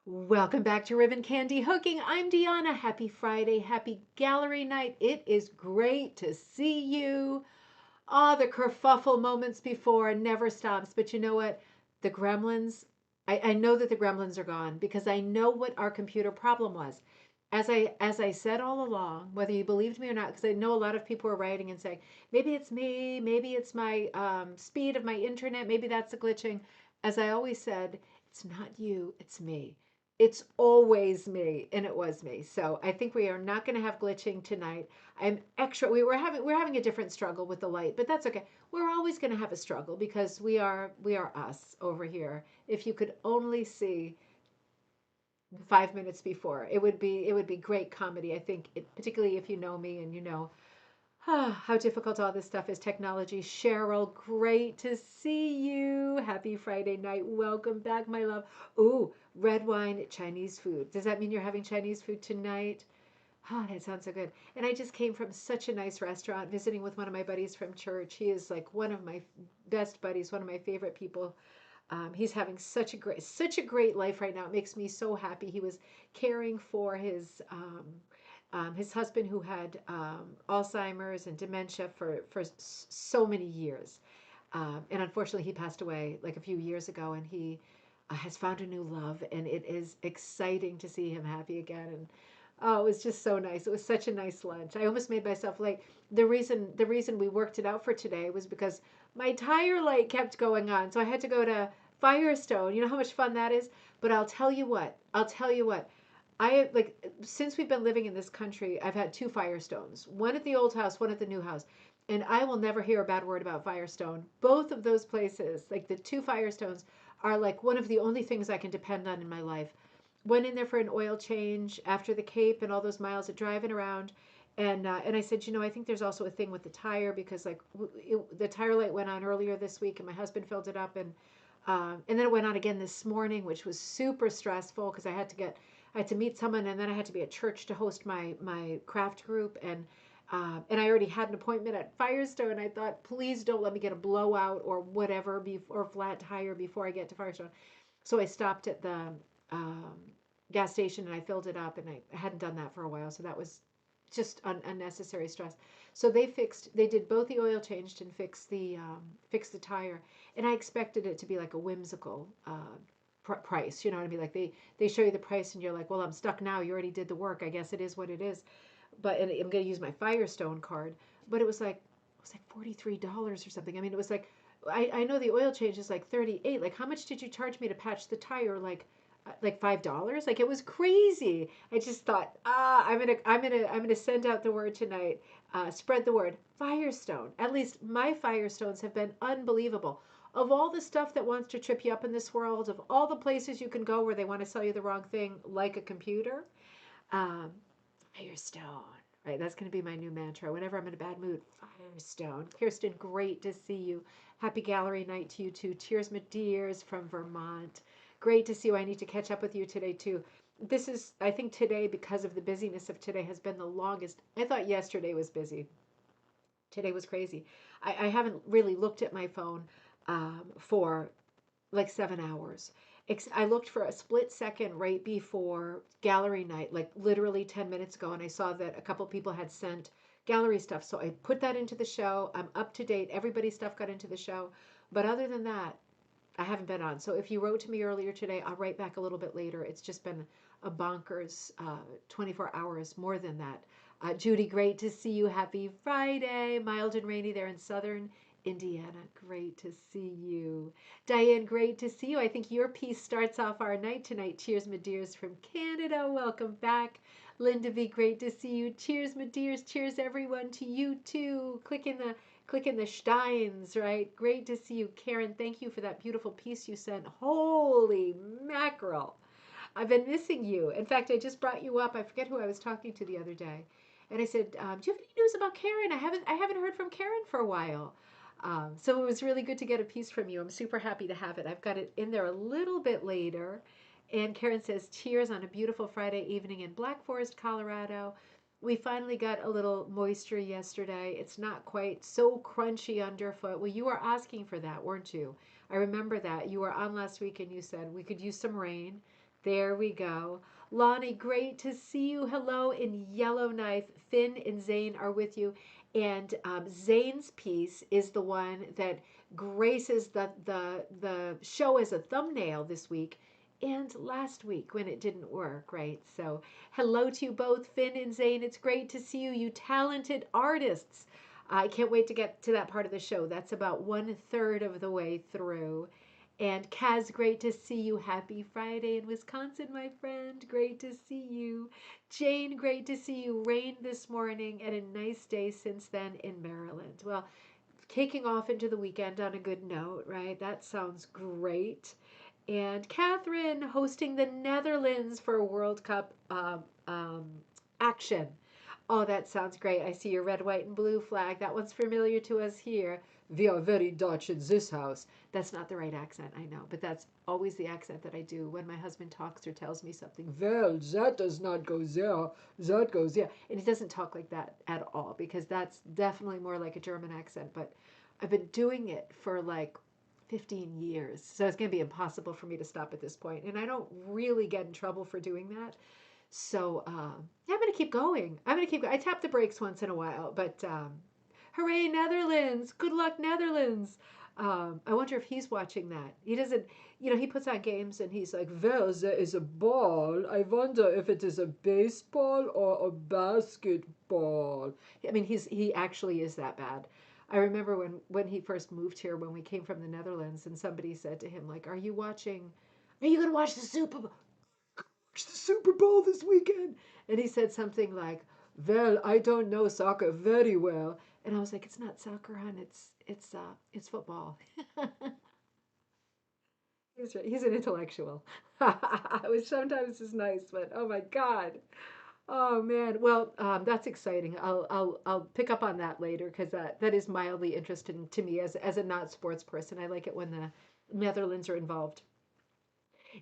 Welcome back to Ribbon Candy Hooking. I'm Deanna. Happy Friday. Happy gallery night. It is great to see you. Ah, the kerfuffle moments before never stops. But you know what? The gremlins, I know that the gremlins are gone because I know what our computer problem was. As I said all along, whether you believed me or not, because I know a lot of people were writing and saying, maybe it's me, maybe it's my speed of my internet, maybe that's the glitching. As I always said, it's not you, it's me. It's always me, and it was me. So I think we are not going to have glitching tonight. I'm extra. We're having a different struggle with the light, but that's okay. We're always going to have a struggle because we are us over here. If you could only see 5 minutes before, it would be great comedy. I think, particularly if you know me and you know how difficult all this stuff is. Technology. Cheryl, great to see you. Happy Friday night. Welcome back, my love. Ooh, red wine, Chinese food. Does that mean you're having Chinese food tonight? Oh, that sounds so good. And I just came from such a nice restaurant visiting with one of my buddies from church. He is like one of my best buddies, one of my favorite people. He's having such a great life right now. It makes me so happy. He was caring for his husband who had Alzheimer's and dementia for so many years. And unfortunately, he passed away like a few years ago, and he has found a new love, and it is exciting to see him happy again. And oh, it was just so nice. It was such a nice lunch. I almost made myself late. The reason we worked it out for today was because my tire light kept going on, so I had to go to Firestone. You know how much fun that is? But I'll tell you what. I'll tell you what. I like since we've been living in this country, I've had two Firestones. One at the old house, one at the new house. And I will never hear a bad word about Firestone. Both of those places, like the two Firestones, are like one of the only things I can depend on in my life. Went in there for an oil change after the Cape and all those miles of driving around. And I said, I think there's also a thing with the tire because like the tire light went on earlier this week and my husband filled it up and then it went on again this morning, which was super stressful because I had to meet someone and then I had to be at church to host my craft group and I already had an appointment at Firestone. I thought, please don't let me get a blowout or whatever or flat tire before I get to Firestone. So I stopped at the um, gas station and I filled it up, and I hadn't done that for a while, so that was just unnecessary stress. So they did both the oil changed and fixed the tire, and I expected it to be like a whimsical price. You know what I mean? Like they show you the price, and you're like, well, I'm stuck now. You already did the work. I guess it is what it is. But and I'm going to use my Firestone card. But it was like $43 or something. I mean, it was like I know the oil change is like 38. Like, how much did you charge me to patch the tire? Like $5. Like, it was crazy. I just thought, I'm gonna send out the word tonight. Spread the word. Firestone. At least my Firestones have been unbelievable. Of all the stuff that wants to trip you up in this world, of all the places you can go where they want to sell you the wrong thing, like a computer, um, Firestone. Right, that's going to be my new mantra. Whenever I'm in a bad mood, Firestone. Kirsten, great to see you. Happy gallery night to you too. Cheers, my dears from Vermont. Great to see you. I need to catch up with you today too. I think today, because of the busyness of today, has been the longest. I thought yesterday was busy. Today was crazy. I haven't really looked at my phone for like 7 hours. I looked for a split second right before gallery night, like literally 10 minutes ago, and I saw that a couple people had sent gallery stuff. So I put that into the show. I'm up to date. Everybody's stuff got into the show. But other than that, I haven't been on. So if you wrote to me earlier today, I'll write back a little bit later. It's just been a bonkers 24 hours, more than that. Judy, great to see you. Happy Friday. Mild and rainy there in southern Indiana. Great to see you. Diane, great to see you. I think your piece starts off our night tonight. Cheers, my dears from Canada. Welcome back. Linda V, great to see you. Cheers, my dears. Cheers, everyone, to you too. Click in the Steins, right? Great to see you. Karen, thank you for that beautiful piece you sent. Holy mackerel. I've been missing you. In fact, I just brought you up. I forget who I was talking to the other day. And I said, do you have any news about Karen? I haven't heard from Karen for a while. So it was really good to get a piece from you. I'm super happy to have it. I've got it in there a little bit later. And Karen says, cheers on a beautiful Friday evening in Black Forest, Colorado. We finally got a little moisture yesterday. It's not quite so crunchy underfoot. Well, you were asking for that, weren't you? I remember that. You were on last week and you said we could use some rain. There we go. Lonnie, great to see you. Hello in Yellowknife. Finn and Zane are with you. And Zane's piece is the one that graces the show as a thumbnail this week and last week when it didn't work, right? So, hello to you both, Finn and Zane. It's great to see you, you talented artists. I can't wait to get to that part of the show. That's about 1/3 of the way through. And Kaz, great to see you. Happy Friday in Wisconsin, my friend. Great to see you. Jane, great to see you. Rain this morning and a nice day since then in Maryland. Well, kicking off into the weekend on a good note, right? That sounds great. And Catherine hosting the Netherlands for a World Cup action. Oh, that sounds great. I see your red, white, and blue flag. That one's familiar to us here. We are very Dutch in this house. That's not the right accent, I know, but that's always the accent that I do when my husband talks or tells me something. Well, that does not go there. That goes there. And he doesn't talk like that at all because that's definitely more like a German accent. But I've been doing it for like 15 years. So it's going to be impossible for me to stop at this point. And I don't really get in trouble for doing that. So yeah, I'm going to keep going. I'm going to keep going. I tap the brakes once in a while, but hooray, Netherlands! Good luck, Netherlands! I wonder if he's watching that. He doesn't, he puts on games and he's like, well, there is a ball. I wonder if it is a baseball or a basketball. I mean, he actually is that bad. I remember when he first moved here, when we came from the Netherlands, and somebody said to him, like, are you going to watch the Super Bowl? Watch the Super Bowl this weekend. And he said something like, well, I don't know soccer very well. And I was like, it's not soccer, hon. It's football. He's right. He's an intellectual, which sometimes is nice, but oh my God. Oh man. Well, that's exciting. I'll pick up on that later because that is mildly interesting to me as a not sports person. I like it when the Netherlands are involved.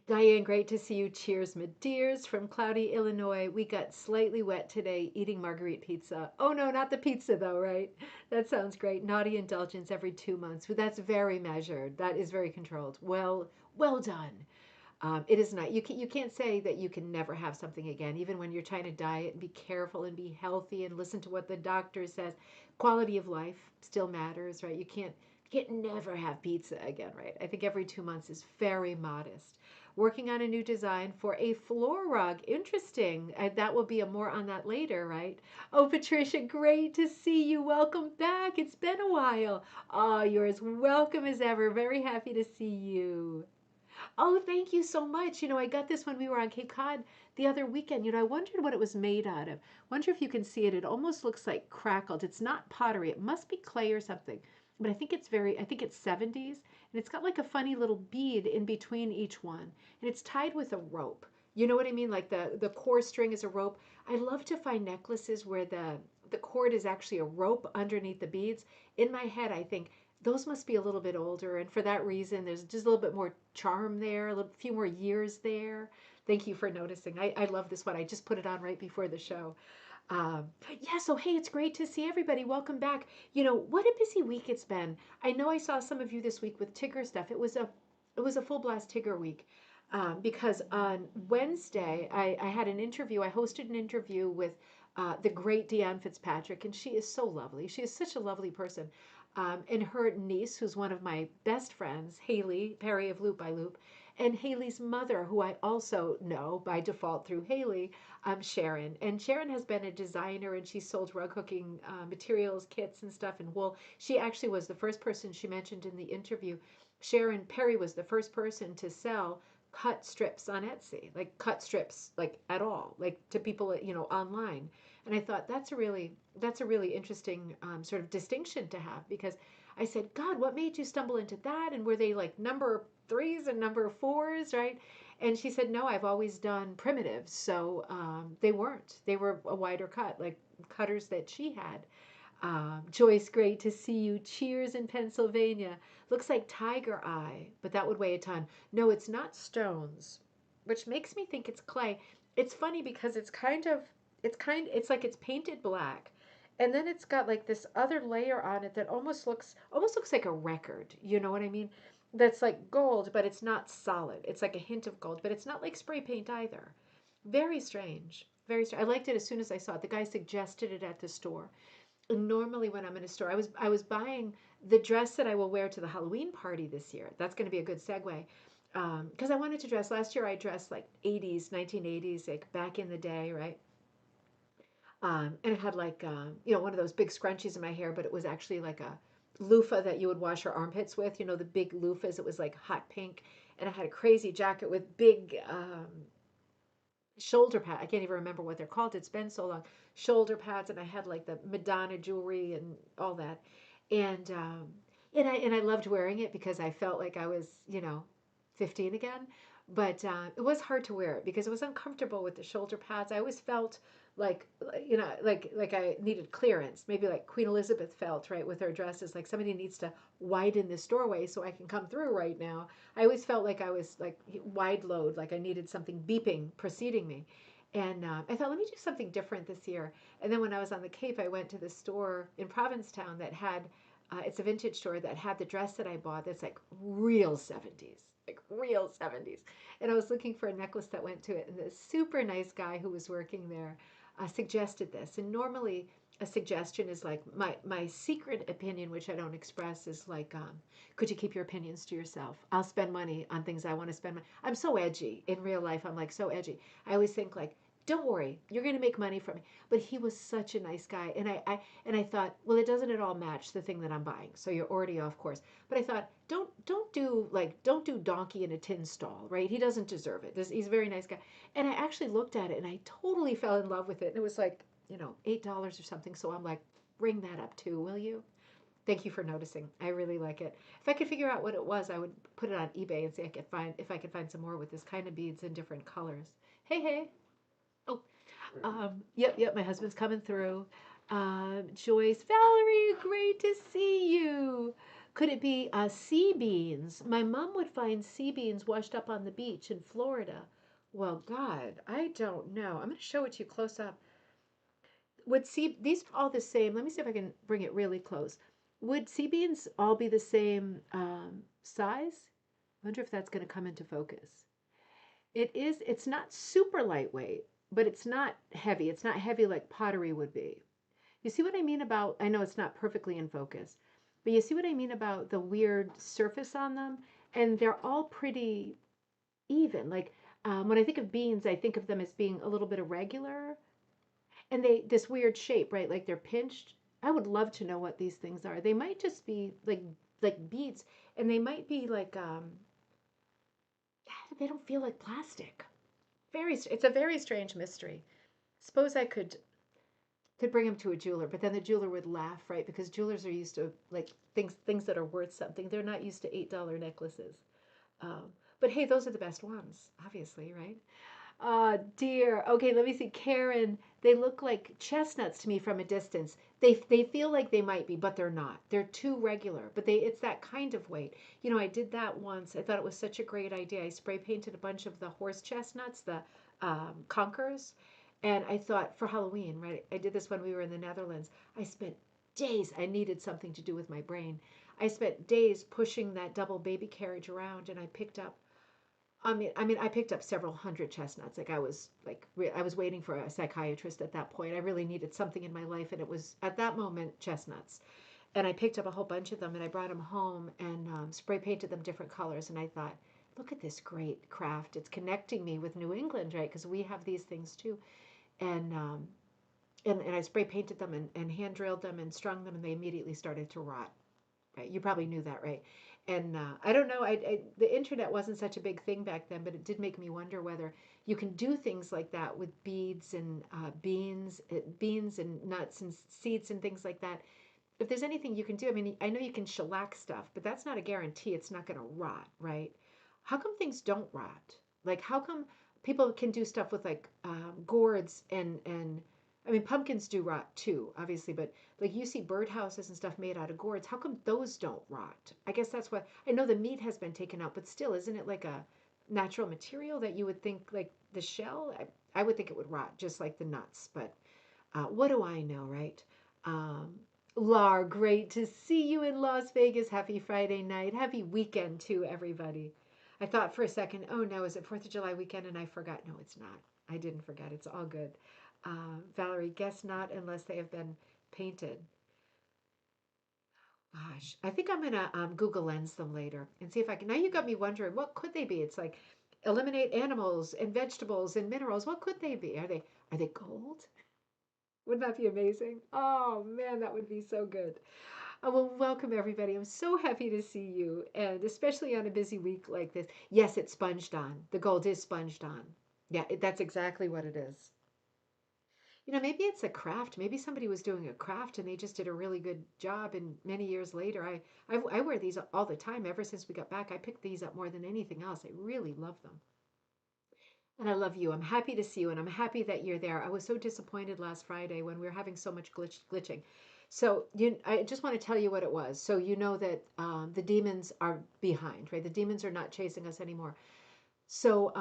Diane, great to see you. Cheers, my dears, from cloudy Illinois. We got slightly wet today eating marguerite pizza. Oh no, not the pizza though, right? That sounds great. Naughty indulgence every 2 months. Well, that's very measured. That is very controlled. Well done. It is not. You can't say that you can never have something again, even when you're trying to diet and be careful and be healthy and listen to what the doctor says. Quality of life still matters, right? You can't never have pizza again, right? I think every 2 months is very modest. Working on a new design for a floor rug. Interesting. That will be a more on that later, right? Oh, Patricia, great to see you. Welcome back. It's been a while. Oh, you're as welcome as ever. Very happy to see you. Oh, thank you so much. I got this when we were on Cape Cod the other weekend. I wondered what it was made out of. Wonder if you can see it. It almost looks like crackled. It's not pottery. It must be clay or something. But I think it's 70s. And it's got like a funny little bead in between each one. And it's tied with a rope. You know what I mean? Like the core string is a rope. I love to find necklaces where the cord is actually a rope underneath the beads. In my head, I think those must be a little bit older, and for that reason there's just a little bit more charm there, few more years there. Thank you for noticing. I love this one. I just put it on right before the show. Yeah, so hey, it's great to see everybody. Welcome back. What a busy week it's been. I know I saw some of you this week with Tigger stuff. It was a full blast Tigger week. Because on Wednesday I had an interview. I hosted an interview with the great Deanne Fitzpatrick, and she is so lovely. She is such a lovely person. And her niece, who's one of my best friends, Haley Perry of Loop by Loop, and Haley's mother, who I also know by default through Haley, Sharon. And Sharon has been a designer, and she sold rug hooking materials, kits, and stuff, and wool. She actually was the first person she mentioned in the interview. Sharon Perry was the first person to sell cut strips on Etsy, like cut strips, like at all, like to people, online. And I thought that's a really interesting sort of distinction to have because I said, God, what made you stumble into that? And were they like number threes and number fours, right? And she said, no, I've always done primitives. So they weren't. They were a wider cut, like cutters that she had. Joyce, great to see you. Cheers in Pennsylvania. Looks like tiger eye, but that would weigh a ton. No, it's not stones, which makes me think it's clay. It's funny because it's like it's painted black. And then it's got like this other layer on it that almost looks like a record. You know what I mean? that's like gold, but it's not solid. It's like a hint of gold, but it's not like spray paint either. Very strange. Very strange. I liked it as soon as I saw it. The guy suggested it at the store. And normally when I'm in a store, I was buying the dress that I will wear to the Halloween party this year. That's going to be a good segue. Because I wanted to dress last year. I dressed like 80s, 1980s, like back in the day, right? And it had like one of those big scrunchies in my hair, but it was actually like a loofah that you would wash your armpits with. You know, the big loofahs. It was like hot pink, and I had a crazy jacket with big shoulder pad. I can't even remember what they're called. It's been so long. Shoulder pads, and I had like the Madonna jewelry and all that, and and I loved wearing it because I felt like I was 15 again. But it was hard to wear it because it was uncomfortable with the shoulder pads. I always felt like like I needed clearance, maybe like Queen Elizabeth felt right with her dresses, like somebody needs to widen this doorway so I can come through right now. I always felt like I was like wide load, like I needed something beeping preceding me. And I thought, let me do something different this year. And then when I was on the Cape, I went to the store in Provincetown that had, it's a vintage store that had the dress that I bought that's like real 70s, like real 70s. And I was looking for a necklace that went to it. And this super nice guy who was working there suggested this. And normally, a suggestion is like my secret opinion, which I don't express, is like, could you keep your opinions to yourself? I'll spend money on things I want to spend money. I'm so edgy in real life. I'm like so edgy. I always think like, don't worry, you're going to make money from it. But he was such a nice guy, and I thought, well, it doesn't at all match the thing that I'm buying. So you're already off course. But I thought, don't do donkey in a tin stall, right? He doesn't deserve it. He's a very nice guy. And I actually looked at it and I totally fell in love with it. And it was like, $8 or something. So I'm like, bring that up too, will you? Thank you for noticing. I really like it. If I could figure out what it was, I would put it on eBay and see if I could find some more with this kind of beads in different colors. Hey, hey. Oh, yep. My husband's coming through. Joyce, Valerie, great to see you. Could it be sea beans? My mom would find sea beans washed up on the beach in Florida. Well, God, I don't know. I'm going to show it to you close up. Would sea these all the same? Let me see if I can bring it really close. Would sea beans all be the same size? I wonder if that's going to come into focus. It is. It's not super lightweight, but it's not heavy. It's not heavy like pottery would be. You see what I mean about? I know it's not perfectly in focus, but you see what I mean about the weird surface on them, and they're all pretty even. Like when I think of beans, I think of them as being a little bit irregular, and they this weird shape, right? Like they're pinched. I would love to know what these things are. They might just be like beads, and they might be like they don't feel like plastic. It's a very strange mystery. Suppose I could bring him to a jeweler, but then the jeweler would laugh, right? Because jewelers are used to like things that are worth something. They're not used to $8 necklaces. Um, but hey, those are the best ones, obviously, right? Dear. Okay, let me see. Karen, they look like chestnuts to me from a distance. They feel like they might be, but they're not. They're too regular, but it's that kind of weight. I did that once. I thought it was such a great idea. I spray painted a bunch of the horse chestnuts, the conkers, and I thought for Halloween, right? I did this when we were in the Netherlands. I spent days. I needed something to do with my brain. I spent days pushing that double baby carriage around, and I picked up several hundred chestnuts. Like I was waiting for a psychiatrist at that point. I really needed something in my life, and it was at that moment chestnuts. And I picked up a whole bunch of them, and I brought them home and spray painted them different colors. And I thought, look at this great craft. It's connecting me with New England, right? Because we have these things too. And and I spray painted them and hand drilled them and strung them, and they immediately started to rot. Right? You probably knew that, right? And I don't know. The internet wasn't such a big thing back then, but it did make me wonder whether you can do things like that with beads and beans and nuts and seeds and things like that. If there's anything you can do, I mean, I know you can shellac stuff, but that's not a guarantee it's not going to rot, right? How come things don't rot? Like, how come people can do stuff with like gourds and I mean, pumpkins do rot too, obviously, but like you see birdhouses and stuff made out of gourds. How come those don't rot? I guess that's what I know the meat has been taken out, but still, isn't it like a natural material that you would think like the shell? I would think it would rot just like the nuts, but what do I know, right? Um, Lar, great to see you in Las Vegas. Happy Friday night. Happy weekend to everybody. I thought for a second, oh no, is it 4th of July weekend? And I forgot. No, it's not. I didn't forget. It's all good. Valerie, guess not unless they have been painted. Gosh, I think I'm gonna Google Lens them later and see if I can. Now you got me wondering, what could they be? It's like eliminate animals and vegetables and minerals. What could they be? Are they gold? Wouldn't that be amazing? Oh man, that would be so good. Well, welcome everybody. I'm so happy to see you, and especially on a busy week like this. Yes, it's sponged on. The gold is sponged on. Yeah, that's exactly what it is. Maybe it's a craft. Maybe somebody was doing a craft and they just did a really good job. And many years later, I wear these all the time. Ever since we got back, I picked these up more than anything else. I really love them. And I love you. I'm happy to see you, and I'm happy that you're there. I was so disappointed last Friday when we were having so much glitching. So I just want to tell you what it was. So you know that the demons are behind, right? The demons are not chasing us anymore. So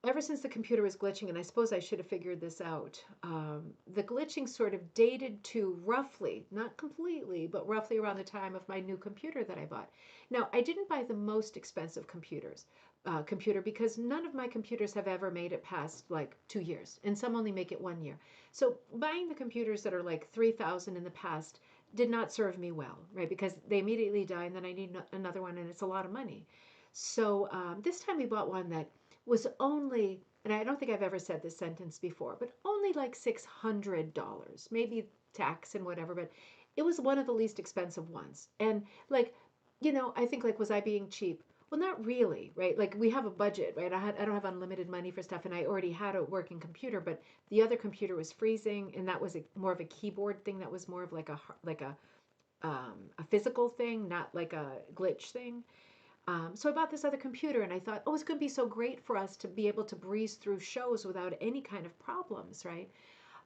ever since the computer was glitching, and I suppose I should have figured this out, the glitching sort of dated to roughly, not completely, but roughly around the time of my new computer that I bought. Now, I didn't buy the most expensive computer because none of my computers have ever made it past like 2 years, and some only make it 1 year. So buying the computers that are like 3,000 in the past did not serve me well, right? Because they immediately die, and then I need another one, and it's a lot of money. So this time we bought one that was only, and I don't think I've ever said this sentence before, but only like $600, maybe tax and whatever, but it was one of the least expensive ones. And like, I think like, was I being cheap? Well, not really, right? Like we have a budget, right? I don't have unlimited money for stuff, and I already had a working computer, but the other computer was freezing, and that was more of a keyboard thing. That was more of like a physical thing, not like a glitch thing. So I bought this other computer and I thought, oh, it's going to be so great for us to be able to breeze through shows without any kind of problems, right?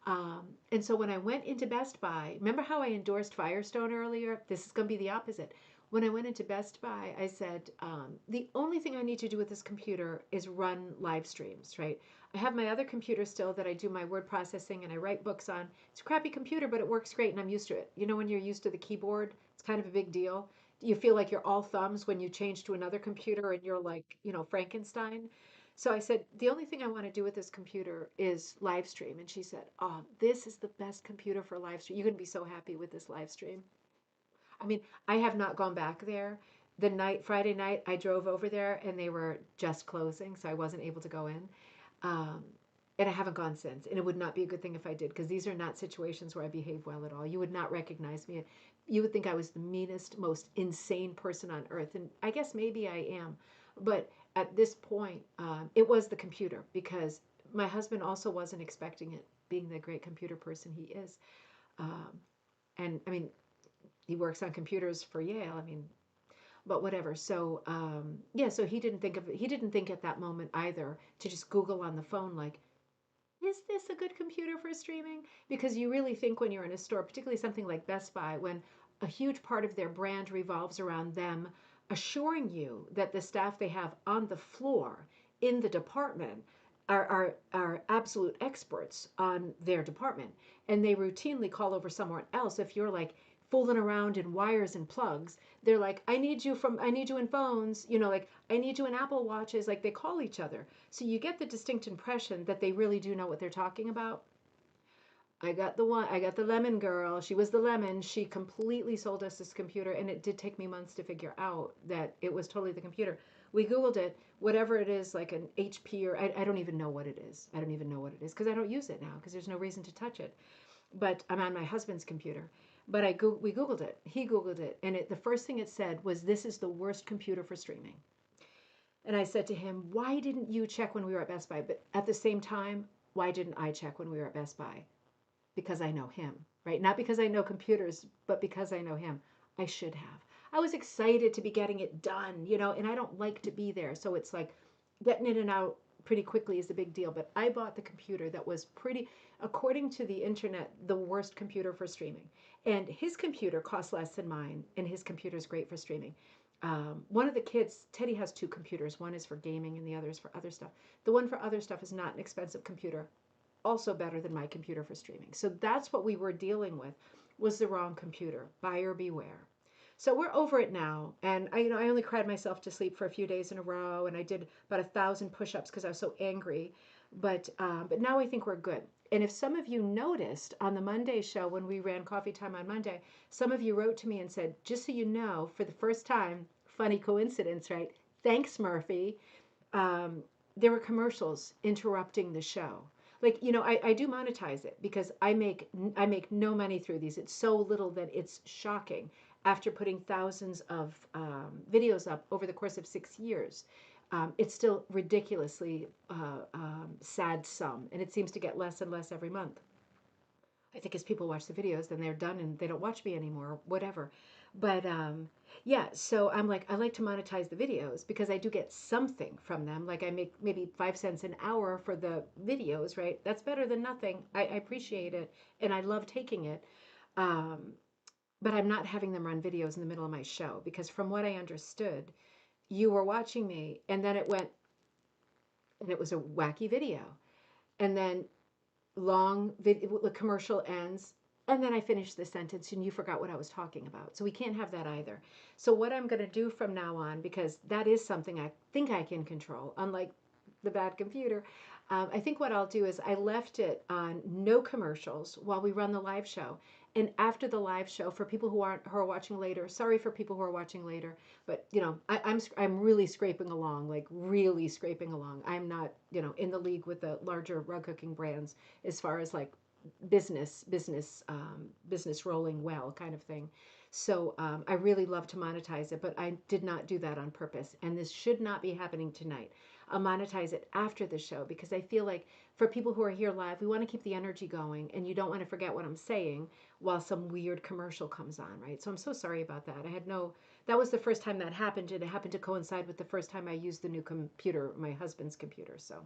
And so when I went into Best Buy, remember how I endorsed Firestone earlier? This is going to be the opposite. When I went into Best Buy, I said, the only thing I need to do with this computer is run live streams, right? I have my other computer still that I do my word processing and I write books on. It's a crappy computer, but it works great and I'm used to it. When you're used to the keyboard, it's kind of a big deal. You feel like you're all thumbs when you change to another computer and you're like, Frankenstein. So I said, the only thing I want to do with this computer is live stream. And she said, oh, this is the best computer for live stream. You're going to be so happy with this live stream. I mean, I have not gone back there. Friday night, I drove over there and they were just closing, so I wasn't able to go in. Um, and I haven't gone since. And it would not be a good thing if I did, because these are not situations where I behave well at all. You would not recognize me. You would think I was the meanest, most insane person on earth. And I guess maybe I am. But at this point, it was the computer, because my husband also wasn't expecting it, being the great computer person he is. Um, and I mean, he works on computers for Yale. I mean, but whatever. So yeah, so he didn't think at that moment either to just Google on the phone like, is this a good computer for streaming? Because you really think when you're in a store, particularly something like Best Buy, when a huge part of their brand revolves around them assuring you that the staff they have on the floor in the department are absolute experts on their department. And they routinely call over someone else if you're like fooling around in wires and plugs. They're like, I need you in phones, like I need you in Apple Watches. Like they call each other. So you get the distinct impression that they really do know what they're talking about. I got the lemon girl. She was the lemon. She completely sold us this computer, and it did take me months to figure out that it was totally the computer. We Googled it, whatever it is, like an HP, or I don't even know what it is. I don't even know what it is because I don't use it now because there's no reason to touch it. But I'm on my husband's computer. But we Googled it. He Googled it, and the first thing it said was, "This is the worst computer for streaming." And I said to him, "Why didn't you check when we were at Best Buy?" But at the same time, why didn't I check when we were at Best Buy? Because I know him, right? Not because I know computers, but because I know him. I should have. I was excited to be getting it done, and I don't like to be there. So it's like getting in and out pretty quickly is a big deal. But I bought the computer that was pretty, according to the internet, the worst computer for streaming. And his computer costs less than mine, and his computer is great for streaming. One of the kids, Teddy has two computers. One is for gaming and the other is for other stuff. The one for other stuff is not an expensive computer. also better than my computer for streaming. So that's what we were dealing with, was the wrong computer. Buyer beware. So we're over it now, and I only cried myself to sleep for a few days in a row, and I did about 1,000 push-ups because I was so angry. But now I think we're good. And if some of you noticed on the Monday show when we ran Coffee Time on Monday, some of you wrote to me and said, just so you know, for the first time, funny coincidence, right? Thanks, Murphy. Um, there were commercials interrupting the show. Like, I do monetize it because I make no money through these. It's so little that it's shocking after putting thousands of videos up over the course of 6 years. It's still ridiculously sad sum, and it seems to get less and less every month. I think as people watch the videos, then they're done and they don't watch me anymore, or whatever. But yeah, so I'm like, I like to monetize the videos because I do get something from them. Like I make maybe 5 cents an hour for the videos, right? That's better than nothing. I appreciate it and I love taking it. Um, but I'm not having them run videos in the middle of my show because from what I understood, you were watching me and then it went and it was a wacky video. And then long video, the commercial ends, and then I finish the sentence and you forgot what I was talking about. So we can't have that either. So what I'm going to do from now on, because that is something I think I can control, unlike the bad computer, I think what I'll do is I left it on no commercials while we run the live show. And after the live show, for people who are watching later, sorry for people who are watching later, but I'm really scraping along, like really scraping along. I'm not in the league with the larger rug cooking brands as far as like business rolling well kind of thing. So I really love to monetize it, but I did not do that on purpose, and this should not be happening tonight. I'll monetize it after the show because I feel like for people who are here live, we want to keep the energy going, and you don't want to forget what I'm saying while some weird commercial comes on, right? So I'm so sorry about that. That was the first time that happened, and it happened to coincide with the first time I used the new computer, my husband's computer. So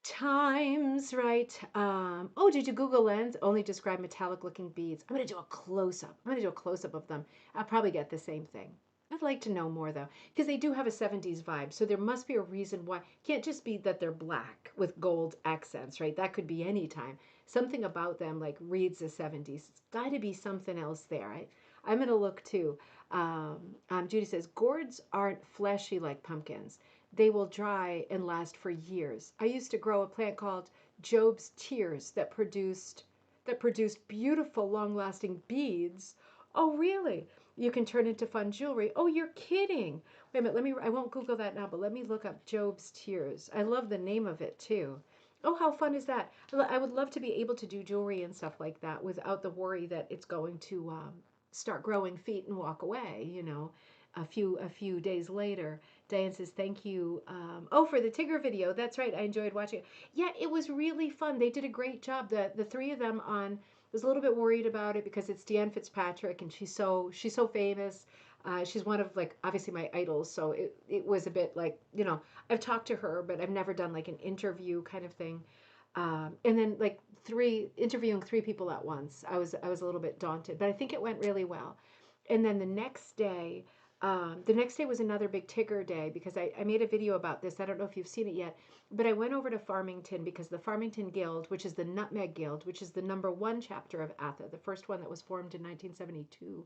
times, right? Oh, did you Google lens? Only describe metallic looking beads. I'm going to do a close up. I'm going to do a close up of them. I'll probably get the same thing. I'd like to know more though, because they do have a 70s vibe. So there must be a reason why. Can't just be that they're black with gold accents, right? That could be any time. Something about them like reads the 70s. It's got to be something else there, right? I'm going to look too. Judy says, gourds aren't fleshy like pumpkins. They will dry and last for years. I used to grow a plant called Job's Tears that produced beautiful long-lasting beads. Oh, really? You can turn into fun jewelry. Oh, you're kidding. Wait a minute, I won't Google that now, but let me look up Job's Tears. I love the name of it too. Oh, how fun is that? I would love to be able to do jewelry and stuff like that without the worry that it's going to start growing feet and walk away, a few days later. Diane says, thank you. Oh, for the Tigger video. That's right. I enjoyed watching it. Yeah, it was really fun. They did a great job. The three of them on was a little bit worried about it because it's Deanne Fitzpatrick and she's so famous. She's one of like obviously my idols, so it was a bit like I've talked to her, but I've never done like an interview kind of thing. And then like interviewing three people at once, I was a little bit daunted, but I think it went really well. And then the next day was another big Tigger day because I made a video about this. I don't know if you've seen it yet, but I went over to Farmington because the Farmington Guild, which is the Nutmeg Guild, which is the number one chapter of ATHA, the first one that was formed in 1972,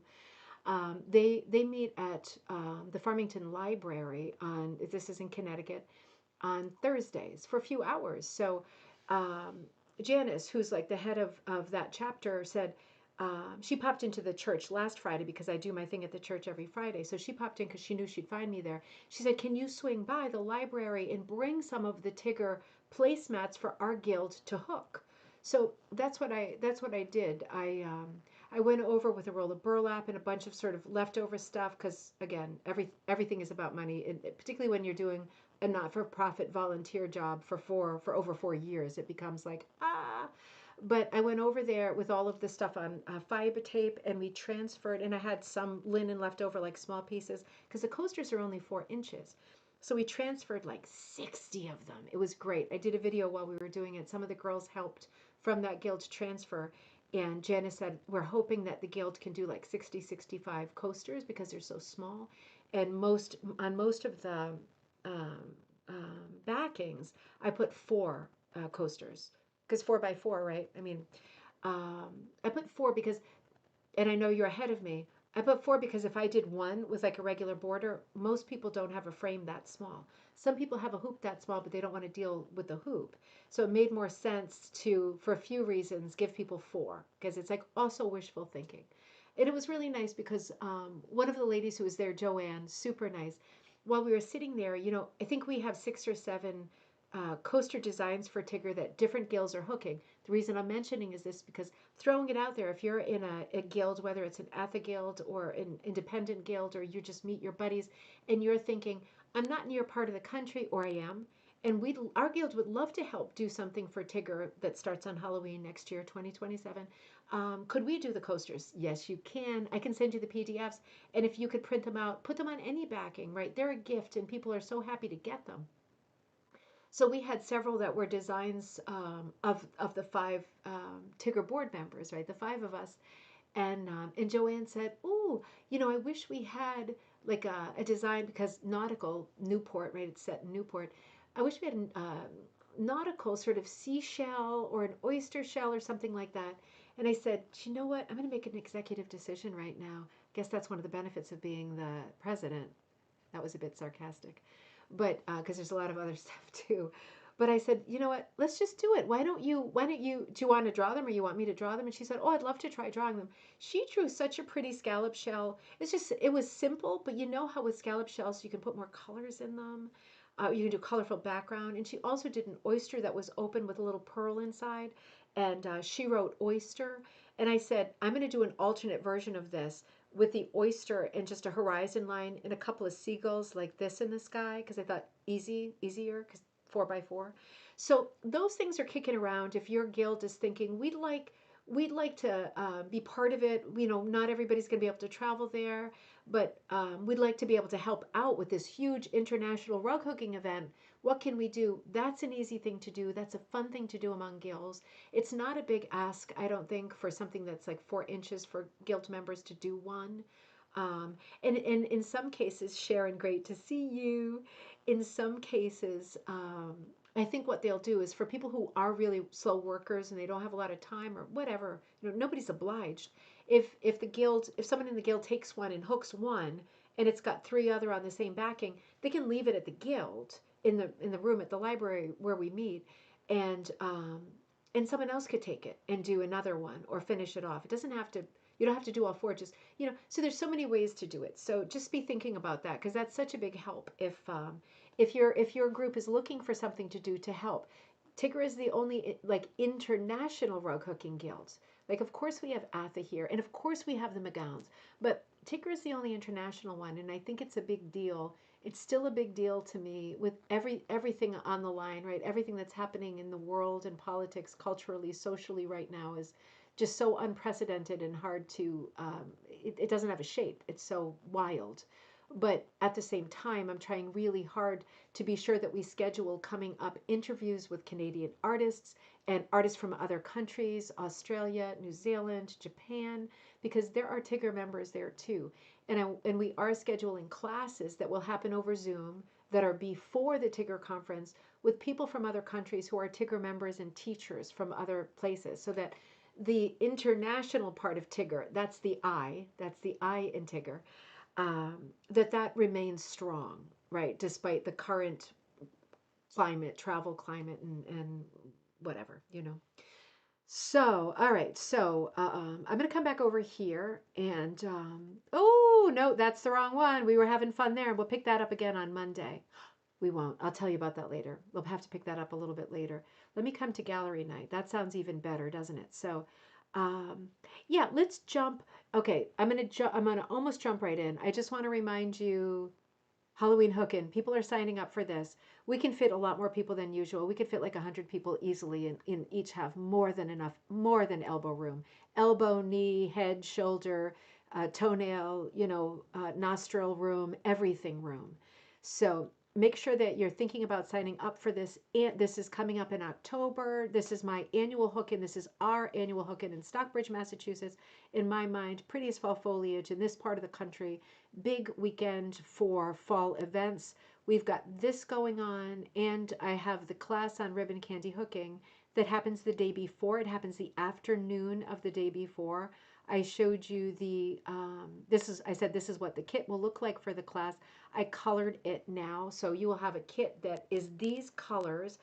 they meet at the Farmington Library this is in Connecticut, on Thursdays for a few hours. So um, Janice, who's like the head of that chapter, said she popped into the church last Friday because I do my thing at the church every Friday. So she popped in because she knew she'd find me there. She said, "Can you swing by the library and bring some of the Tigger placemats for our guild to hook?" So that's what I did. I went over with a roll of burlap and a bunch of sort of leftover stuff because again, everything is about money, and particularly when you're doing a not-for-profit volunteer job for over 4 years, it becomes like But I went over there with all of the stuff on fiber tape, and we transferred, and I had some linen left over, like small pieces, because the coasters are only 4 inches. So we transferred like 60 of them. It was great. I did a video while we were doing it. Some of the girls helped from that guild transfer. And Janice said, we're hoping that the guild can do like 60, 65 coasters because they're so small. And most of the um, backings, I put four coasters. because 4x4, right? I mean, I put four because, and I know you're ahead of me. I put four because if I did one with like a regular border, most people don't have a frame that small. Some people have a hoop that small, but they don't want to deal with the hoop. So it made more sense to, for a few reasons, give people four because it's like also wishful thinking. And it was really nice because one of the ladies who was there, Joanne, super nice. While we were sitting there, I think we have 6 or 7 coaster designs for Tigger that different guilds are hooking. The reason I'm mentioning is this because throwing it out there, if you're in a guild, whether it's an Atha guild or an independent guild, or you just meet your buddies and you're thinking, I'm not in your part of the country, or I am, and our guild would love to help do something for Tigger that starts on Halloween next year, 2027. Could we do the coasters? Yes, you can. I can send you the PDFs, and if you could print them out, put them on any backing, right? They're a gift, and people are so happy to get them. So we had several that were designs of the 5 Tigger board members, right? The 5 of us, and Joanne said, "Oh, I wish we had like a design because nautical Newport, right? It's set in Newport. I wish we had a nautical sort of seashell or an oyster shell or something like that." And I said, "You know what? I'm going to make an executive decision right now. I guess that's one of the benefits of being the president." That was a bit sarcastic, but because there's a lot of other stuff too. But I said, you know what? Let's just do it. Why don't you? Do you want to draw them, or you want me to draw them? And she said, oh, I'd love to try drawing them. She drew such a pretty scallop shell. It was simple, but you know how with scallop shells you can put more colors in them. You can do colorful background. And she also did an oyster that was open with a little pearl inside. And she wrote oyster. And I said, I'm going to do an alternate version of this with the oyster and just a horizon line and a couple of seagulls like this in the sky because I thought easier because 4x4. So those things are kicking around. If your guild is thinking we'd like to be part of it, not everybody's going to be able to travel there, but we'd like to be able to help out with this huge international rug hooking event. What can we do? That's an easy thing to do. That's a fun thing to do among guilds. It's not a big ask, I don't think, for something that's like 4 inches for guild members to do one. And in some cases, Sharon, great to see you. In some cases, I think what they'll do is for people who are really slow workers and they don't have a lot of time or whatever, nobody's obliged. If someone in the guild takes one and hooks one, and it's got 3 other on the same backing, they can leave it at the guild in the room at the library where we meet, and someone else could take it and do another one or finish it off. It doesn't have to. You don't have to do all 4. Just So there's so many ways to do it. So just be thinking about that because that's such a big help if your group is looking for something to do to help. Tigger is the only like international rug hooking guild. Like of course we have Atha here, and of course we have the McGowns, but Tigger is the only international one, and I think it's a big deal. It's still a big deal to me with everything on the line, right? Everything that's happening in the world and politics, culturally, socially right now is just so unprecedented and hard to. It doesn't have a shape. It's so wild. But at the same time, I'm trying really hard to be sure that we schedule coming up interviews with Canadian artists and artists from other countries, Australia, New Zealand, Japan, because there are Tigger members there too. And we are scheduling classes that will happen over Zoom that are before the Tigger conference with people from other countries who are Tigger members and teachers from other places so that the international part of Tigger, that's the I in Tigger, that remains strong, right? Despite the current travel climate, and whatever. So, all right. So, I'm going to come back over here and, oh, no, that's the wrong one. We were having fun there. We'll pick that up again on Monday. We won't. I'll tell you about that later. We'll have to pick that up a little bit later. Let me come to gallery night. That sounds even better, doesn't it? So, um, yeah, let's jump. Okay, I'm gonna almost jump right in. I just want to remind you, Halloween hookin'. People are signing up for this. We can fit a lot more people than usual. We could fit like 100 people easily, and each have more than enough, more than elbow room. Elbow, knee, head, shoulder, toenail, nostril room, everything room. So make sure that you're thinking about signing up for this. And this is coming up in October. This is my annual hook-in. This is our annual hook-in in Stockbridge, Massachusetts. In my mind, prettiest fall foliage in this part of the country. Big weekend for fall events. We've got this going on, and I have the class on ribbon candy hooking that happens the day before. It happens the afternoon of the day before. I showed you I said this is what the kit will look like for the class. I colored it now. So you will have a kit that is these colors.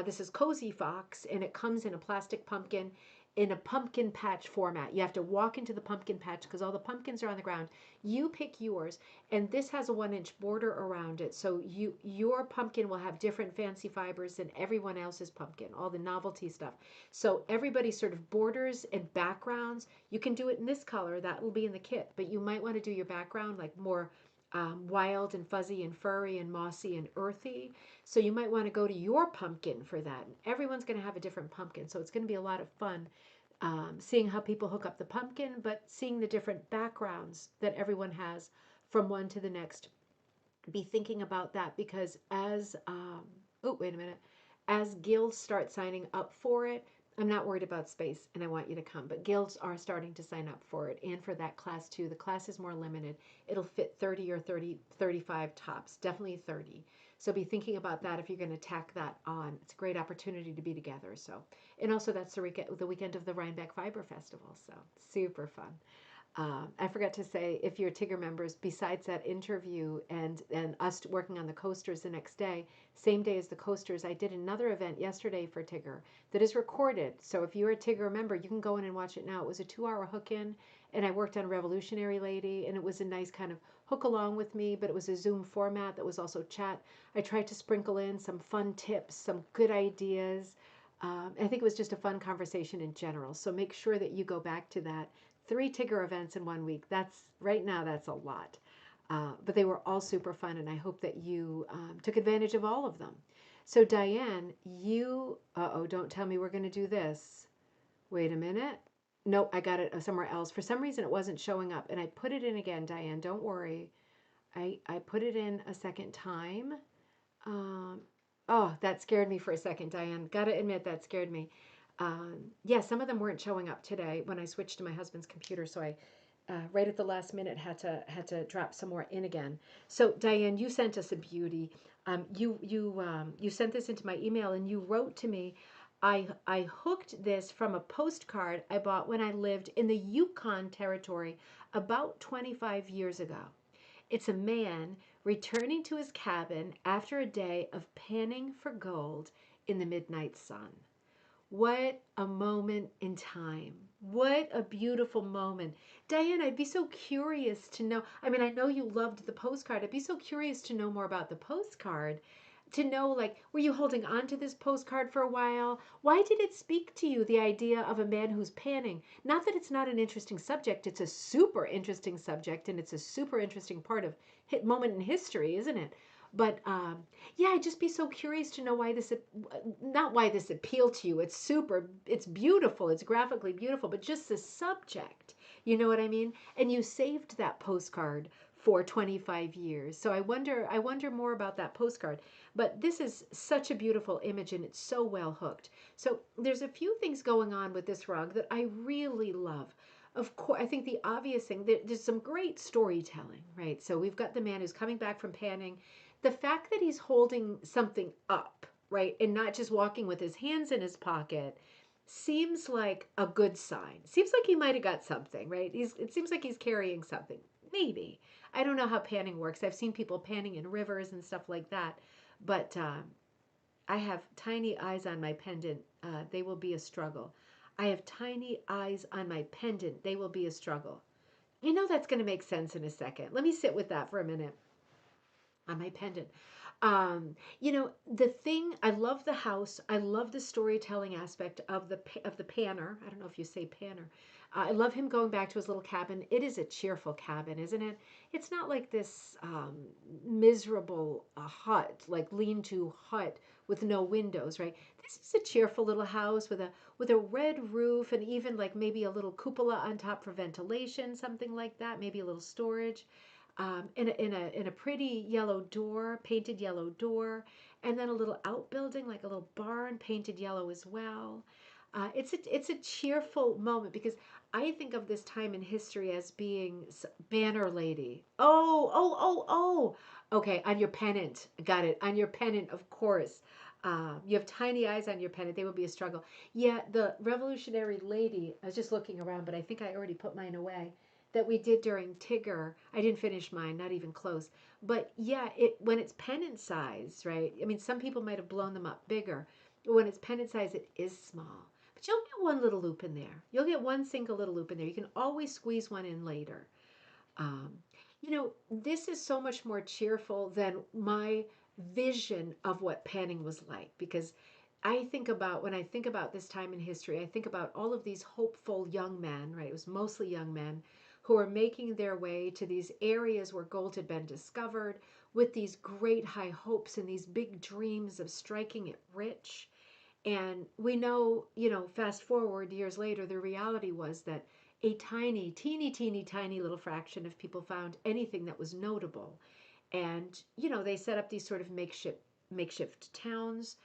This is Cozy Fox, and it comes in a plastic pumpkin in a pumpkin patch format. You have to walk into the pumpkin patch because all the pumpkins are on the ground. You pick yours, and this has a 1-inch border around it. So your pumpkin will have different fancy fibers than everyone else's pumpkin, all the novelty stuff. So everybody's sort of borders and backgrounds, you can do it in this color. That will be in the kit, but you might want to do your background like more wild and fuzzy and furry and mossy and earthy. So you might want to go to your pumpkin for that. Everyone's going to have a different pumpkin, so it's going to be a lot of fun seeing how people hook up the pumpkin, but seeing the different backgrounds that everyone has from one to the next. Be thinking about that because oh, wait a minute, as guilds start signing up for it, I'm not worried about space and I want you to come, but guilds are starting to sign up for it and for that class too. The class is more limited. It'll fit 30 or 35 tops, definitely 30. So be thinking about that if you're going to tack that on. It's a great opportunity to be together. So, and also that's the weekend of the Rhinebeck Fiber Festival. So super fun. I forgot to say, if you're Tigger members, besides that interview and us working on the coasters the next day, same day as the coasters, I did another event yesterday for Tigger that is recorded. So if you're a Tigger member, you can go in and watch it now. It was a 2-hour hook-in, and I worked on Revolutionary Lady, and it was a nice kind of hook along with me, but it was a Zoom format that was also chat. I tried to sprinkle in some fun tips, some good ideas. I think it was just a fun conversation in general. So make sure that you go back to that. 3 Tigger events in 1 week. That's right now, that's a lot. But they were all super fun, and I hope that you took advantage of all of them. So, Diane, oh, don't tell me we're going to do this. Wait a minute. Nope, I got it somewhere else. For some reason, it wasn't showing up, and I put it in again, Diane. Don't worry. I put it in a second time. Um, oh, that scared me for a second, Diane. Gotta admit, that scared me. Yeah, some of them weren't showing up today when I switched to my husband's computer, so I right at the last minute had to drop some more in again. So Diane, you sent us a beauty. You sent this into my email and you wrote to me. I hooked this from a postcard I bought when I lived in the Yukon Territory about 25 years ago. It's a man returning to his cabin after a day of panning for gold in the midnight sun. What a moment in time. What a beautiful moment. Diane, I'd be so curious to know. I mean, I know you loved the postcard. I'd be so curious to know more about the postcard. To know, like, were you holding on to this postcard for a while? Why did it speak to you, the idea of a man who's panning? Not that it's not an interesting subject, it's a super interesting subject, and it's a super interesting part of hit moment in history, isn't it? But yeah, I'd just be so curious to know why not why this appealed to you. It's beautiful, it's graphically beautiful, but just the subject, you know what I mean? And you saved that postcard for 25 years. So I wonder more about that postcard. But this is such a beautiful image and it's so well hooked. So there's a few things going on with this rug that I really love. Of course, I think the obvious thing, there's some great storytelling, right? So we've got the man who's coming back from panning. The fact that he's holding something up, right, and not just walking with his hands in his pocket seems like a good sign. Seems like he might have got something, right? It seems like he's carrying something. Maybe. I don't know how panning works. I've seen people panning in rivers and stuff like that. But I have tiny eyes on my pendant. They will be a struggle. I have tiny eyes on my pendant. They will be a struggle. You know that's going to make sense in a second. Let me sit with that for a minute on my pendant. The thing I love the house. I love the storytelling aspect of the panner. I don't know if you say panner. I love him going back to his little cabin. It is a cheerful cabin, isn't it? It's not like this miserable hut, like lean-to hut with no windows, right? This is a cheerful little house with a red roof and even like maybe a little cupola on top for ventilation, something like that. Maybe a little storage in a pretty yellow door, painted yellow door, and then a little outbuilding, like a little barn, painted yellow as well. It's a cheerful moment because I think of this time in history as being Banner Lady. Oh. Okay, on your pennant, got it. On your pennant, of course. You have tiny eyes on your pennant. They would be a struggle. Yeah, the Revolutionary Lady, I was just looking around, but I think I already put mine away, that we did during Tigger. I didn't finish mine, not even close. But yeah, when it's pennant size, right? I mean, some people might have blown them up bigger. But when it's pennant size, it is small. But you'll get one little loop in there. You'll get one single little loop in there. You can always squeeze one in later. Um, this is so much more cheerful than my vision of what panning was like, because when I think about this time in history, I think about all of these hopeful young men, right? It was mostly young men who are making their way to these areas where gold had been discovered with these great high hopes and these big dreams of striking it rich. And we know, fast forward years later, the reality was that a tiny, teeny, teeny, tiny little fraction of people found anything that was notable. And, they set up these sort of makeshift towns,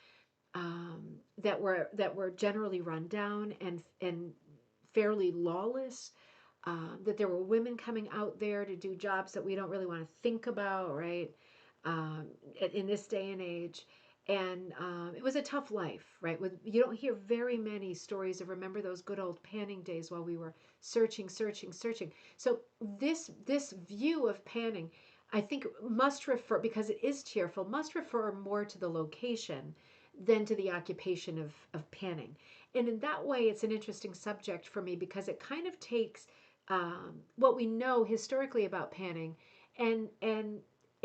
that were generally run down and fairly lawless. That there were women coming out there to do jobs that we don't really want to think about, right? In this day and age. And it was a tough life, right? You don't hear very many stories of remember those good old panning days while we were searching, searching, searching. So this view of panning, I think, must refer, because it is cheerful, must refer more to the location than to the occupation of panning. And in that way, it's an interesting subject for me because it kind of takes what we know historically about panning and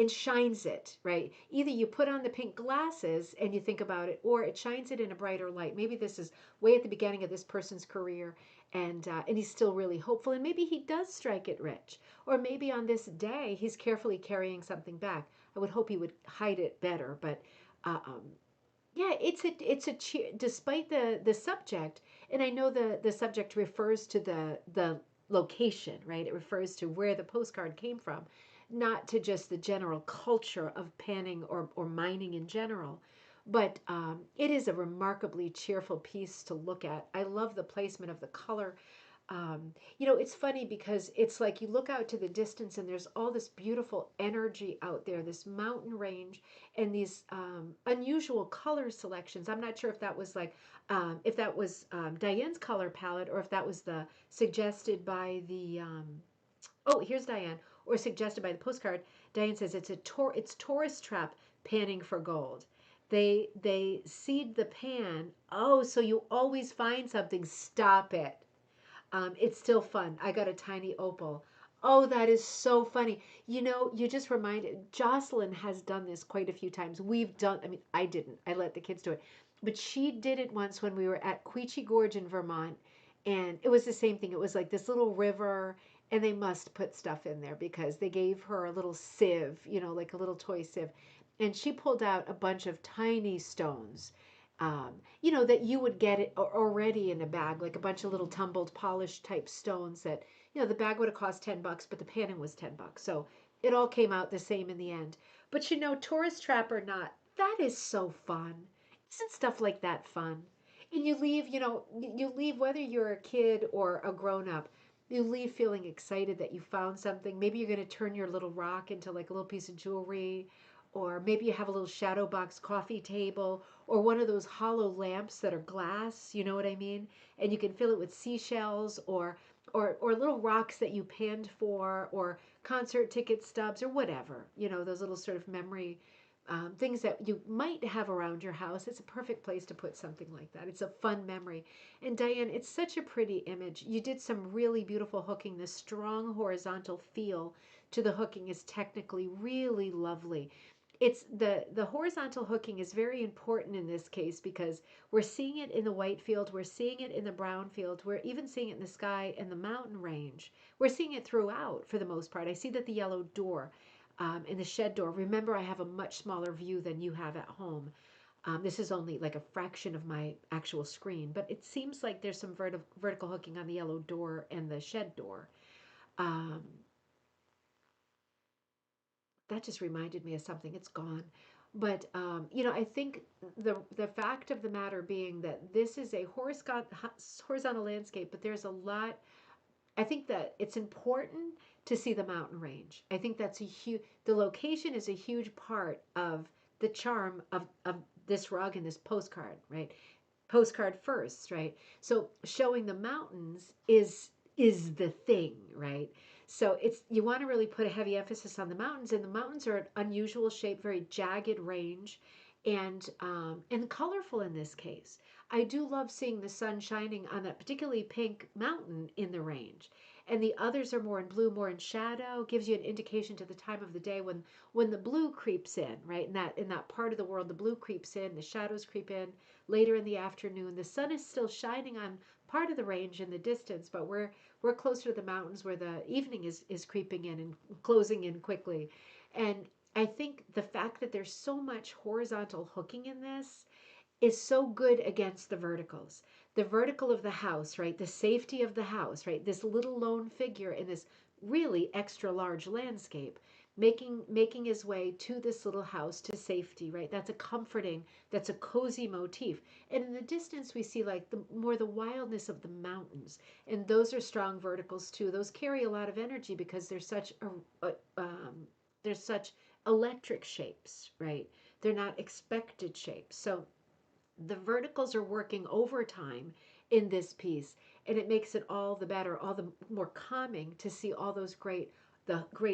shines it, right? Either you put on the pink glasses and you think about it, or it shines it in a brighter light. Maybe this is way at the beginning of this person's career, and he's still really hopeful, and maybe he does strike it rich, or maybe on this day he's carefully carrying something back. I would hope he would hide it better, but uh, um, yeah, despite the subject, and I know the subject refers to the location, right? It refers to where the postcard came from, not to just the general culture of panning or mining in general. But it is a remarkably cheerful piece to look at. I love the placement of the color. It's funny because it's like you look out to the distance and there's all this beautiful energy out there, this mountain range, and these unusual color selections. I'm not sure if that was Diane's color palette, or if that was the suggested by the oh, here's Diane, or suggested by the postcard. Diane says it's tourist trap panning for gold. They seed the pan. Oh, so you always find something. Stop it. It's still fun. I got a tiny opal. Oh, that is so funny. You just reminded, Jocelyn has done this quite a few times. I mean, I didn't. I let the kids do it. But she did it once when we were at Queechee Gorge in Vermont. And it was the same thing. It was like this little river, and they must put stuff in there because they gave her a little sieve, like a little toy sieve. And she pulled out a bunch of tiny stones, that you would get it already in a bag, like a bunch of little tumbled, polished type stones that, the bag would have cost $10, but the panning was $10. So it all came out the same in the end. But tourist trap or not, that is so fun. Isn't stuff like that fun? And you leave whether you're a kid or a grown up. You leave feeling excited that you found something. Maybe you're going to turn your little rock into like a little piece of jewelry, or maybe you have a little shadow box coffee table, or one of those hollow lamps that are glass, you know what I mean? And you can fill it with seashells, or little rocks that you panned for, or concert ticket stubs, or whatever. Those little sort of memory things that you might have around your house. It's a perfect place to put something like that. It's a fun memory. And Diane, it's such a pretty image. You did some really beautiful hooking. The strong horizontal feel to the hooking is technically really lovely. It's the horizontal hooking is very important in this case because we're seeing it in the white field, we're seeing it in the brown field, we're even seeing it in the sky and the mountain range. We're seeing it throughout for the most part. I see that the yellow door and the shed door. Remember, I have a much smaller view than you have at home. This is only like a fraction of my actual screen, but it seems like there's some vertical hooking on the yellow door and the shed door. Um, that just reminded me of something. It's gone. But I think the fact of the matter being that this is a horizontal landscape, but there's a lot. I think that it's important to see the mountain range. I think that's the location is a huge part of the charm of this rug and this postcard, right? Postcard first, right? So showing the mountains is the thing, right? So it's you want to really put a heavy emphasis on the mountains, and the mountains are an unusual shape, very jagged range, and colorful in this case. I do love seeing the sun shining on that particularly pink mountain in the range. And the others are more in blue, more in shadow, gives you an indication to the time of the day when the blue creeps in, right? In that part of the world, the blue creeps in, the shadows creep in later in the afternoon. The sun is still shining on part of the range in the distance, but we're closer to the mountains where the evening is creeping in and closing in quickly. And I think the fact that there's so much horizontal hooking in this is so good against the verticals. The vertical of the house, right? The safety of the house, right? This little lone figure in this really extra large landscape making his way to this little house to safety, right? That's a comforting, that's a cozy motif. And in the distance we see like the wildness of the mountains. And those are strong verticals too. Those carry a lot of energy because they're such electric shapes, right? They're not expected shapes. So the verticals are working overtime in this piece, and it makes it all the better, all the more calming to see all those great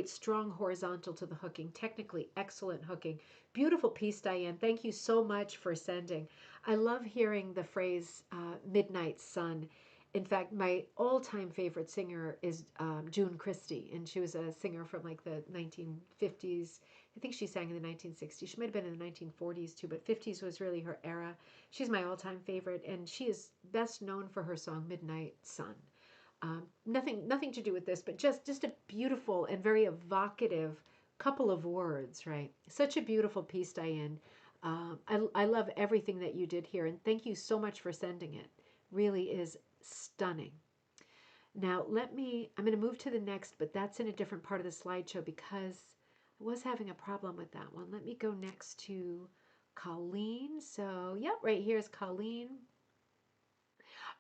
strong horizontal to the hooking, technically excellent hooking. Beautiful piece, Diane. Thank you so much for sending. I love hearing the phrase midnight sun. In fact, my all-time favorite singer is June Christie, and she was a singer from like the 1950s. I think she sang in the 1960s. She might have been in the 1940s too, but 50s was really her era. She's my all-time favorite, and she is best known for her song "Midnight Sun." Nothing to do with this, but just a beautiful and very evocative couple of words, right? Such a beautiful piece, Diane. I love everything that you did here, and thank you so much for sending it. Really is stunning. Now I'm going to move to the next, but that's in a different part of the slideshow because I was having a problem with that one. Let me go next to Colleen. So, yep, right here is Colleen.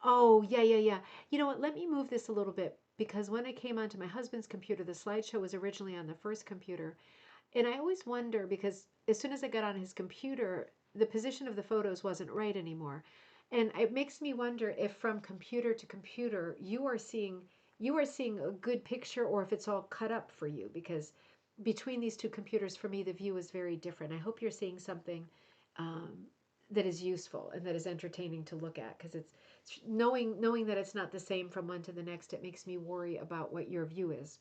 Oh, yeah, yeah, yeah. You know what? Let me move this a little bit because when I came onto my husband's computer, the slideshow was originally on the first computer. And I always wonder because as soon as I got on his computer, the position of the photos wasn't right anymore. And it makes me wonder if from computer to computer you are seeing a good picture or if it's all cut up for you because between these two computers for me the view is very different. I hope you're seeing something um, that is useful and that is entertaining to look at because it's knowing that it's not the same from one to the next, it makes me worry about what your view is.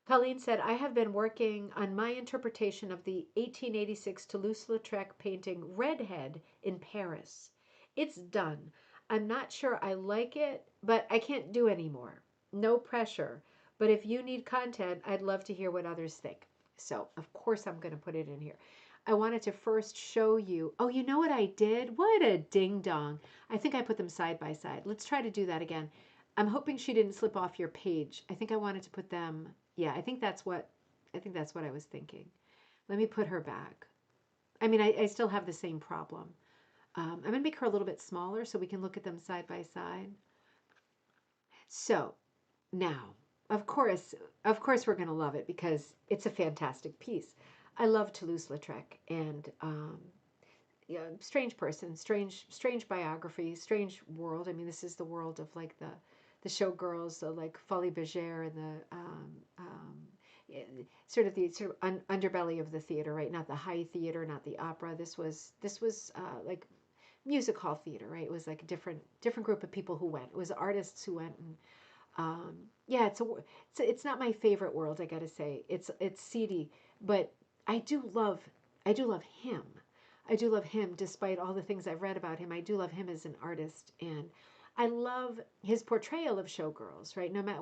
Colleen said, I have been working on my interpretation of the 1886 Toulouse-Lautrec painting Redhead in Paris. It's done. I'm not sure I like it, but I can't do any more. No pressure. But if you need content, I'd love to hear what others think. So, of course, I'm going to put it in here. I wanted to first show you. Oh, you know what I did? What a ding dong. I think I put them side by side. Let's try to do that again. I'm hoping she didn't slip off your page. I think I wanted to put them. Yeah, I think that's what I was thinking. Let me put her back. I mean, I still have the same problem. I'm going to make her a little bit smaller so we can look at them side by side. So now, of course, we're going to love it because it's a fantastic piece. I love Toulouse-Lautrec and yeah, strange person, strange biography, strange world. I mean, this is the world of like the showgirls, the like Folies Bergère and the yeah, sort of underbelly of the theater, right? Not the high theater, not the opera. This was like music hall theater, right? It was like a different group of people who went. It was artists who went, and yeah, it's not my favorite world, I gotta say. It's seedy, but I do love I do love him. I do love him despite all the things I've read about him. I do love him as an artist, and I love his portrayal of showgirls, right? No matter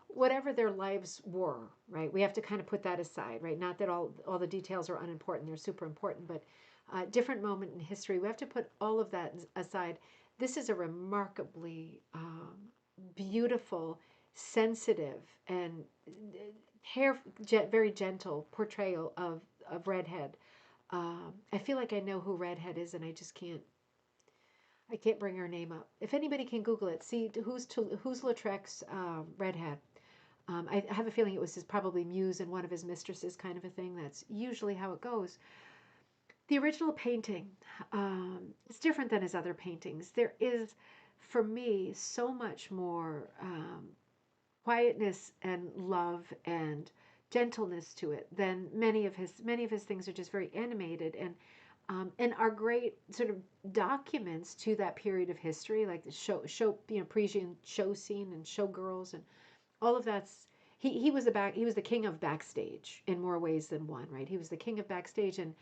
whatever their lives were, right? We have to kind of put that aside, right? Not that all the details are unimportant; they're super important, but different moment in history. We have to put all of that aside. This is a remarkably beautiful, sensitive, and very gentle portrayal of Redhead. I feel like I know who Redhead is, and I can't bring her name up. If anybody can Google it, see who's Lautrec's Redhead. I have a feeling it was probably Muse and one of his mistresses, kind of a thing. That's usually how it goes. The original painting is different than his other paintings. There is, for me, so much more quietness and love and gentleness to it than many of his things are just very animated and are great sort of documents to that period of history, like the Parisian show scene and showgirls and all of that's he was the king of backstage in more ways than one, right? He was the king of backstage and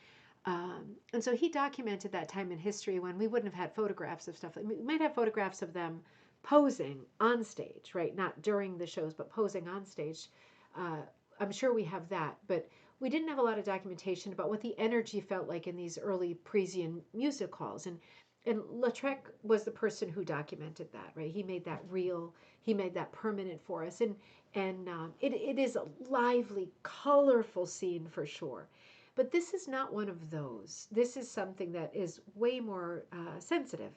so he documented that time in history when we wouldn't have had photographs of stuff. We might have photographs of them posing on stage, right? Not during the shows, but posing on stage. Uh, I'm sure we have that, but we didn't have a lot of documentation about what the energy felt like in these early Parisian music halls. And Lautrec was the person who documented that, right? He made that real, he made that permanent for us. And it is a lively, colorful scene for sure. But this is not one of those. This is something that is way more sensitive.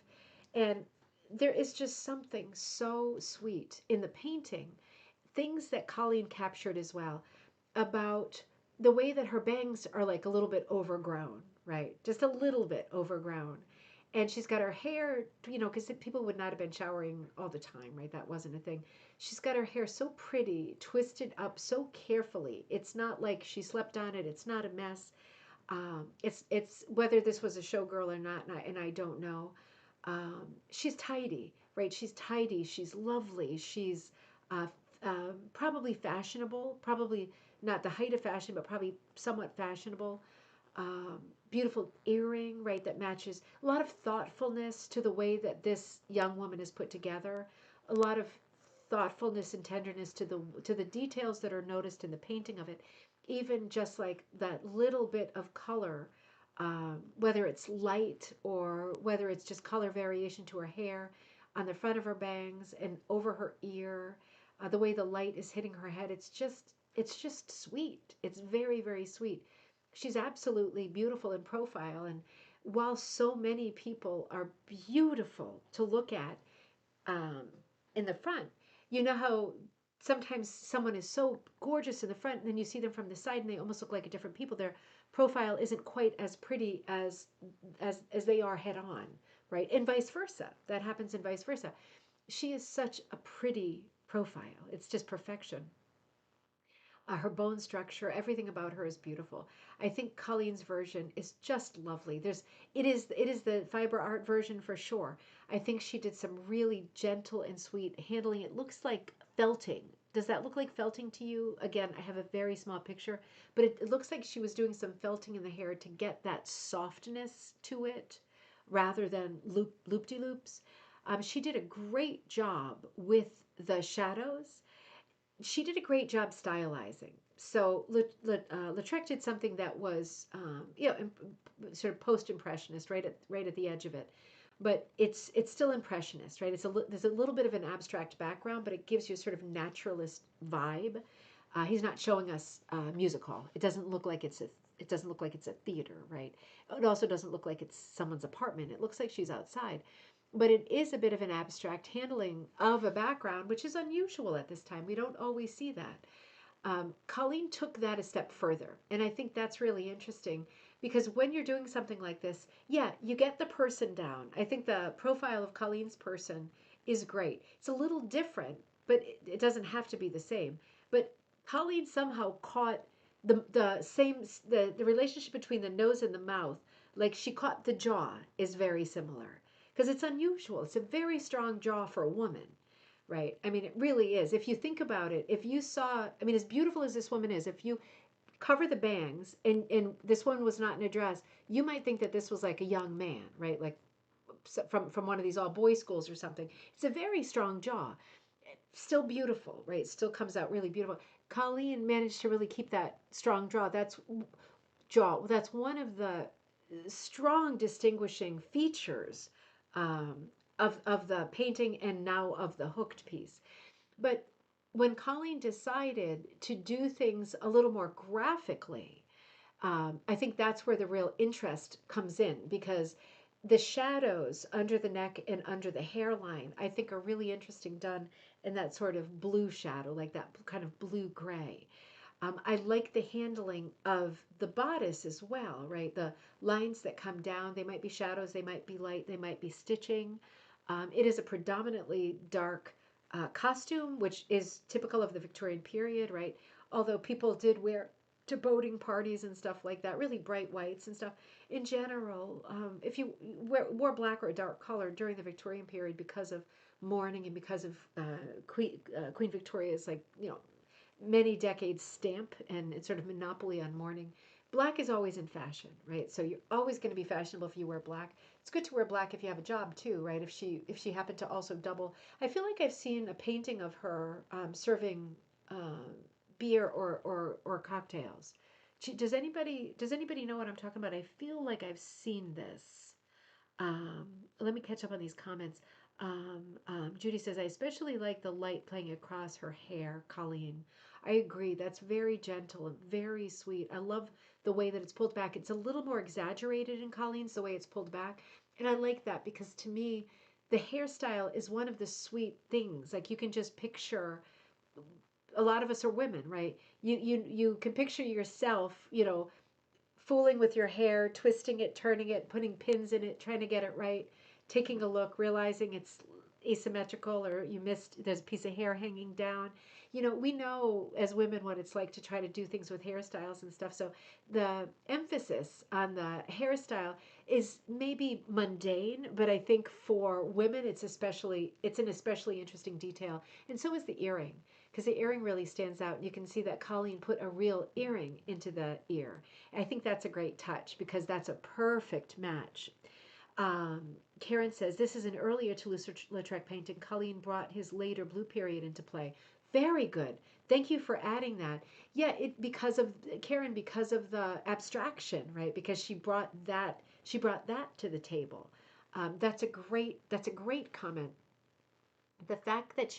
And there is just something so sweet in the painting, things that Colleen captured as well about the way that her bangs are like a little bit overgrown, right? Just a little bit overgrown. And she's got her hair, because people would not have been showering all the time, right? That wasn't a thing. She's got her hair so pretty, twisted up so carefully. It's not like she slept on it. It's not a mess. It's whether this was a showgirl or not, and I don't know. She's tidy, right? She's tidy. She's lovely. She's uh, probably fashionable. Probably not the height of fashion, but probably somewhat fashionable. Um, Beautiful earring, right? That matches a lot of thoughtfulness to the way that this young woman is put together. A lot of thoughtfulness and tenderness to the details that are noticed in the painting of it, even just like that little bit of color, whether it's light or whether it's just color variation to her hair, on the front of her bangs and over her ear, the way the light is hitting her head. It's just sweet. It's very, very sweet. She's absolutely beautiful in profile, and while so many people are beautiful to look at, um, in the front. You know how sometimes someone is so gorgeous in the front, and then you see them from the side, and they almost look like a different people. Their profile isn't quite as pretty as they are head on, right? And vice versa. That happens in vice versa. She is such a pretty profile. It's just perfection. Her bone structure, everything about her is beautiful. I think Colleen's version is just lovely. It is the fiber art version for sure. I think she did some really gentle and sweet handling. It looks like felting. Does that look like felting to you? Again, I have a very small picture, but it looks like she was doing some felting in the hair to get that softness to it rather than loop-de-loops. She did a great job with the shadows. She did a great job stylizing. So Lautrec did something that was, sort of post-impressionist, right at the edge of it, but it's still impressionist, right? There's a little bit of an abstract background, but it gives you a sort of naturalist vibe. He's not showing us music hall. It doesn't look like it's a theater, right? It also doesn't look like it's someone's apartment. It looks like she's outside, but it is a bit of an abstract handling of a background, which is unusual at this time. We don't always see that. Colleen took that a step further, and I think that's really interesting because when you're doing something like this, yeah, you get the person down. I think the profile of Colleen's person is great. It's a little different, but it doesn't have to be the same. But Colleen somehow caught the same the relationship between the nose and the mouth, like she caught the jaw is very similar because it's unusual. It's a very strong jaw for a woman, right? I mean, it really is. If you think about it, if you saw, I mean, as beautiful as this woman is, if you cover the bangs and this one was not in a dress, you might think that this was like a young man, right? Like from one of these all boys schools or something. It's a very strong jaw. Still beautiful, right? Still comes out really beautiful. Colleen managed to really keep that strong jaw. That's one of the strong distinguishing features um, of the painting and now of the hooked piece. But when Colleen decided to do things a little more graphically, I think that's where the real interest comes in because the shadows under the neck and under the hairline, I think, are really interesting done in that sort of blue shadow, like that kind of blue gray. I like the handling of the bodice as well, right? The lines that come down, they might be shadows, they might be light, they might be stitching. It is a predominantly dark costume, which is typical of the Victorian period, right? Although people did wear to boating parties and stuff like that, really bright whites and stuff. In general, if you wore black or a dark color during the Victorian period because of mourning and because of Queen Victoria's, like, many decades stamp and sort of monopoly on mourning. Black is always in fashion, right? So you're always going to be fashionable if you wear black. It's good to wear black if you have a job too, right? If she happened to also double, I feel like I've seen a painting of her serving beer or cocktails. Does anybody know what I'm talking about? I feel like I've seen this. Um, Let me catch up on these comments. Judy says, I especially like the light playing across her hair, Colleen. I agree. That's very gentle and very sweet. I love the way that it's pulled back. It's a little more exaggerated in Colleen's, the way it's pulled back. And I like that because to me, the hairstyle is one of the sweet things. Like you can just picture, a lot of us are women, right? You can picture yourself, fooling with your hair, twisting it, turning it, putting pins in it, trying to get it right, taking a look, realizing it's asymmetrical or you missed, there's a piece of hair hanging down. We know as women what it's like to try to do things with hairstyles and stuff. So the emphasis on the hairstyle is maybe mundane, but I think for women it's an especially interesting detail. And so is the earring, because the earring really stands out. You can see that Colleen put a real earring into the ear. I think that's a great touch because that's a perfect match. Um, Karen says, this is an earlier Toulouse-Lautrec painting. Colleen brought his later blue period into play. Very good. Thank you for adding that. Yeah, because of Karen, because of the abstraction, right? Because she brought that to the table. That's a great comment. The fact that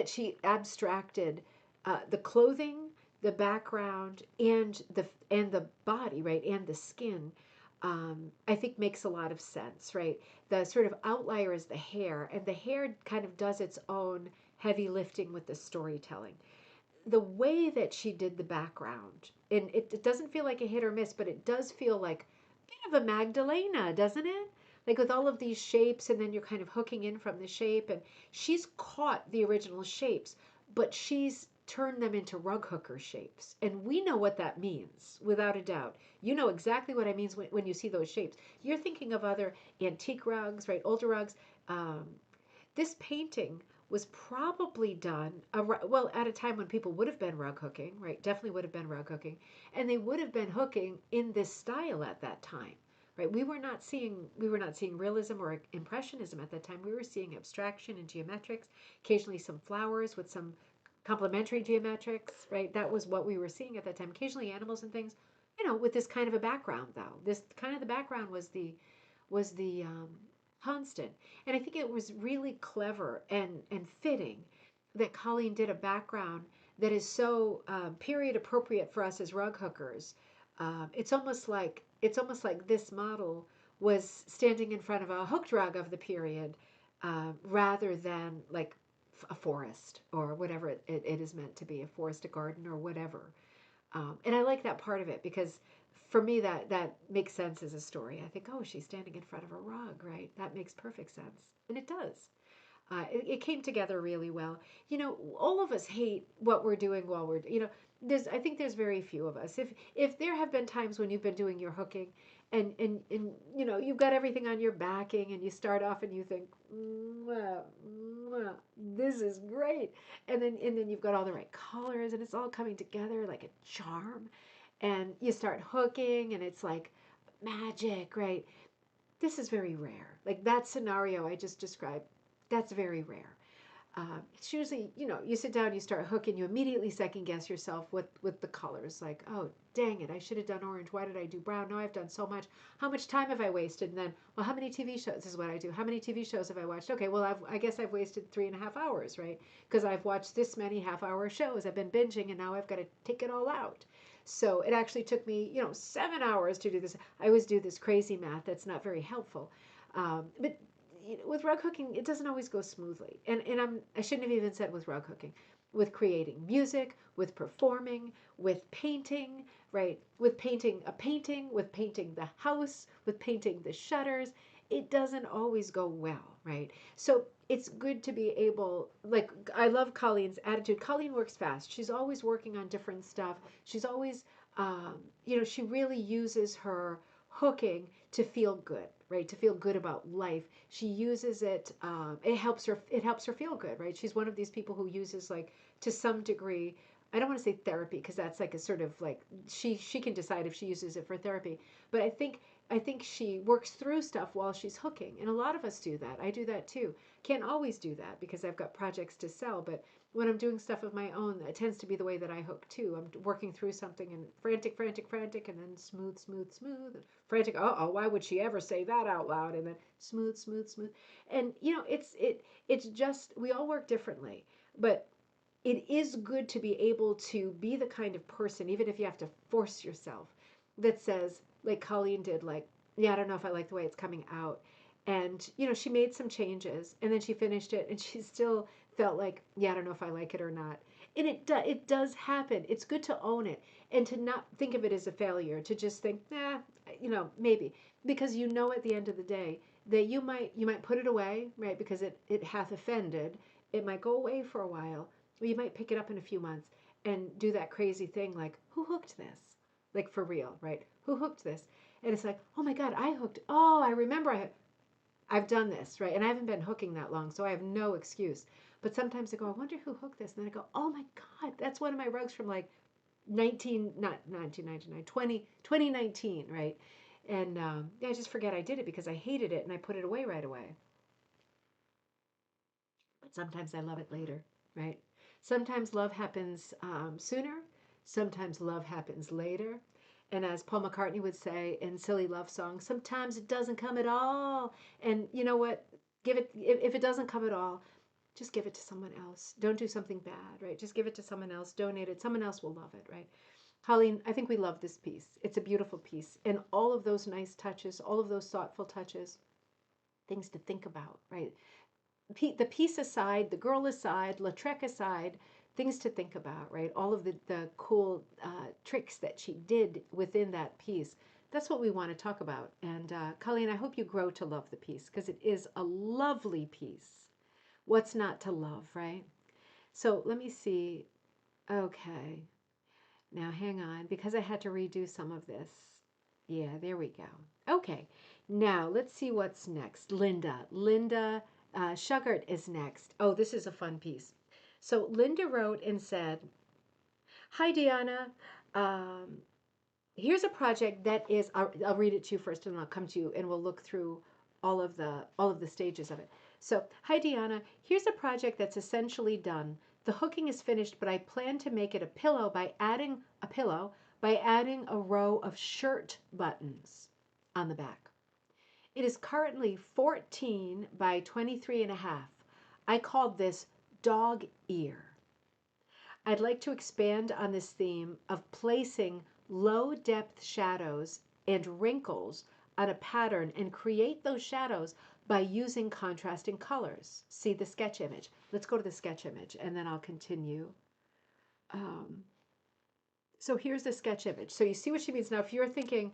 she abstracted the clothing, the background, and the body, right, and the skin. I think makes a lot of sense, right? The sort of outlier is the hair, and the hair kind of does its own heavy lifting with the storytelling. The way that she did the background, and it doesn't feel like a hit or miss, but it does feel like a bit of a Magdalena, doesn't it? Like with all of these shapes, and then you're kind of hooking in from the shape, and she's caught the original shapes, but she's turned them into rug hooker shapes. And we know what that means, without a doubt. You know exactly what I mean when you see those shapes. You're thinking of other antique rugs, right? Older rugs. Um, this painting was probably done well at a time when people would have been rug hooking, right? Definitely would have been rug hooking, and they would have been hooking in this style at that time, right? We were not seeing realism or impressionism at that time. We were seeing abstraction and geometrics, occasionally some flowers with some complementary geometrics, right? That was what we were seeing at that time. Occasionally animals and things, with this kind of a background though. This kind of the background was the constant. And I think it was really clever and fitting that Colleen did a background that is so period appropriate for us as rug hookers. It's almost like this model was standing in front of a hooked rug of the period, rather than like a forest or whatever it is meant to be, a forest, a garden, or whatever. And I like that part of it because for me that makes sense as a story. I think, oh, she's standing in front of a rug, right? That makes perfect sense, and it does. It came together really well. All of us hate what we're doing while I think there's very few of us. If there have been times when you've been doing your hooking and you've got everything on your backing and you start off and you think, "Mwah, mwah, this is great," and then you've got all the right colors and it's all coming together like a charm, and you start hooking and it's like magic, right? This is very rare. Like that scenario I just described, that's very rare. It's usually, you sit down, you start hooking, you immediately second guess yourself with the colors. Like, oh, dang it, I should have done orange. Why did I do brown? Now I've done so much. How much time have I wasted? And then, well, how many TV shows? This is what I do. How many TV shows have I watched? Okay, well, I guess I've wasted 3.5 hours, right? Because I've watched this many half-hour shows. I've been binging, and now I've got to take it all out. So it actually took me, 7 hours to do this. I always do this crazy math that's not very helpful. But with rug hooking, it doesn't always go smoothly. And I shouldn't have even said with rug hooking. with creating music, with performing, with painting, right? With painting a painting, with painting the house, with painting the shutters. It doesn't always go well, right? So it's good to be able, like, I love Colleen's attitude. Colleen works fast. She's always working on different stuff. She's always, she really uses her hooking to feel good, right? To feel good about life. She uses it. It helps her. It helps her feel good, right? She's one of these people who uses, like, to some degree. I don't want to say therapy because that's like a sort of like she can decide if she uses it for therapy. But I think she works through stuff while she's hooking, and a lot of us do that. I do that too. Can't always do that because I've got projects to sell, but when I'm doing stuff of my own, that tends to be the way that I hook too. I'm working through something and frantic, frantic, frantic, and then smooth, smooth, smooth, and frantic. Oh, why would she ever say that out loud? And then smooth, smooth, smooth. And it's just we all work differently, but it is good to be able to be the kind of person, even if you have to force yourself, that says, like Colleen did, like, yeah, I don't know if I like the way it's coming out. And, she made some changes and then she finished it and she still felt like, yeah, I don't know if I like it or not. And it does happen. It's good to own it and to not think of it as a failure, to just think, maybe. Because at the end of the day that you might put it away, right? Because it hath offended. It might go away for a while, or you might pick it up in a few months and do that crazy thing like, who hooked this? Like for real, right? Who hooked this? And it's like, oh my God, I hooked. Oh, I remember I've done this, right? And I haven't been hooking that long, so I have no excuse. But sometimes I go, I wonder who hooked this. And then I go, oh my God, that's one of my rugs from like 1999, 2019, right? And I just forget I did it because I hated it and I put it away right away. But sometimes I love it later, right? Sometimes love happens sooner. Sometimes love happens later. And as Paul McCartney would say in Silly Love Song, sometimes it doesn't come at all. And you know what? Give it if it doesn't come at all, just give it to someone else. Don't do something bad, right? Just give it to someone else. Donate it. Someone else will love it, right? Colleen, I think we love this piece. It's a beautiful piece. And all of those nice touches, all of those thoughtful touches, things to think about, right? The piece aside, the girl aside, Lautrec aside, things to think about, right? All of the cool tricks that she did within that piece. That's what we want to talk about. And Colleen, I hope you grow to love the piece because it is a lovely piece. What's not to love, right? So let me see. Okay. Now hang on because I had to redo some of this. Yeah, there we go. Okay. Now let's see what's next. Linda Shuggart is next. Oh, this is a fun piece. So Linda wrote and said, "Hi, Deanna. Um, Here's a project that is. I'll read it to you first, and then I'll come to you, and we'll look through all of the stages of it. So, hi, Deanna. Here's a project that's essentially done. The hooking is finished, but I plan to make it a pillow by adding a row of shirt buttons on the back. It is currently 14 by 23 and a half. I called this dog ear. I'd like to expand on this theme of placing low depth shadows and wrinkles on a pattern and create those shadows by using contrasting colors. See the sketch image. Let's go to the sketch image and then I'll continue. Um, so here's the sketch image. So you see what she means. Now, if you're thinking,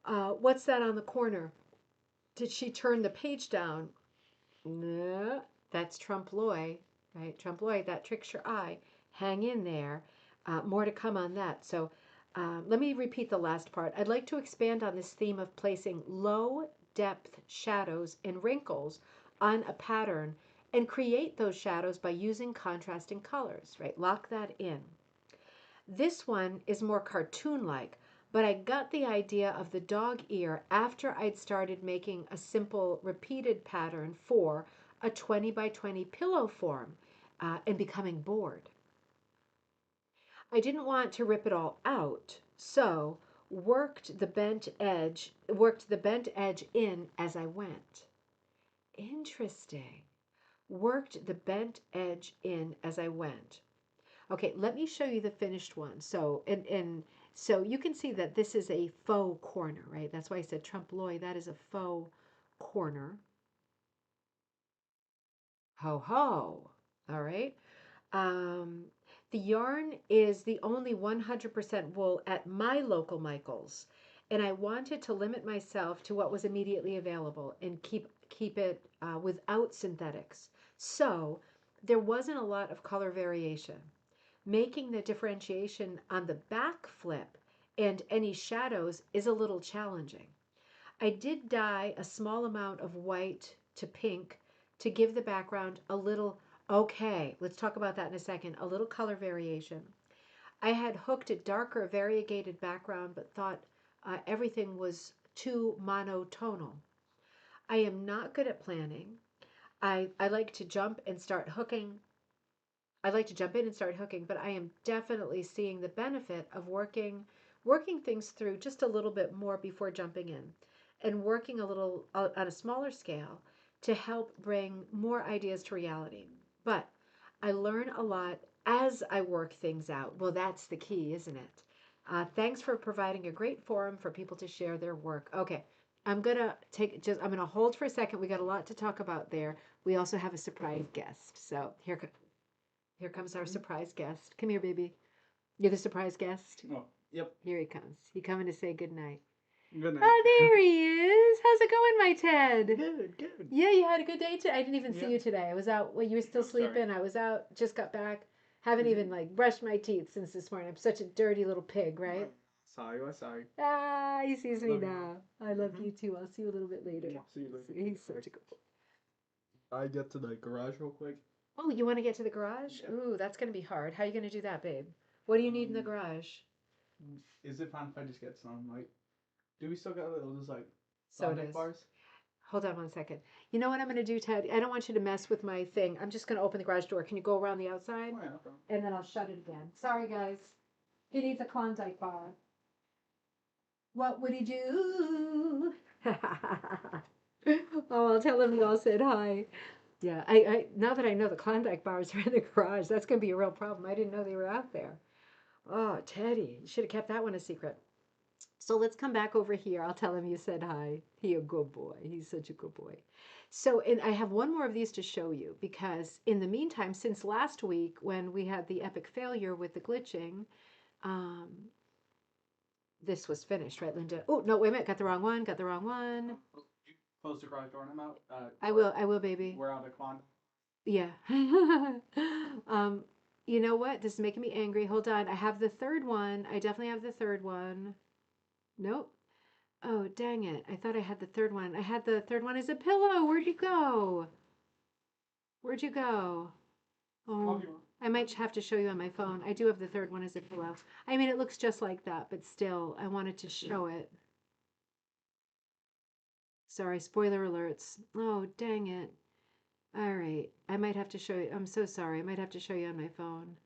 what's that on the corner? Did she turn the page down? No, that's trompe l'oeil, right? Trompe l'oeil, that tricks your eye. Hang in there. More to come on that. So let me repeat the last part. I'd like to expand on this theme of placing low depth shadows and wrinkles on a pattern and create those shadows by using contrasting colors, right? Lock that in. This one is more cartoon-like, but I got the idea of the dog ear after I'd started making a simple repeated pattern for a 20 by 20 pillow form and becoming bored. I didn't want to rip it all out, so worked the bent edge in as I went. Interesting. Worked the bent edge in as I went. Okay, let me show you the finished one. So, and so you can see that this is a faux corner, right? That's why I said trompe l'oeil. That is a faux corner. Ho ho. All right. Um, The yarn is the only 100% wool at my local Michael's, and I wanted to limit myself to what was immediately available and keep it without synthetics. So there wasn't a lot of color variation. Making the differentiation on the back flip and any shadows is a little challenging. I did dye a small amount of white to pink to give the background a little, okay, let's talk about that in a second, a little color variation. I had hooked a darker variegated background but thought everything was too monotonal. I am not good at planning. I like to jump and start hooking. I like to jump in and start hooking, but I am definitely seeing the benefit of working things through just a little bit more before jumping in and working a little on a smaller scale to help bring more ideas to reality. But I learn a lot as I work things out. Well, that's the key, isn't it? Thanks for providing a great forum for people to share their work. Okay, I'm gonna hold for a second. We got a lot to talk about there. We also have a surprise guest. So here comes our surprise guest. Come here, baby. You're the surprise guest. Oh, yep. Here he comes. He coming to say good night. Good night. Oh, there he is. How's it going, my Ted? Good. Yeah, you had a good day today. I didn't even see Yeah. you today. I was out. Well, you were still I'm sorry. sleeping. I was out. Just got back. Haven't even like brushed my teeth since this morning. I'm such a dirty little pig, right? Sorry. Ah, he sees me Love you. now. I love you too. I'll see you a little bit later. See you later. He's such a good boy. I get to the garage real quick. Oh, you want to get to the garage? Yeah. Ooh, that's gonna be hard. How are you gonna do that, babe? What do you need in the garage? Is it fine if I just get some, like, do we still got those, like, Sodas. Sonic bars? Hold on one second. You know what I'm going to do, Ted? I don't want you to mess with my thing. I'm just going to open the garage door. Can you go around the outside? Oh, yeah, no problem. And then I'll shut it again. Sorry, guys. He needs a Klondike bar. What would he do? Oh, I'll tell him we all said hi. Yeah, I now that I know the Klondike bars are in the garage, that's going to be a real problem. I didn't know they were out there. Oh, Teddy, you should have kept that one a secret. So let's come back over here. I'll tell him you said hi. He a good boy. He's such a good boy. So, and I have one more of these to show you because in the meantime, since last week when we had the epic failure with the glitching, um, this was finished, right, Linda? Oh, no, wait a minute. Got the wrong one. Got the wrong one. You close the garage door and I'm out. I will, baby. We're out of Klondike. Yeah. um, you know what? This is making me angry. Hold on. I have the third one. I definitely have the third one. Nope. Oh, dang it. I thought I had the third one. I had the third one as a pillow. Where'd you go? Where'd you go? Oh, I might have to show you on my phone. I do have the third one as a pillow. I mean, it looks just like that, but still, I wanted to show it. Sorry, spoiler alerts. Oh, dang it. All right. I might have to show you. I'm so sorry. I might have to show you on my phone.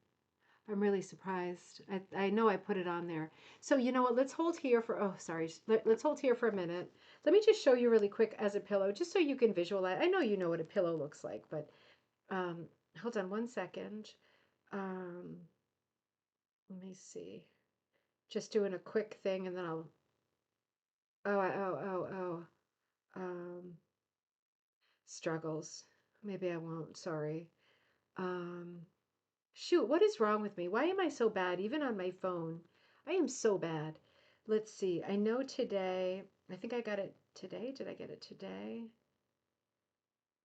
I'm really surprised. I know I put it on there. So you know what? Let's hold here for, oh, sorry. Let's hold here for a minute. Let me just show you really quick as a pillow, just so you can visualize. I know you know what a pillow looks like, but um, hold on one second. Um, let me see. Just doing a quick thing and then I'll, oh. Um, struggles. Maybe I won't. Sorry. Um, Shoot, what is wrong with me? Why am I so bad, even on my phone? I am so bad. Let's see. I know today, I think I got it today. Did I get it today?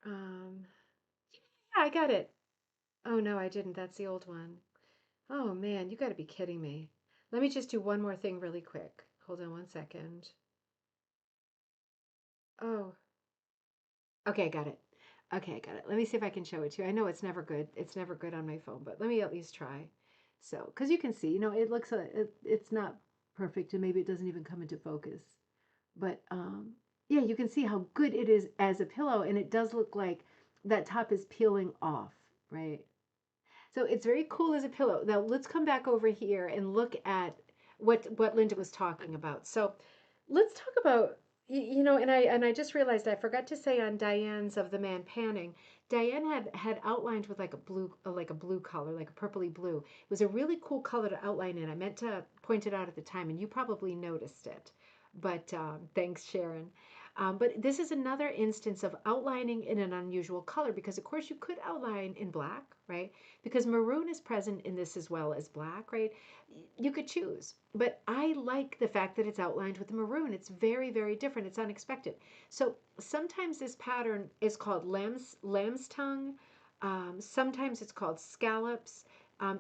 Um, yeah, I got it. Oh no, I didn't. That's the old one. Oh man, you got to be kidding me. Let me just do one more thing really quick. Hold on one second. Oh, okay, I got it. Okay, I got it. Let me see if I can show it to you. I know it's never good. It's never good on my phone, but let me at least try. So, because you can see, it looks it's not perfect, and maybe it doesn't even come into focus. But yeah, you can see how good it is as a pillow, and it does look like that top is peeling off, right? So it's very cool as a pillow. Now let's come back over here and look at what Linda was talking about. So let's talk about and I just realized I forgot to say on Diane's of the man panning. Diane had outlined with like a blue color, like a purpley blue. It was a really cool color to outline in. I meant to point it out at the time, and you probably noticed it. But thanks, Sharon. But this is another instance of outlining in an unusual color because, of course, you could outline in black, right? Because maroon is present in this as well as black, right? You could choose. But I like the fact that it's outlined with the maroon. It's very, very different. It's unexpected. So sometimes this pattern is called lamb's tongue. Sometimes it's called scallops.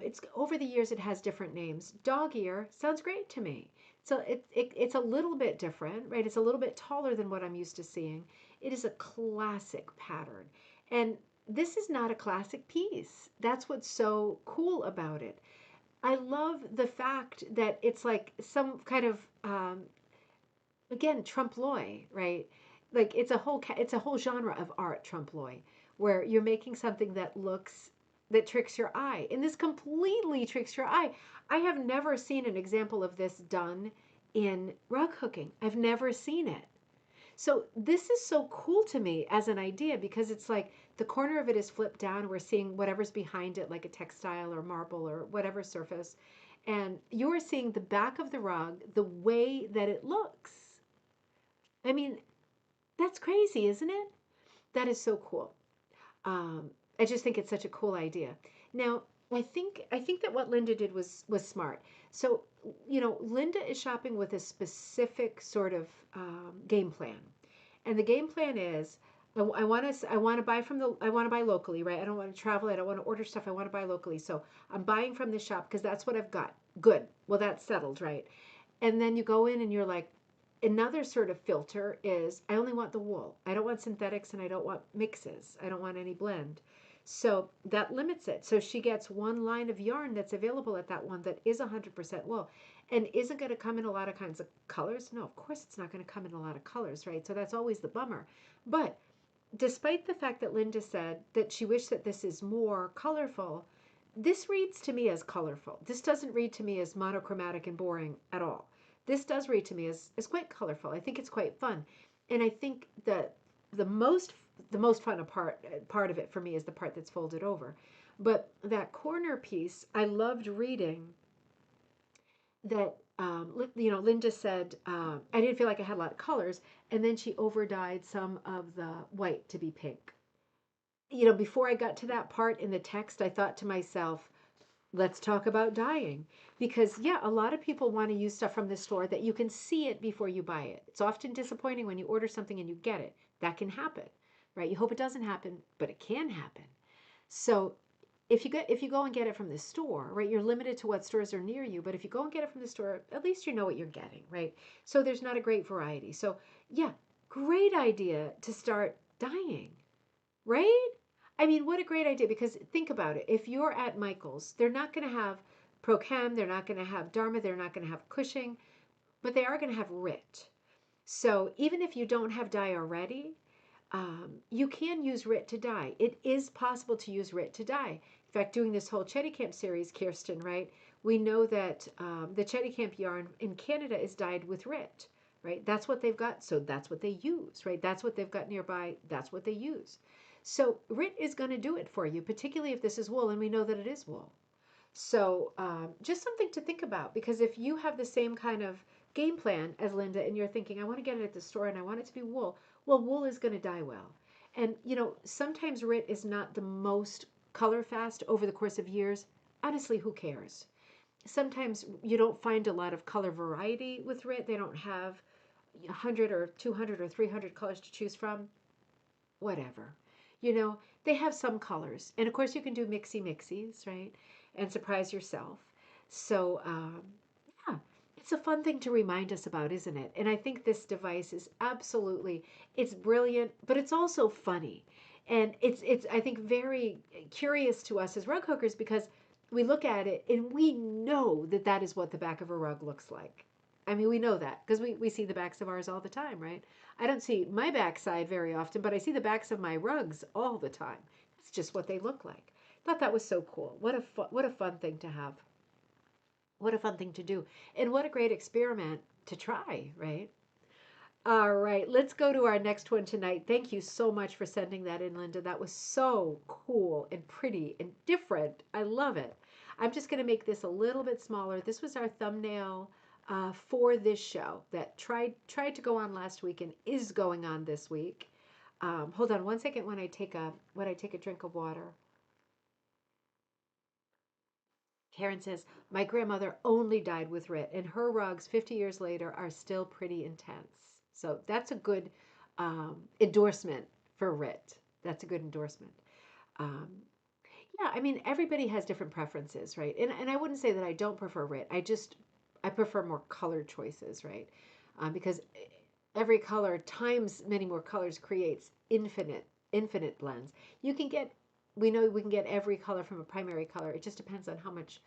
It's over the years it has different names. Dog ear sounds great to me. So it's a little bit different, right? It's a little bit taller than what I'm used to seeing. It is a classic pattern. And this is not a classic piece. That's what's so cool about it. I love the fact that it's like some kind of again trompe l'oeil, right? Like it's a whole genre of art, trompe l'oeil, where you're making something that tricks your eye, and this completely tricks your eye. I have never seen an example of this done in rug hooking. I've never seen it. So this is so cool to me as an idea because it's like the corner of it is flipped down. We're seeing whatever's behind it, like a textile or marble or whatever surface. And you're seeing the back of the rug the way that it looks. I mean, that's crazy, isn't it? That is so cool. I just think it's such a cool idea. Now, I think that what Linda did was smart. So, Linda is shopping with a specific sort of game plan, and the game plan is I want to buy locally, right? I don't want to travel. I don't want to order stuff. I want to buy locally. So I'm buying from the shop because that's what I've got. Good. Well, that's settled, right? And then you go in and you're like, another sort of filter is I only want the wool. I don't want synthetics and I don't want mixes. I don't want any blend. So that limits it. So she gets one line of yarn that's available at that one that is 100% wool and isn't going to come in a lot of kinds of colors. No, of course it's not going to come in a lot of colors, right? So that's always the bummer. But despite the fact that Linda said that she wished that this is more colorful, this reads to me as colorful. This doesn't read to me as monochromatic and boring at all. This does read to me as quite colorful. I think it's quite fun. And I think that the most the most fun part of it for me is the part that's folded over. But that corner piece, I loved reading that Linda said I didn't feel like I had a lot of colors, and then she over dyed some of the white to be pink. Before I got to that part in the text, I thought to myself, let's talk about dyeing. Because, yeah, a lot of people want to use stuff from the store that you can see it before you buy it. It's often disappointing when you order something and you get it. That can happen, right? You hope it doesn't happen, but it can happen. So if you go and get it from the store, right, you're limited to what stores are near you. But if you go and get it from the store, at least you know what you're getting, right? So there's not a great variety. So, yeah, great idea to start dyeing, right? I mean, what a great idea, because think about it. If you're at Michael's, they're not going to have Procam, they're not going to have Dharma, they're not going to have Cushing, but they are going to have RIT. So even if you don't have dye already, you can use RIT to dye. It is possible to use RIT to dye. In fact, doing this whole Chetty Camp series, Kirsten, right? We know that the Chetty Camp yarn in Canada is dyed with RIT, right? That's what they've got, so that's what they use, right? That's what they've got nearby, that's what they use. So RIT is going to do it for you, particularly if this is wool, and we know that it is wool. So just something to think about, because if you have the same kind of game plan as Linda and you're thinking, I want to get it at the store and I want it to be wool, well, wool is going to dye well. And, sometimes RIT is not the most color fast over the course of years. Honestly, who cares? Sometimes you don't find a lot of color variety with RIT. They don't have 100 or 200 or 300 colors to choose from. Whatever. They have some colors. And of course, you can do mixies, right? And surprise yourself. So, yeah, it's a fun thing to remind us about, isn't it? And I think this device is it's brilliant, but it's also funny. And it's I think, very curious to us as rug hookers because we look at it and we know that that is what the back of a rug looks like. I mean, we know that because we see the backs of ours all the time, right? I don't see my backside very often, but I see the backs of my rugs all the time. That's just what they look like. Thought that was so cool. What a fun thing to have. What a fun thing to do. And what a great experiment to try, right? All right, let's go to our next one tonight. Thank you so much for sending that in, Linda. That was so cool and pretty and different. I love it. I'm just going to make this a little bit smaller. This was our thumbnail for this show that tried to go on last week and is going on this week. Hold on one second when I take a drink of water. Karen says, my grandmother only died with RIT, and her rugs 50 years later are still pretty intense. So that's a good endorsement for RIT. That's a good endorsement. Um, yeah, I mean, everybody has different preferences, right? And I wouldn't say that I don't prefer RIT. I prefer more color choices, right? Because every color times many more colors creates infinite blends. You can get we know we can get every color from a primary color. It just depends on how much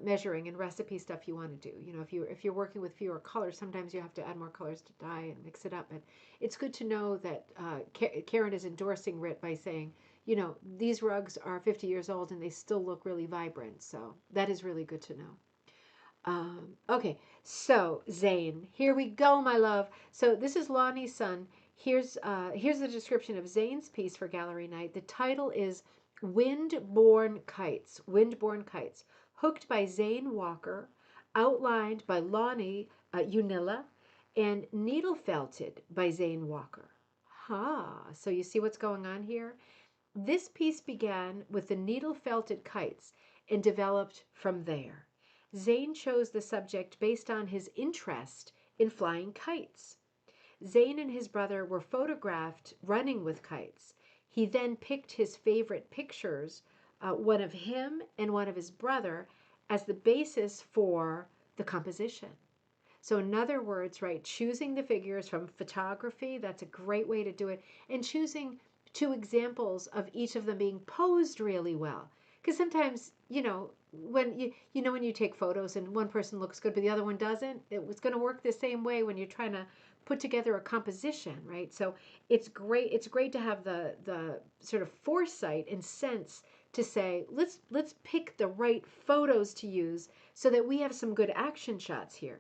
measuring and recipe stuff you want to do. You know, if you're working with fewer colors, sometimes you have to add more colors to dye and mix it up. But it's good to know that Karen is endorsing RIT by saying, you know, these rugs are 50 years old and they still look really vibrant. So that is really good to know. Okay, so Zane, here we go, my love. So this is Lonnie's son. Here's the description of Zane's piece for Gallery Night. The title is Windborne Kites. Windborne Kites, hooked by Zane Walker, outlined by Lonnie Unilla, and needle felted by Zane Walker. So you see what's going on here? This piece began with the needle felted kites and developed from there. Zane chose the subject based on his interest in flying kites. Zane and his brother were photographed running with kites. He then picked his favorite pictures, one of him and one of his brother, as the basis for the composition. So, in other words, right, choosing the figures from photography, that's a great way to do it, and choosing two examples of each of them being posed really well. Because sometimes, when you take photos and one person looks good but the other one doesn't, it was going to work the same way when you're trying to put together a composition, right? So it's great to have the sort of foresight and sense to say, let's pick the right photos to use so that we have some good action shots here.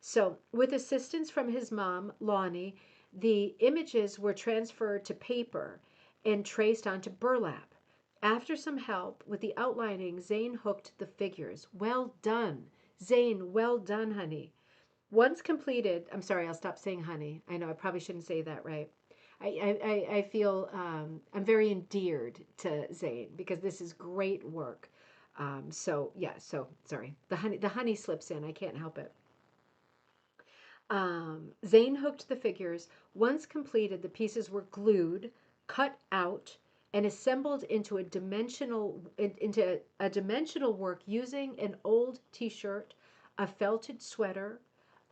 So, with assistance from his mom, Lonnie, the images were transferred to paper and traced onto burlap. After some help with the outlining, Zane hooked the figures. Well done. Zane, well done, honey. Once completed, I'm sorry, I'll stop saying honey. I know I probably shouldn't say that, right? I feel I'm very endeared to Zane because this is great work. So sorry. The honey slips in. I can't help it. Zane hooked the figures. Once completed, the pieces were glued, cut out, and assembled into a dimensional work using an old T-shirt, a felted sweater,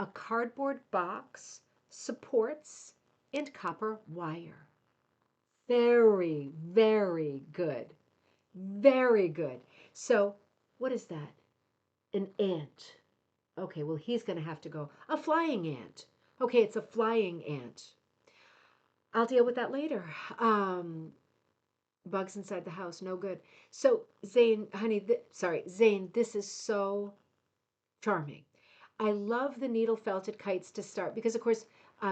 a cardboard box, supports, and copper wire. Very, very good. Very good. So, what is that? An ant. Okay, well, he's going to have to go. A flying ant. Okay, it's a flying ant. I'll deal with that later. Bugs inside the house, no good. So, Zane, honey, Zane, this is so charming. I love the needle felted kites to start because, of course,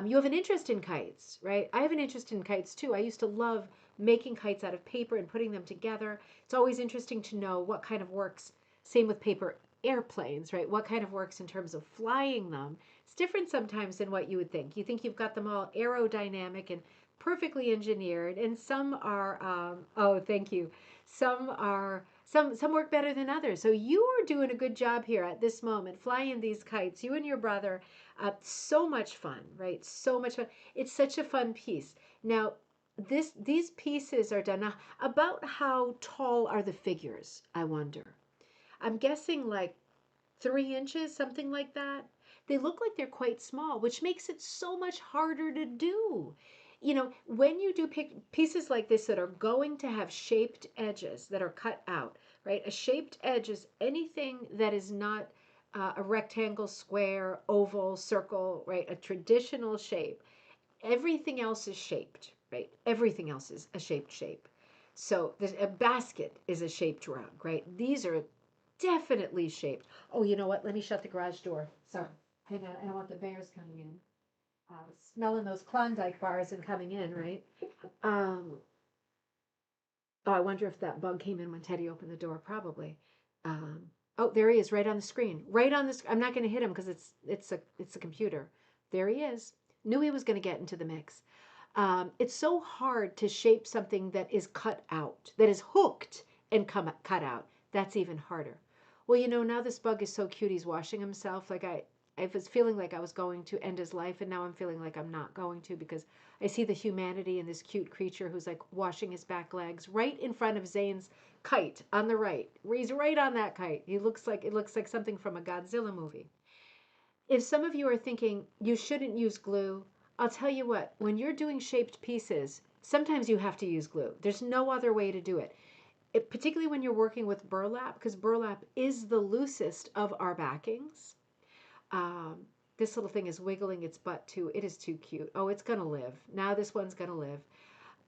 you have an interest in kites, right? I have an interest in kites too. I used to love making kites out of paper and putting them together. It's always interesting to know what kind of works. Same with paper airplanes, right? What kind of works in terms of flying them. It's different sometimes than what you would think. You think you've got them all aerodynamic and perfectly engineered, and some are, oh, thank you. Some work better than others. So you are doing a good job here at this moment, flying these kites. You and your brother, so much fun, right? So much fun. It's such a fun piece. Now, these pieces are done. Now, about how tall are the figures? I wonder. I'm guessing like 3 inches, something like that. They look like they're quite small, which makes it so much harder to do. When you do pieces like this that are going to have shaped edges that are cut out, right? A shaped edge is anything that is not a rectangle, square, oval, circle, right? A traditional shape. Everything else is shaped, right? Everything else is a shaped shape. So a basket is a shaped rug, right? These are definitely shaped. Oh, you know what? Let me shut the garage door. Sorry. Hang on. I don't want the bears coming in. Smelling those Klondike bars and coming in, right? Um, oh, I wonder if that bug came in when Teddy opened the door. Probably. Um, Oh, there he is, right on the screen. Right on this. I'm not going to hit him because it's a computer. There he is. Knew he was going to get into the mix. It's so hard to shape something that is cut out, that is hooked and cut out. That's even harder. Well, now this bug is so cute. He's washing himself. I was feeling like I was going to end his life, and now I'm feeling like I'm not going to because I see the humanity in this cute creature who's like washing his back legs right in front of Zane's kite on the right. He's right on that kite. It looks like something from a Godzilla movie. If some of you are thinking you shouldn't use glue, I'll tell you what, when you're doing shaped pieces, sometimes you have to use glue. There's no other way to do it. Particularly when you're working with burlap, because burlap is the loosest of our backings. Um, this little thing is wiggling its butt too. It is too cute. Oh, it's going to live. Now this one's going to live.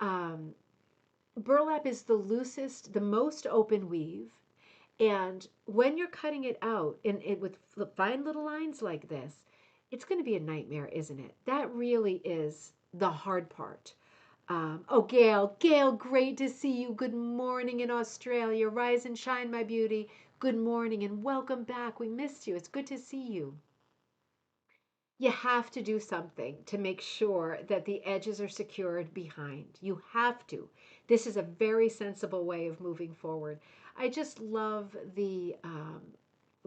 Um, Burlap is the loosest, the most open weave. And when you're cutting it out with fine little lines like this, it's going to be a nightmare, isn't it? That really is the hard part. Oh, Gail, great to see you. Good morning in Australia. Rise and shine, my beauty. Good morning and welcome back. We missed you. It's good to see you. You have to do something to make sure that the edges are secured behind. You have to. This is a very sensible way of moving forward. I just love the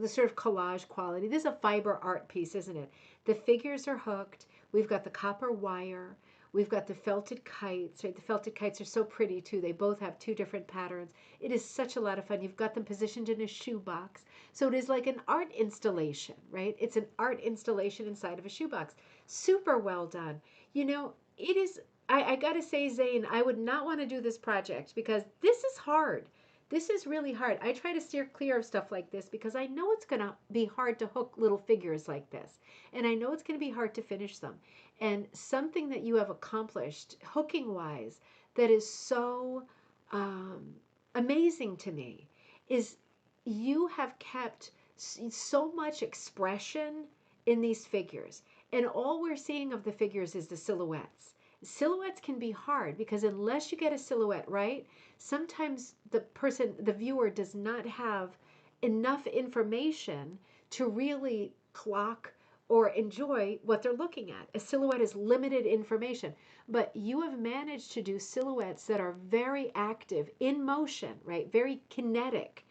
sort of collage quality. This is a fiber art piece, isn't it? The figures are hooked. We've got the copper wire. We've got the felted kites, right? The felted kites are so pretty too. They both have two different patterns. It is such a lot of fun. You've got them positioned in a shoebox. So it is like an art installation, right? It's an art installation inside of a shoebox. Super well done. It is, I got to say, Zane, I would not want to do this project because this is hard. This is really hard. I try to steer clear of stuff like this because I know it's going to be hard to hook little figures like this. And I know it's going to be hard to finish them. And something that you have accomplished hooking wise that is so um, amazing to me is you have kept so much expression in these figures. And all we're seeing of the figures is the silhouettes. Silhouettes can be hard because unless you get a silhouette right, sometimes the viewer does not have enough information to really clock or enjoy what they're looking at. A silhouette is limited information, but you have managed to do silhouettes that are very active, in motion, right? Very kinetic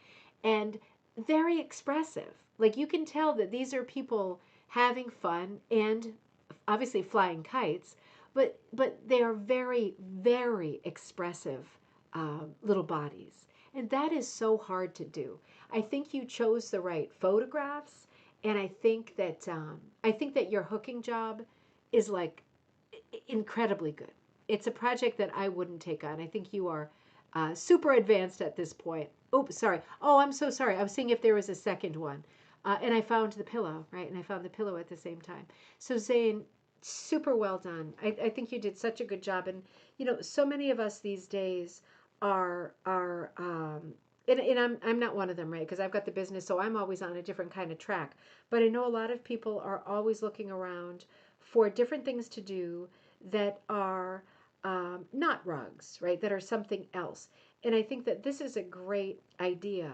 and very expressive. Like you can tell that these are people having fun and obviously flying kites, but they are very, very expressive little bodies. And that is so hard to do. I think you chose the right photographs, and I think that your hooking job is like incredibly good. It's a project that I wouldn't take on. I think you are super advanced at this point. Oops, sorry. Oh, I'm so sorry. I was seeing if there was a second one. And I found the pillow, right? And I found the pillow at the same time. So, Zane, super well done. I think you did such a good job. And, so many of us these days and I'm not one of them, right? Because I've got the business, so I'm always on a different kind of track. But I know a lot of people are always looking around for different things to do that are not rugs, right? That are something else. And I think that this is a great idea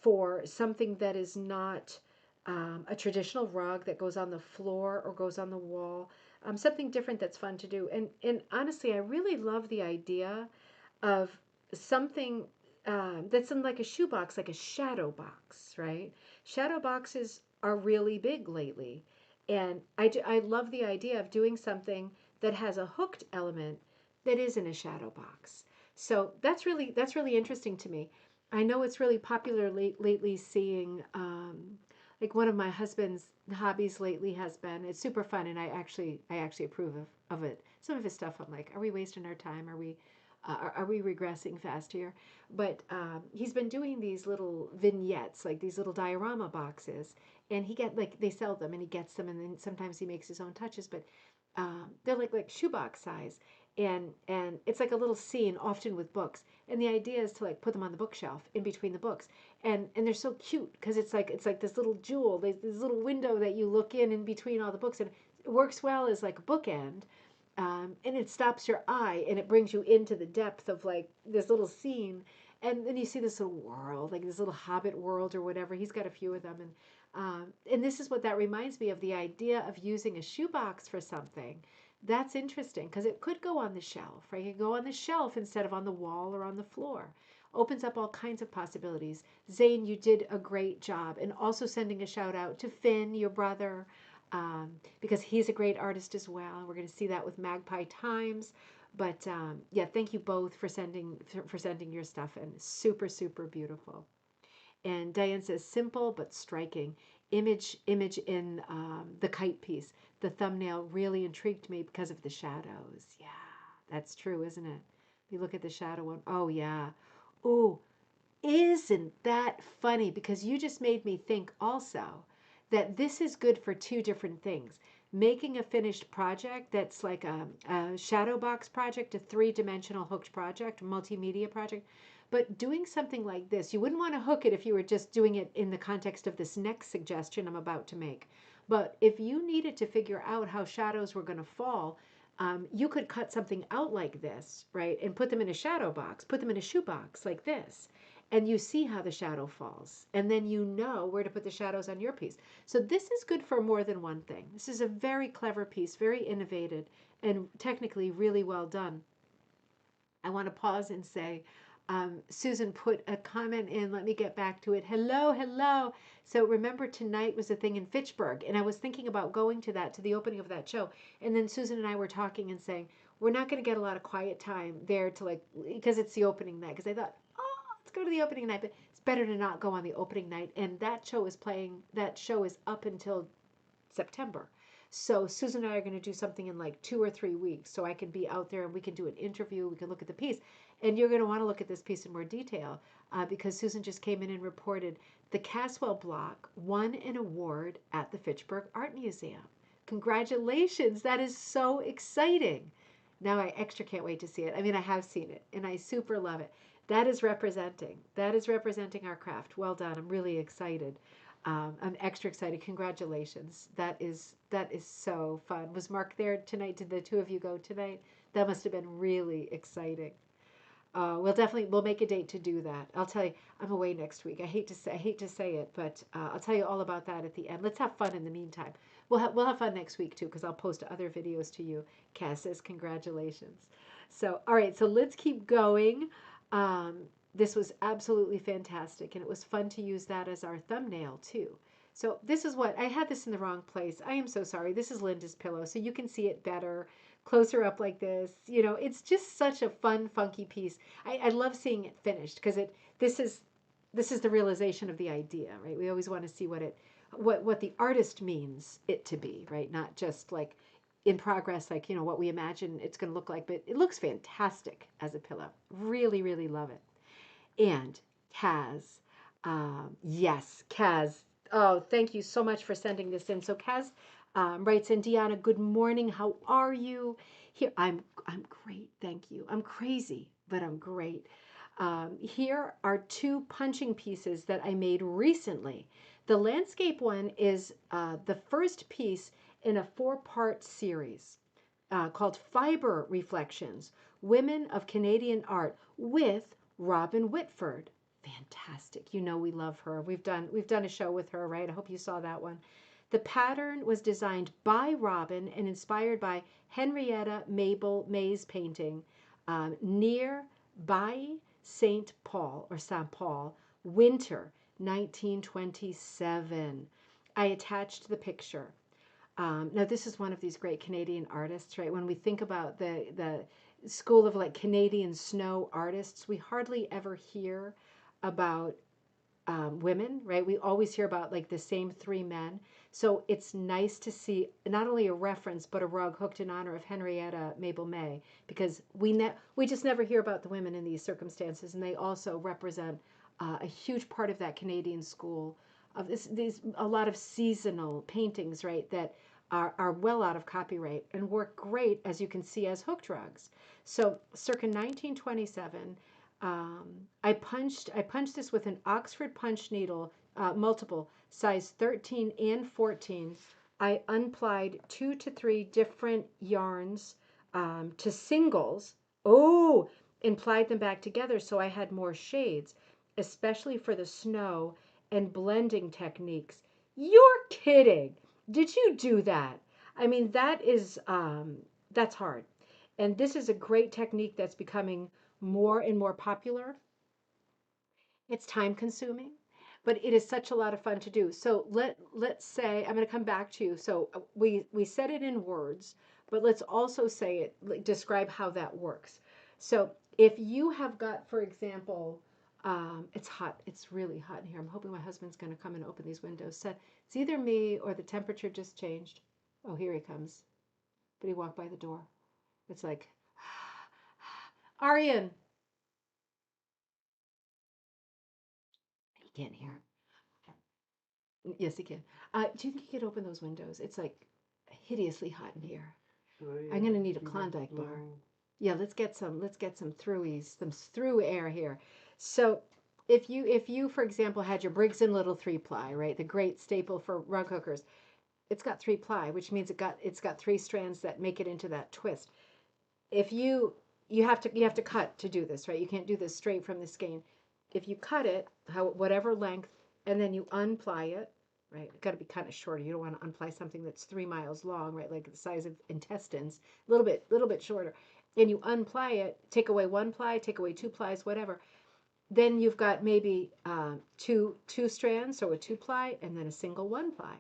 for something that is not a traditional rug that goes on the floor or goes on the wall. Something different that's fun to do. And honestly, I really love the idea of something that's in like a shoebox, like a shadow box, right? Shadow boxes are really big lately. And I love the idea of doing something that has a hooked element that is in a shadow box. So that's really interesting to me. I know it's really popular lately seeing like one of my husband's hobbies lately has been it's super fun and I actually approve of it. Some of his stuff I'm like, are we wasting our time? Are we regressing fast here? But he's been doing these little vignettes, like these little diorama boxes, and they sell them, and he gets them, and then sometimes he makes his own touches. But they're like shoebox size, and it's like a little scene, often with books. And the idea is to like put them on the bookshelf in between the books, and they're so cute because it's like this little jewel, this little window that you look in between all the books, and it works well as like a bookend and it stops your eye and it brings you into the depth of like this little scene. And then you see this little world, like this little hobbit world or whatever. He's got a few of them. And this is what that reminds me of, the idea of using a shoebox for something. That's interesting because it could go on the shelf, right? It could go on the shelf instead of on the wall or on the floor. Opens up all kinds of possibilities. Zane, you did a great job. And also sending a shout out to Finn, your brother, because he's a great artist as well. We're going to see that with Magpie Times. But yeah, thank you both for sending your stuff in. Super beautiful. And Diane says simple but striking. Image in the kite piece. The thumbnail really intrigued me because of the shadows. Yeah, that's true, isn't it? You look at the shadow one. Oh yeah. Ooh, isn't that funny? Because you just made me think also that this is good for two different things. Making a finished project that's like a shadow box project, a three-dimensional hooked project, multimedia project, but doing something like this, you wouldn't want to hook it if you were just doing it in the context of this next suggestion I'm about to make. But if you needed to figure out how shadows were going to fall, you could cut something out like this, right? And put them in a shadow box, put them in a shoe box like this. And you see how the shadow falls. And then you know where to put the shadows on your piece. So this is good for more than one thing. This is a very clever piece, very innovative, and technically really well done. I want to pause and say, Susan put a comment in. Let me get back to it. Hello, hello. So remember, tonight was a thing in Fitchburg, and I was thinking about going to that, to the opening of that show. And then Susan and I were talking and saying, we're not going to get a lot of quiet time there to like, because it's the opening night. Because I thought, oh, let's go to the opening night, but it's better to not go on the opening night. And that show is playing, that show is up until September. So Susan and I are going to do something in like 2 or 3 weeks, so I can be out there and we can do an interview. We can look at the piece, and you're going to want to look at this piece in more detail because Susan just came in and reported the Caswell block won an award at the Fitchburg Art Museum. Congratulations! That is so exciting. Now I extra can't wait to see it. I mean, I have seen it and I super love it. That is representing. That is representing our craft. Well done. I'm really excited. I'm extra excited. Congratulations. That is so fun. Was Mark there tonight? Did the two of you go tonight? That must have been really exciting. We'll make a date to do that. I'll tell you, I'm away next week. I hate to say it, but I'll tell you all about that at the end. Let's have fun in the meantime. We'll have fun next week too, because I'll post other videos to you. Cass says congratulations. So all right, so let's keep going. Um, this was absolutely fantastic, and it was fun to use that as our thumbnail too. So this is what I had this in the wrong place. I am so sorry. This is Linda's pillow, so you can see it better closer up like this. You know, it's just such a fun, funky piece. I love seeing it finished because this is the realization of the idea, right? We always want to see what the artist means it to be, right? Not just like in progress, like what we imagine it's going to look like, but it looks fantastic as a pillow. Really love it. And Kaz, yes, Kaz. Oh, thank you so much for sending this in. So Kaz writes in, Deanna, good morning. How are you? Here, I'm great. Thank you. I'm crazy, but I'm great. Here are two punching pieces that I made recently. The landscape one is the first piece in a four-part series called Fiber Reflections, Women of Canadian Art with Robin Whitford. Fantastic. We love her. We've done a show with her, right? I hope you saw that one. The pattern was designed by Robin and inspired by Henrietta Mabel May's painting near by St. Paul or St. Paul, winter 1927. I attached the picture. Now, this is one of these great Canadian artists, right? When we think about the school of like Canadian snow artists, we hardly ever hear about women, right? We always hear about like the same three men. So it's nice to see not only a reference but a rug hooked in honor of Henrietta Mabel May, because we just never hear about the women in these circumstances, and they also represent a huge part of that Canadian school of these a lot of seasonal paintings, right? That are well out of copyright and work great, as you can see, as hooked rugs. So circa 1927. I punched this with an Oxford punch needle, multiple, size 13 and 14. I unplied 2 to 3 different yarns to singles. Oh, and plied them back together so I had more shades, especially for the snow and blending techniques. You're kidding. Did you do that? I mean, that's hard. And this is a great technique that's becoming more and more popular. It's time consuming, but it is such a lot of fun to do. So let's say I'm going to come back to you. So we said it in words, but let's also say it, like, describe how that works. So if you have got, for example, it's hot. It's really hot in here. I'm hoping my husband's going to come and open these windows. So it's either me or the temperature just changed. Oh, here he comes. But he walked by the door. It's like, Aryan, he can't hear. Yes, he can. Do you think you could open those windows? It's like hideously hot in here. Oh, yeah. I'm gonna need a Keep it Klondike bar. low. Yeah, let's get some throughies, some through air here. So if you for example had your Briggs and Little 3-ply, right, the great staple for rug hookers, it's got 3-ply, which means it's got three strands that make it into that twist. If you have to cut to do this, right? You can't do this straight from the skein. If you cut it, whatever length, and then you unply it, right? It's got to be kind of shorter. You don't want to unply something that's 3 miles long, right? Like the size of intestines, little bit shorter. And you unply it, take away one ply, take away two plies, whatever. Then you've got maybe two strands, so a 2-ply, and then a single 1-ply.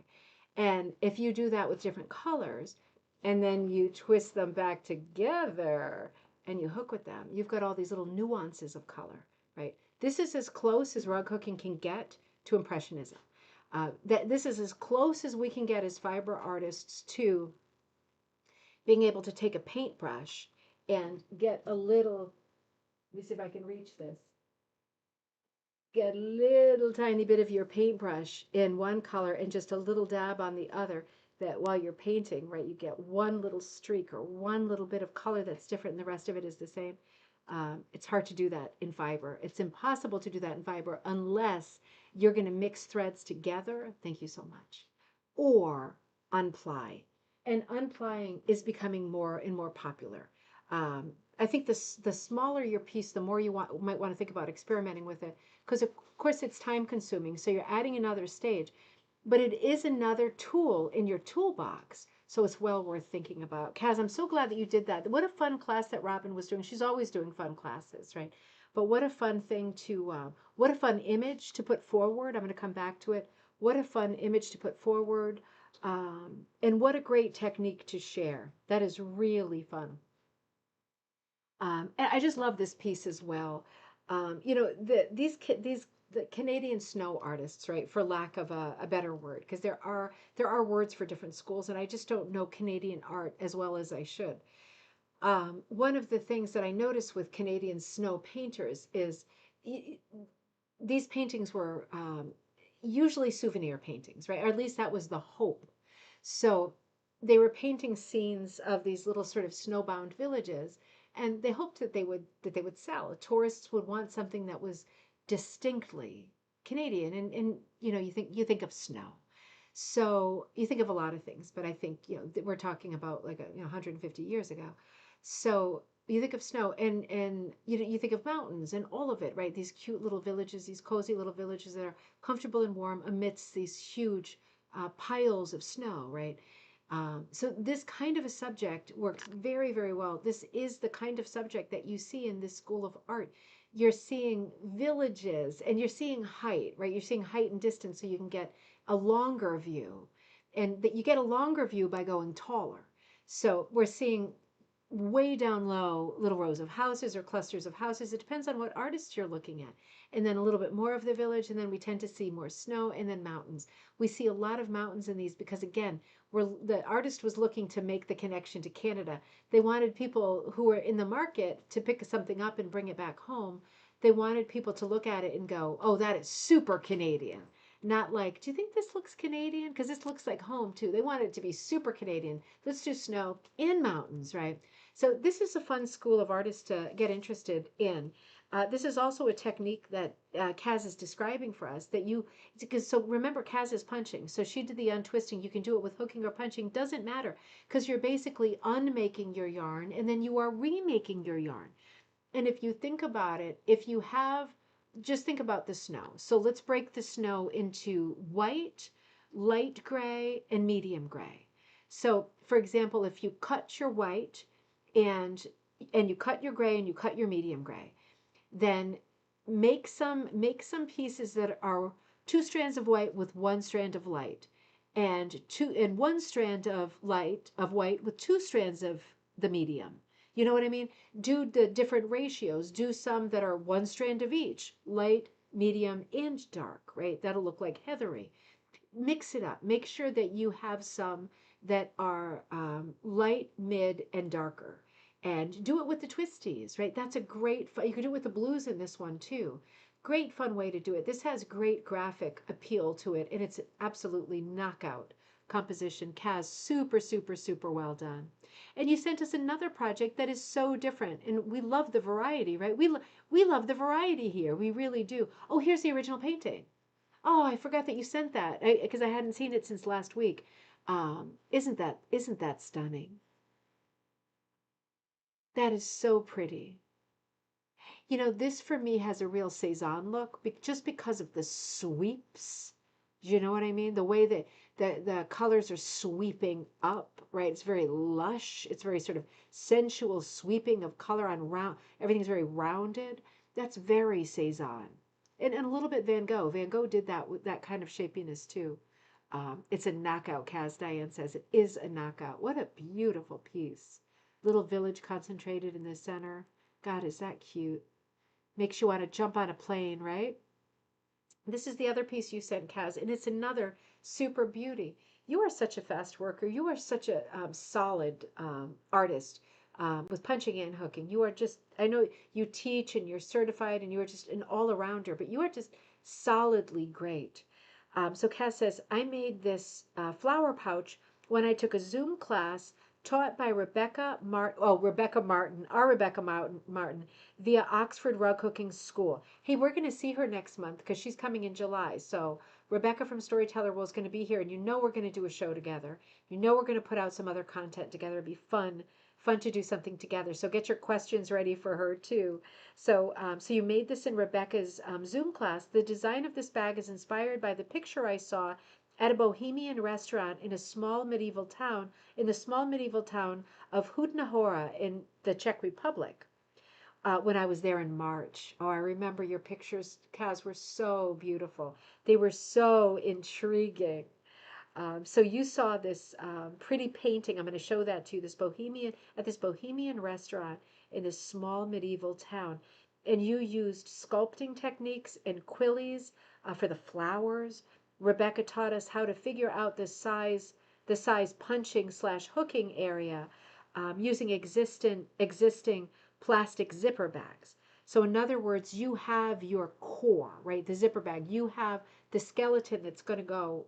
And if you do that with different colors, and then you twist them back together and you hook with them, you've got all these little nuances of color, right? This is as close as rug hooking can get to impressionism. This is as close as we can get as fiber artists to being able to take a paintbrush and get a little. Let me see if I can reach this. Get a little tiny bit of your paintbrush in one color and just a little dab on the other, that while you're painting, right, you get one little streak or one little bit of color that's different and the rest of it is the same. It's hard to do that in fiber. It's impossible to do that in fiber unless you're going to mix threads together. Thank you so much. Or unply. And unplying is becoming more and more popular. I think the smaller your piece, the more you might want to think about experimenting with it, because of course it's time consuming. So you're adding another stage, but it is another tool in your toolbox. So it's well worth thinking about. Kaz, I'm so glad that you did that. What a fun class that Robin was doing. She's always doing fun classes, right? But what a fun thing what a fun image to put forward. I'm going to come back to it. What a fun image to put forward. And what a great technique to share. That is really fun. And I just love this piece as well. These the Canadian snow artists, right? For lack of a better word, because there are words for different schools, and I just don't know Canadian art as well as I should. One of the things that I noticed with Canadian snow painters is these paintings were usually souvenir paintings, right? Or at least that was the hope. So they were painting scenes of these little sort of snowbound villages, and they hoped that they would sell. Tourists would want something that was distinctly Canadian, and you think of snow. So you think of a lot of things, but I think we're talking about like 150 years ago. So you think of snow, and you think of mountains and all of it, right? These cute little villages, these cozy little villages that are comfortable and warm amidst these huge piles of snow, right? So this kind of a subject works very, very well. This is the kind of subject that you see in this school of art. You're seeing villages and you're seeing height, right? You're seeing height and distance so you can get a longer view. And that you get a longer view by going taller. So we're seeing way down low little rows of houses or clusters of houses. It depends on what artist you're looking at. And then a little bit more of the village, and then we tend to see more snow and then mountains. We see a lot of mountains in these because, again, the artist was looking to make the connection to Canada. They wanted people who were in the market to pick something up and bring it back home. They wanted people to look at it and go, oh, that is super Canadian. Not like, do you think this looks Canadian? Because this looks like home too. They wanted it to be super Canadian. Let's do snow and mountains, right? So this is a fun school of artists to get interested in. This is also a technique that Kaz is describing for us because so remember Kaz is punching. So she did the untwisting. You can do it with hooking or punching. Doesn't matter because you're basically unmaking your yarn and then you are remaking your yarn. And if you think about it, if you have, just think about the snow. So let's break the snow into white, light gray, and medium gray. So, for example, if you cut your white and you cut your gray and you cut your medium gray, then make some pieces that are two strands of white with one strand of light, and one strand of white with two strands of the medium. You know what I mean? Do the different ratios. Do some that are one strand of each, light, medium, and dark, right? That'll look like heathery. Mix it up. Make sure that you have some that are light, mid, and darker. And do it with the twisties, right? That's a great fun. You can do it with the blues in this one too. Great fun way to do it. This has great graphic appeal to it, and it's absolutely knockout composition. Kaz, super, super, super well done. And you sent us another project that is so different, and we love the variety, right? We love the variety here. We really do. Oh, here's the original painting. Oh, I forgot that you sent that because I hadn't seen it since last week. Isn't that stunning? That is so pretty. You know, this for me has a real Cezanne look just because of the sweeps. Do you know what I mean? The way that the colors are sweeping up, right? It's very lush. It's very sort of sensual sweeping of color on round. Everything's very rounded. That's very Cezanne. And a little bit Van Gogh. Van Gogh did that with that kind of shapiness too. It's a knockout, Kaz Diane says. It is a knockout. What a beautiful piece. Little village concentrated in the center. God, is that cute? Makes you want to jump on a plane, right? This is the other piece you sent, Kaz, and it's another super beauty. You are such a fast worker. You are such a solid artist with punching and hooking. You are just, I know you teach and you're certified and you are just an all arounder, but you are just solidly great. So Kaz says, I made this flower pouch when I took a Zoom class taught by Rebecca Martin, our Rebecca Martin, via Oxford Rug Hooking School. Hey, we're going to see her next month because she's coming in July. So Rebecca from Storyteller World is going to be here, and you know we're going to do a show together. You know we're going to put out some other content together. It'd be fun to do something together. So get your questions ready for her too. So you made this in Rebecca's Zoom class. The design of this bag is inspired by the picture I saw at a Bohemian restaurant in the small medieval town of Hudna Hora in the Czech Republic when I was there in March. Oh, I remember your pictures, Kaz, were so beautiful. They were so intriguing. So you saw this pretty painting. I'm going to show that to you. This Bohemian restaurant in this small medieval town, and you used sculpting techniques and quillies for the flowers. Rebecca taught us how to figure out the size punching slash hooking area using existing plastic zipper bags. So in other words, you have your core, right? The zipper bag. You have the skeleton that's going to go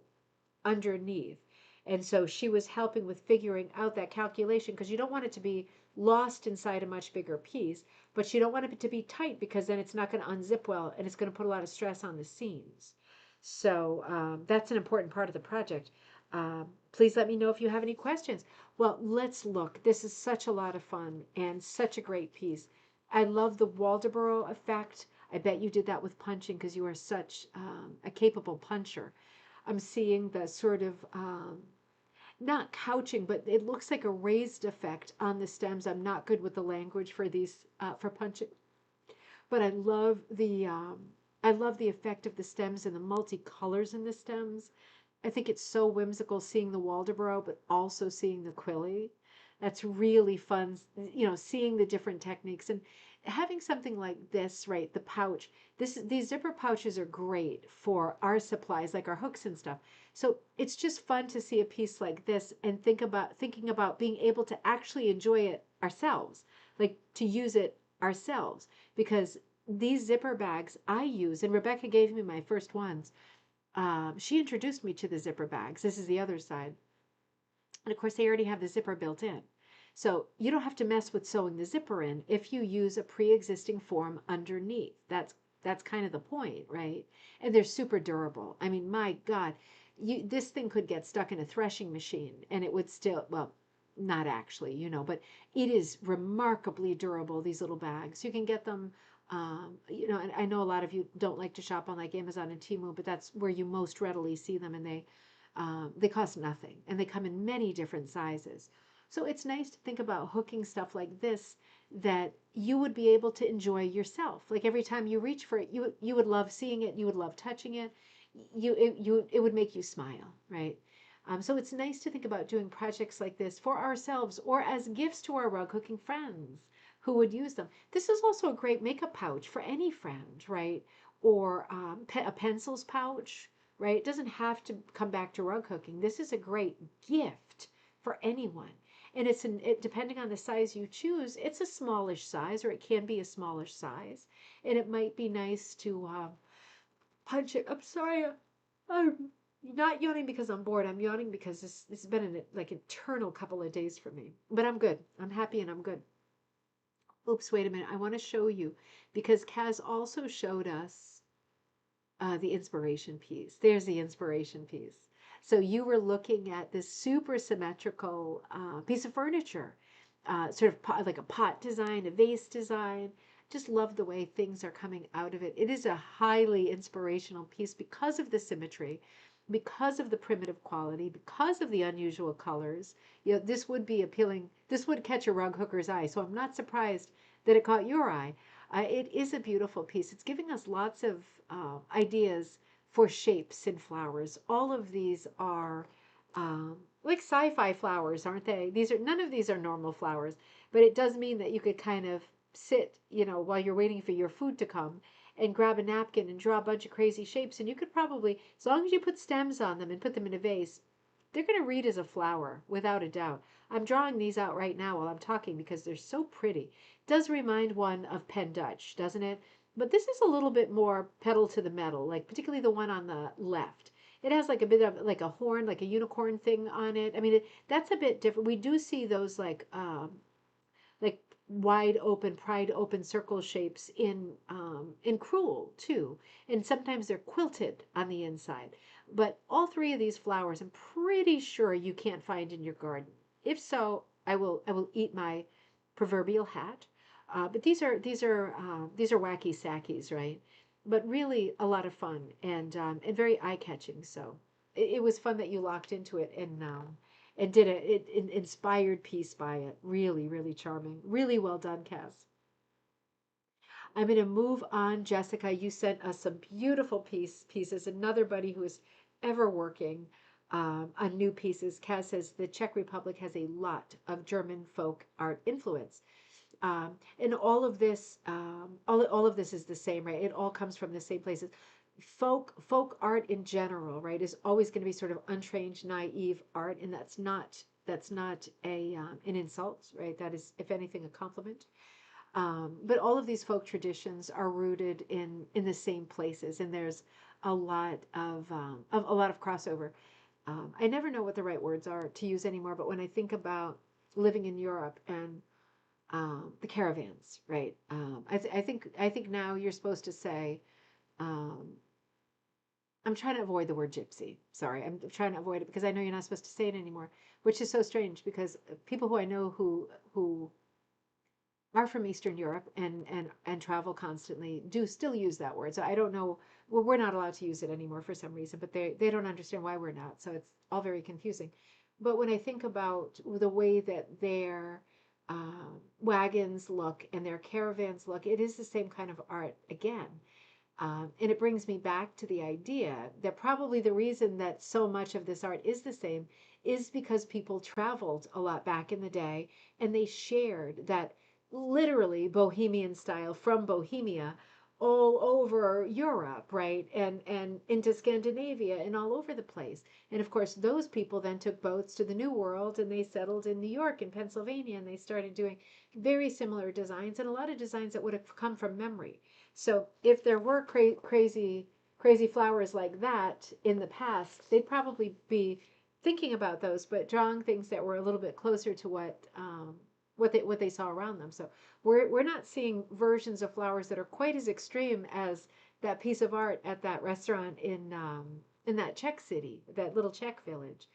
underneath. And so she was helping with figuring out that calculation because you don't want it to be lost inside a much bigger piece, but you don't want it to be tight because then it's not going to unzip well and it's going to put a lot of stress on the seams. So that's an important part of the project. Please let me know if you have any questions. Well, let's look. This is such a lot of fun and such a great piece. I love the Waldoboro effect. I bet you did that with punching because you are such a capable puncher. I'm seeing the sort of not couching, but it looks like a raised effect on the stems. I'm not good with the language for these for punching, but I love the effect of the stems and the multicolors in the stems. I think it's so whimsical seeing the Waldoboro, but also seeing the quilly. That's really fun, seeing the different techniques and having something like this, right? The pouch. These zipper pouches are great for our supplies, like our hooks and stuff. So it's just fun to see a piece like this and thinking about being able to actually enjoy it ourselves, like to use it ourselves, because these zipper bags I use, and Rebecca gave me my first ones. She introduced me to the zipper bags. This is the other side. And of course, they already have the zipper built in. So you don't have to mess with sewing the zipper in if you use a pre-existing form underneath. That's kind of the point, right? And they're super durable. I mean, my God, this thing could get stuck in a threshing machine and it would still, well, not actually, but it is remarkably durable, these little bags. You can get them, and I know a lot of you don't like to shop on like Amazon and Temu, but that's where you most readily see them, and they cost nothing, and they come in many different sizes. So it's nice to think about hooking stuff like this that you would be able to enjoy yourself. Like every time you reach for it, you would love seeing it, you would love touching it, it would make you smile, right? So it's nice to think about doing projects like this for ourselves or as gifts to our rug hooking friends who would use them. This is also a great makeup pouch for any friend, right? Or a pencils pouch, right? It doesn't have to come back to rug hooking. This is a great gift for anyone. And depending on the size you choose, it's a smallish size, or it can be a smallish size. And it might be nice to punch it. I'm sorry, I'm not yawning because I'm bored. I'm yawning because this has been an like eternal couple of days for me. But I'm good. I'm happy and I'm good. Oops, wait a minute. I want to show you because Kaz also showed us the inspiration piece. There's the inspiration piece. So you were looking at this super symmetrical piece of furniture, sort of like a pot design, a vase design. Just love the way things are coming out of it. It is a highly inspirational piece because of the symmetry, because of the primitive quality, because of the unusual colors. This would be appealing. This would catch a rug hooker's eye. So I'm not surprised that it caught your eye. It is a beautiful piece. It's giving us lots of ideas for shapes and flowers. All of these are like sci-fi flowers, aren't they? None of these are normal flowers, but it does mean that you could kind of sit, while you're waiting for your food to come and grab a napkin and draw a bunch of crazy shapes. And you could probably, as long as you put stems on them and put them in a vase, they're going to read as a flower without a doubt. I'm drawing these out right now while I'm talking because they're so pretty. It does remind one of Penn Dutch, doesn't it? But this is a little bit more pedal to the metal, like particularly the one on the left. It has like a bit of like a horn, like a unicorn thing on it. I mean, that's a bit different. We do see those like wide open, pried open circle shapes in Cruel too, and sometimes they're quilted on the inside. But all three of these flowers, I'm pretty sure you can't find in your garden. If so, I will eat my proverbial hat. But these are wacky sackies, right? But really a lot of fun and very eye catching. So it was fun that you locked into it and did an inspired piece by it. Really, really charming. Really well done, Cass. I'm going to move on. Jessica, you sent us some beautiful pieces. Another buddy who is ever working on new pieces. Cass says the Czech Republic has a lot of German folk art influence. And all of this is the same, right? It all comes from the same places. Folk art in general, right, is always going to be sort of untrained, naive art, and that's not an insult, right? That is, if anything, a compliment. But all of these folk traditions are rooted in the same places, and there's a lot of crossover. I never know what the right words are to use anymore, but when I think about living in Europe and the caravans, right? I think now you're supposed to say, um, I'm trying to avoid the word gypsy. Sorry, I'm trying to avoid it because I know you're not supposed to say it anymore, which is so strange because people who I know who are from Eastern Europe and travel constantly do still use that word. So I don't know. Well, we're not allowed to use it anymore for some reason, but they don't understand why we're not. So it's all very confusing. But when I think about the way that their wagons look and their caravans look, it is the same kind of art again. And it brings me back to the idea that probably the reason that so much of this art is the same is because people traveled a lot back in the day and they shared that literally Bohemian style from Bohemia all over Europe, right? And into Scandinavia and all over the place. And of course, those people then took boats to the New World and they settled in New York and Pennsylvania and they started doing very similar designs and a lot of designs that would have come from memory. So if there were crazy flowers like that in the past, they'd probably be thinking about those, but drawing things that were a little bit closer to what they saw around them. So we're not seeing versions of flowers that are quite as extreme as that piece of art at that restaurant in that Czech city, that little Czech village,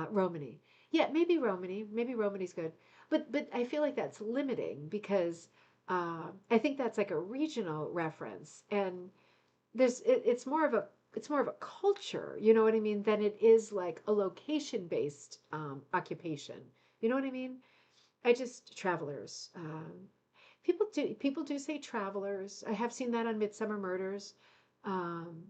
Romany. Yeah, maybe Romany. Maybe Romany's good, but I feel like that's limiting because I think that's like a regional reference, and it's more of a culture. You know what I mean? Than it is like a location based occupation. You know what I mean? I just travelers. People do say travelers. I have seen that on Midsummer Murders. Um,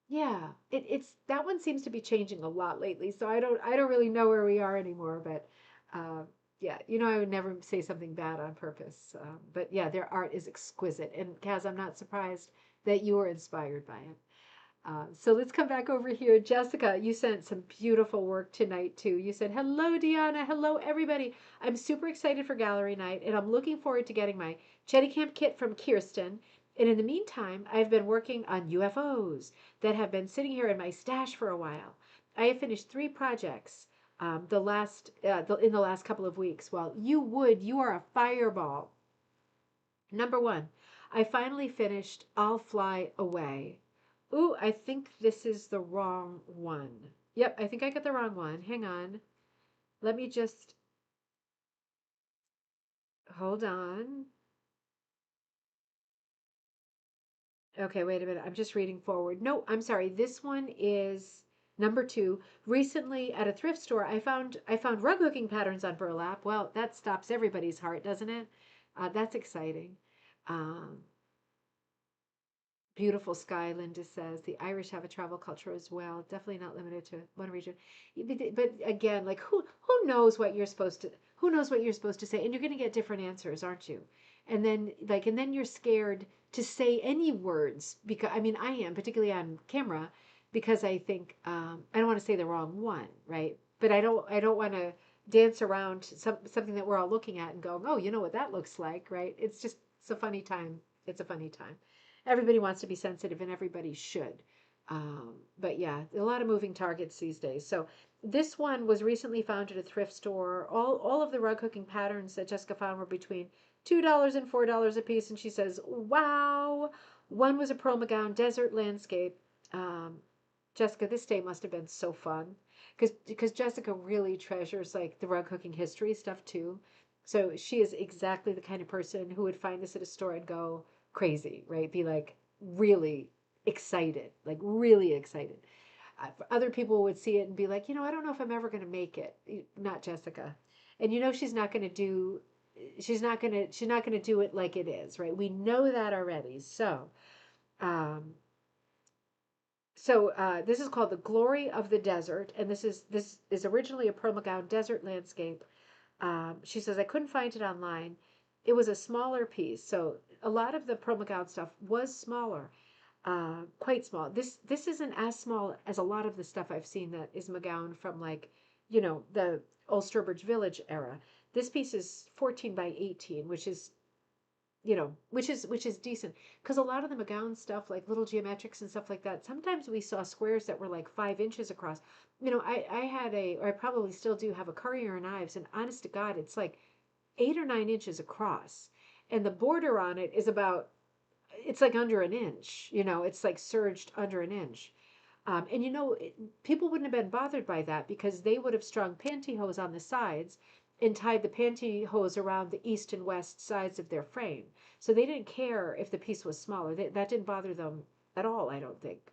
yeah, it's that one seems to be changing a lot lately. So I don't really know where we are anymore. But uh, yeah, you know, I would never say something bad on purpose. But yeah, their art is exquisite. And Kaz, I'm not surprised that you were inspired by it. So let's come back over here. Jessica, you sent some beautiful work tonight too. You said, "Hello, Deanna. Hello, everybody. I'm super excited for gallery night and I'm looking forward to getting my Chetty Camp kit from Kirsten. And in the meantime, I've been working on UFOs that have been sitting here in my stash for a while. I have finished 3 projects in the last couple of weeks. Well, you are a fireball. Number one, I finally finished I'll Fly Away. Ooh, I think this is the wrong one. Yep, I think I got the wrong one. Hang on. Let me just hold on. Okay, wait a minute. I'm just reading forward. No, I'm sorry. This one is number 2. Recently at a thrift store, I found rug hooking patterns on burlap. Well, that stops everybody's heart, doesn't it? That's exciting. Um, Beautiful sky, Linda says. The Irish have a travel culture as well. Definitely not limited to one region. But again, like who knows what you're supposed to who knows what you're supposed to say, and you're going to get different answers, aren't you? And then you're scared to say any words because I mean I am particularly on camera because I think I don't want to say the wrong one, right? But I don't want to dance around something that we're all looking at and go, oh, you know what that looks like, right? It's a funny time. It's a funny time. Everybody wants to be sensitive and everybody should. But yeah, a lot of moving targets these days. So this one was recently found at a thrift store. All of the rug hooking patterns that Jessica found were between $2 and $4 a piece. And she says, wow. One was a Pearl McGowan desert landscape. Um, Jessica, this day must have been so fun because Jessica really treasures like the rug hooking history stuff too. So she is exactly the kind of person who would find this at a store and go crazy, right? Be like really excited, like really excited. Other people would see it and be like, you know, I don't know if I'm ever going to make it. Not Jessica, and you know she's not going to do. She's not going to do it like it is, right? We know that already. Um, this is called The Glory of the Desert, and this is originally a Pearl McGowan desert landscape. She says I couldn't find it online. It was a smaller piece, so a lot of the Pearl McGowan stuff was smaller, quite small. This isn't as small as a lot of the stuff I've seen that is McGowan from like, you know, the old Sturbridge Village era. This piece is 14 by 18, which is which is decent because a lot of the McGowan stuff, like little geometrics and stuff like that, sometimes we saw squares that were like 5 inches across. You know, I had or I probably still do have a Currier and Ives, and honest to God, it's like 8 or 9 inches across, and the border on it is about it's like under an inch. You know, it's like serged under an inch. And you know, people wouldn't have been bothered by that because they would have strung pantyhose on the sides and tied the pantyhose around the east and west sides of their frame. So they didn't care if the piece was smaller. That didn't bother them at all, I don't think.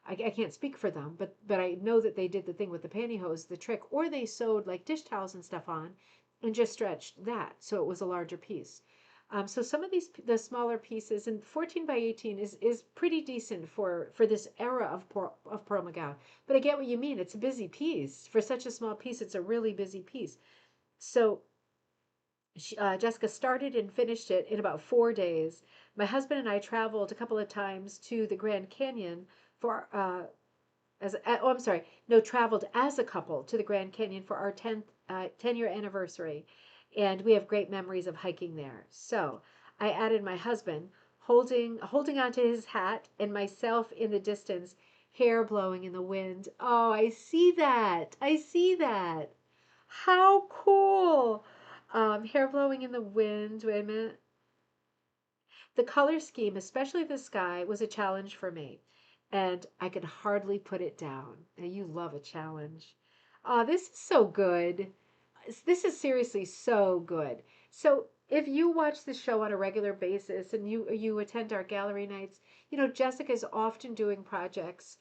I can't speak for them, but I know that they did the thing with the pantyhose, the trick, or they sewed like dish towels and stuff on and just stretched that so it was a larger piece. So some of the smaller pieces, and 14 by 18 is pretty decent for this era of Pearl McGowan. But I get what you mean. It's a busy piece for such a small piece. It's a really busy piece. So Jessica started and finished it in about 4 days. My husband and I traveled a couple of times to the Grand Canyon for I'm sorry, no, traveled as a couple to the Grand Canyon for our 10-year anniversary, and we have great memories of hiking there. So I added my husband holding onto his hat and myself in the distance, hair blowing in the wind. Oh, I see that. I see that. How cool. Hair blowing in the wind. Wait a minute. The color scheme, especially the sky, was a challenge for me, and I could hardly put it down. Now, you love a challenge. This is so good. This is seriously so good. So if you watch the show on a regular basis and you attend our gallery nights, Jessica is often doing projects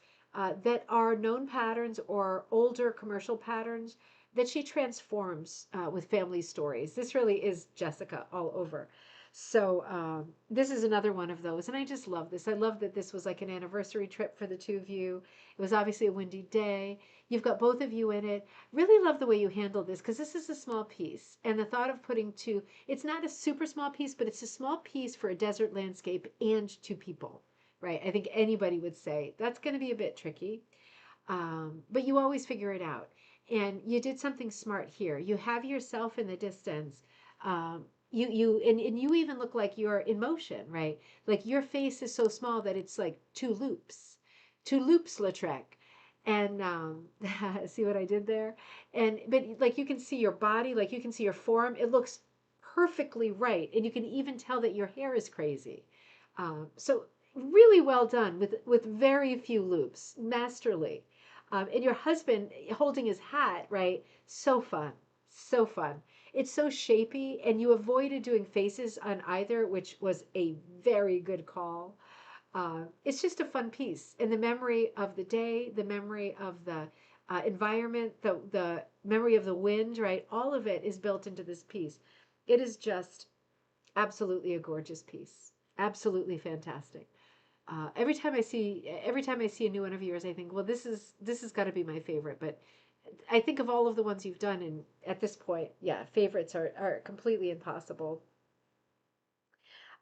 that are known patterns or older commercial patterns that she transforms with family stories. This really is Jessica all over. So this is another one of those, and I just love this. I love that this was like an anniversary trip for the two of you. It was obviously a windy day. You've got both of you in it. Really love the way you handle this because this is a small piece. And the thought of putting two, it's not a super small piece, but it's a small piece for a desert landscape and two people, right? I think anybody would say that's going to be a bit tricky, but you always figure it out. And you did something smart here. You have yourself in the distance. And you even look like you're in motion, right? Like your face is so small that it's like two loops, Lautrec. And see what I did there? And but like you can see your body, like you can see your form. It looks perfectly right, and you can even tell that your hair is crazy. So really well done with very few loops, masterly. And your husband holding his hat, right? So fun, so fun. It's so shapy, and you avoided doing faces on either, which was a very good call. It's just a fun piece. And the memory of the day, the memory of the environment, the memory of the wind, right? All of it is built into this piece. It is just absolutely a gorgeous piece. Absolutely fantastic. Every time I see a new one of yours, I think, well, this has got to be my favorite. But I think of all of the ones you've done, and at this point, yeah, favorites are completely impossible.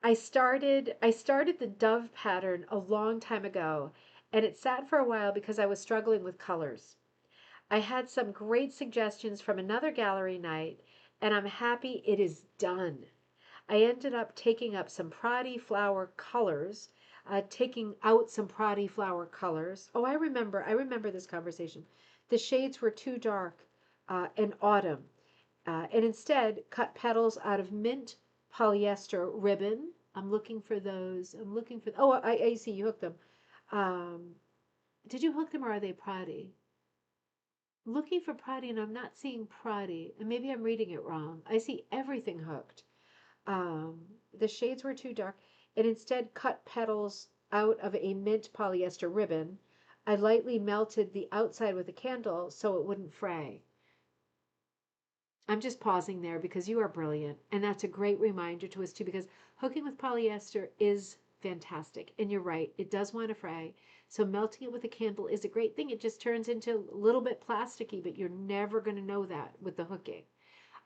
I started the dove pattern a long time ago, and it sat for a while because I was struggling with colors. I had some great suggestions from another gallery night, and I'm happy it is done. I ended up taking up some Proddy flower colors, taking out some Proddy flower colors. Oh, I remember this conversation. The shades were too dark in autumn, and instead cut petals out of mint polyester ribbon. I'm looking for those. I'm looking for. Oh, I see you hooked them. Um, did you hook them or are they Proddy? Looking for Proddy and I'm not seeing Proddy, and maybe I'm reading it wrong. I see everything hooked. The shades were too dark, and instead cut petals out of a mint polyester ribbon. I lightly melted the outside with a candle so it wouldn't fray. I'm just pausing there because you are brilliant. And that's a great reminder to us too, because hooking with polyester is fantastic. And you're right, it does want to fray. So melting it with a candle is a great thing. It just turns into a little bit plasticky, but you're never going to know that with the hooking.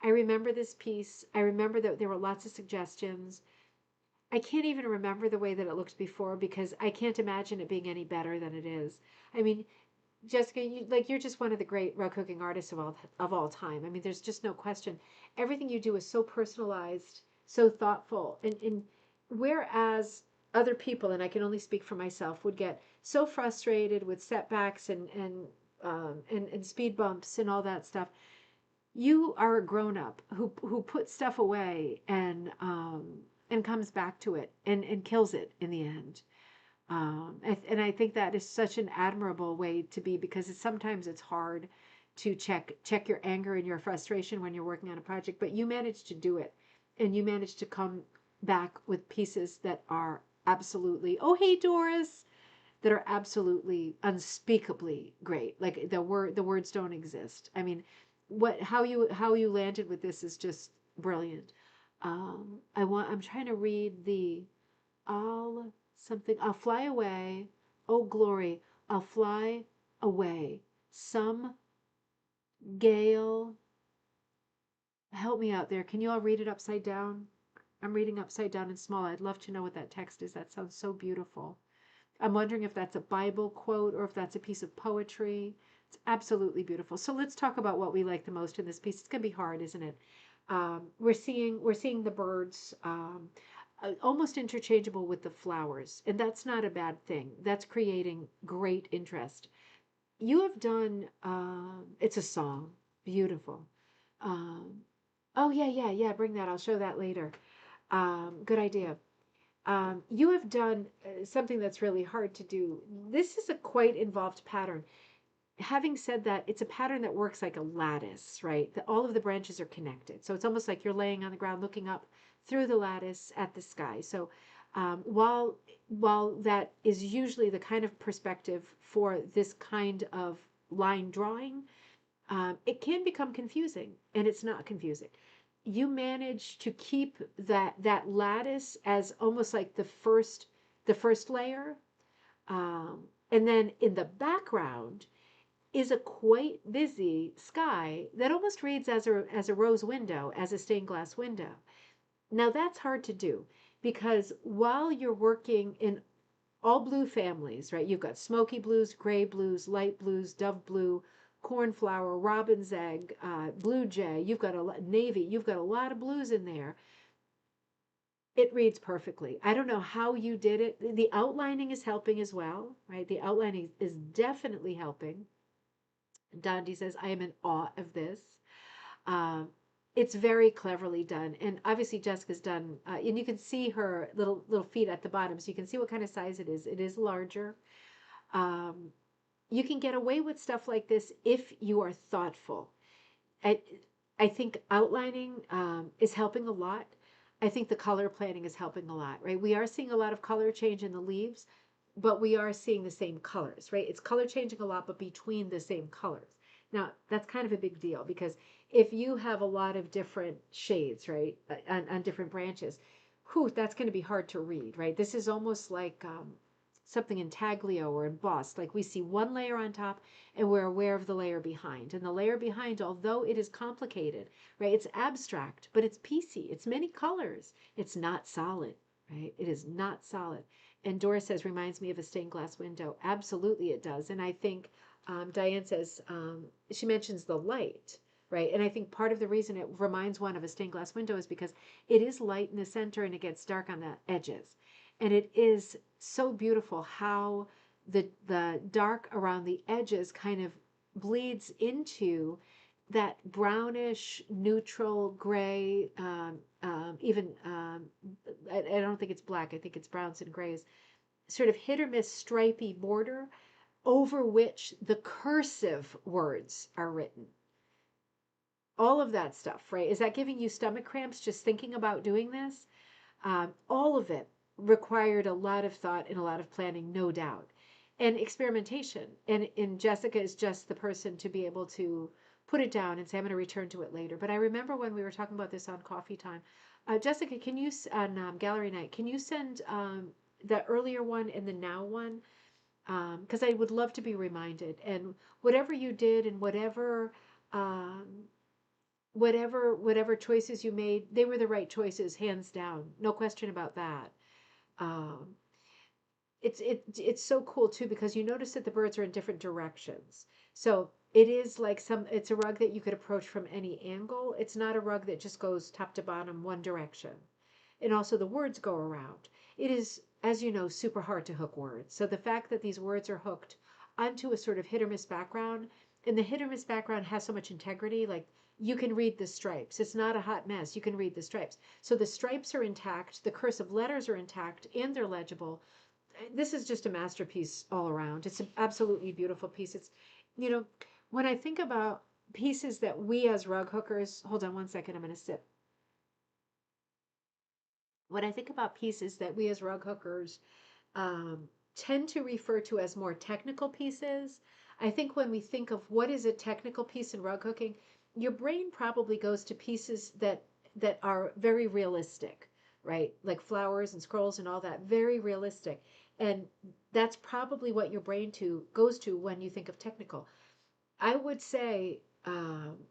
I remember this piece. I remember that there were lots of suggestions. I can't even remember the way that it looked before because I can't imagine it being any better than it is. I mean, Jessica, you're just one of the great rug cooking artists of all time. I mean, there's just no question. Everything you do is so personalized, so thoughtful, and whereas other people, and I can only speak for myself, would get so frustrated with setbacks and speed bumps and all that stuff. You are a grown up who puts stuff away and comes back to it and kills it in the end. And I think that is such an admirable way to be because sometimes it's hard to check your anger and your frustration when you're working on a project, but you managed to do it, and you managed to come back with pieces that are absolutely, oh hey Doris, that are absolutely unspeakably great. Like the words don't exist. I mean, how you landed with this is just brilliant. I'm trying to read the I'll fly away. Oh, glory, I'll fly away. Some gale. Help me out there. Can you all read it upside down? I'm reading upside down and small. I'd love to know what that text is. That sounds so beautiful. I'm wondering if that's a Bible quote or if that's a piece of poetry. It's absolutely beautiful. So let's talk about what we like the most in this piece. It's going to be hard, isn't it? We're seeing the birds almost interchangeable with the flowers, and that's not a bad thing. That's creating great interest. You have done. It's a song, beautiful. Um, oh yeah, yeah, yeah. Bring that. I'll show that later. Good idea. You have done something that's really hard to do. This is a quite involved pattern. having said that, it's a pattern that works like a lattice, right? All of the branches are connected. So it's almost like you're laying on the ground looking up through the lattice at the sky. So while that is usually the kind of perspective for this kind of line drawing, it can become confusing, and it's not confusing. You manage to keep that lattice as almost like the first layer, and then in the background is a quite busy sky that almost reads as a rose window, as a stained glass window. Now that's hard to do because while you're working in all blue families, right? You've got smoky blues, gray blues, light blues, dove blue, cornflower, robin's egg, blue jay. You've got a navy. You've got a lot of blues in there. It reads perfectly. I don't know how you did it. The outlining is helping as well, right? The outlining is definitely helping. Dondi says, I am in awe of this. Um, it's very cleverly done. And obviously Jessica's done, and you can see her little feet at the bottom. So you can see what kind of size it is. It is larger. Um, you can get away with stuff like this if you are thoughtful. I, I think outlining is helping a lot. I think the color planning is helping a lot, right? We are seeing a lot of color change in the leaves, but we are seeing the same colors, right? It's color changing a lot, but between the same colors. Now, that's kind of a big deal because if you have a lot of different shades, right, on different branches, whew, that's going to be hard to read, right? This is almost like something intaglio or embossed. Like we see one layer on top and we're aware of the layer behind. And the layer behind, although it is complicated, right, it's abstract, but it's piecey. It's many colors. It's not solid, right? It is not solid. And Doris says, reminds me of a stained glass window. Absolutely, it does. And I think Diane says, she mentions the light, right? And I think part of the reason it reminds one of a stained glass window is because it is light in the center and it gets dark on the edges. And it is so beautiful how the dark around the edges kind of bleeds into that brownish, neutral gray, even I don't think it's black. I think it's browns and grays, sort of hit or miss stripy border over which the cursive words are written. All of that stuff, right? Is that giving you stomach cramps just thinking about doing this? All of it required a lot of thought and a lot of planning, no doubt, and experimentation. And Jessica is just the person to be able to put it down and say, I'm going to return to it later. But I remember when we were talking about this on Coffee Time, Jessica, can you, on Gallery Night, can you send the earlier one and the now one? Because I would love to be reminded. And whatever you did and um, whatever choices you made, they were the right choices, hands down. No question about that. Um, it's so cool too because you notice that the birds are in different directions. So it is like it's a rug that you could approach from any angle. It's not a rug that just goes top to bottom one direction. And also the words go around. It is, as you know, super hard to hook words. So the fact that these words are hooked onto a sort of hit or miss background, and the hit or miss background has so much integrity, like you can read the stripes. It's not a hot mess. You can read the stripes. So the stripes are intact, the cursive letters are intact, and they're legible. This is just a masterpiece all around. It's an absolutely beautiful piece. It's, you know, when I think about pieces that we as rug hookers, hold on one second, I'm going to sip. When I think about pieces that we as rug hookers tend to refer to as more technical pieces, I think when we think of what is a technical piece in rug hooking, your brain probably goes to pieces that are very realistic, right? Like flowers and scrolls and all that, very realistic. And that's probably what your brain to goes to when you think of technical. I would say,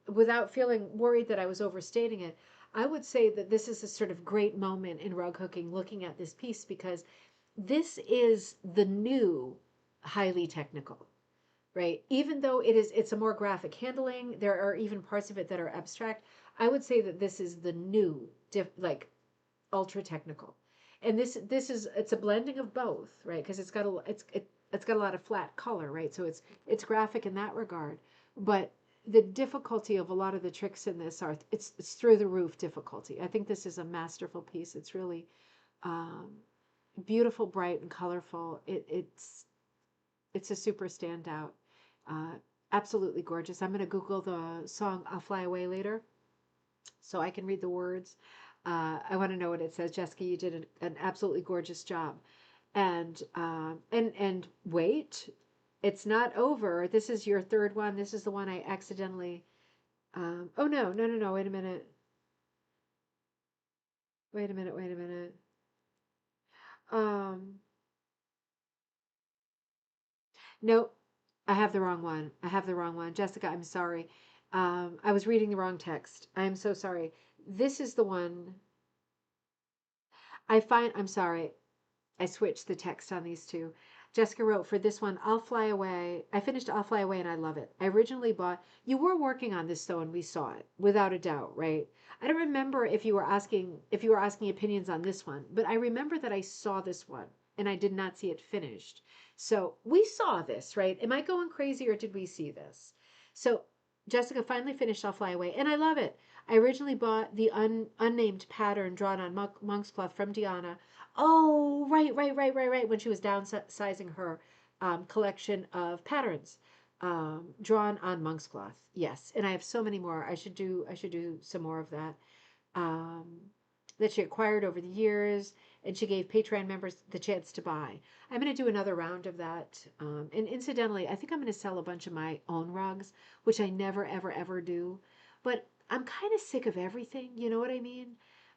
without feeling worried that I was overstating it, I would say that this is a sort of great moment in rug hooking looking at this piece because this is the new highly technical, right? Even though it's a more graphic handling, there are even parts of it that are abstract. I would say that this is the new, like ultra technical, and this is it's a blending of both, right? Because it's got a lot of flat color, right? So it's graphic in that regard, but the difficulty of a lot of the tricks in this are it's through the roof difficulty. I think this is a masterful piece. It's really um, beautiful, bright, and colorful. It's a super standout. Uh, Absolutely gorgeous. I'm going to Google the song I'll Fly Away later so I can read the words. I want to know what it says. Jessica, you did an absolutely gorgeous job. And wait, it's not over. This is your third one. This is the one I accidentally. Oh no, no, no, no. Wait a minute. Wait a minute. Wait a minute. Um, no, I have the wrong one. I have the wrong one. Jessica, I'm sorry. I was reading the wrong text. I am so sorry. This is the one I find. I'm sorry. I switched the text on these two. Jessica wrote for this one, I'll Fly Away. I finished I'll Fly Away and I love it. I originally bought, you were working on this though, and we saw it without a doubt, right? I don't remember if you were asking opinions on this one, but I remember that I saw this one and I did not see it finished. So we saw this, right? Am I going crazy or did we see this? So Jessica finally finished I'll Fly Away and I love it. I originally bought the unnamed pattern drawn on monk's cloth from Diana. Oh, right, right, right, right, right. When she was downsizing her collection of patterns drawn on monk's cloth. Yes, and I have so many more. I should do some more of that. Um, that she acquired over the years, and she gave Patreon members the chance to buy. I'm going to do another round of that. And incidentally, I think I'm going to sell a bunch of my own rugs, which I never, ever, ever do. But I'm kind of sick of everything. You know what I mean?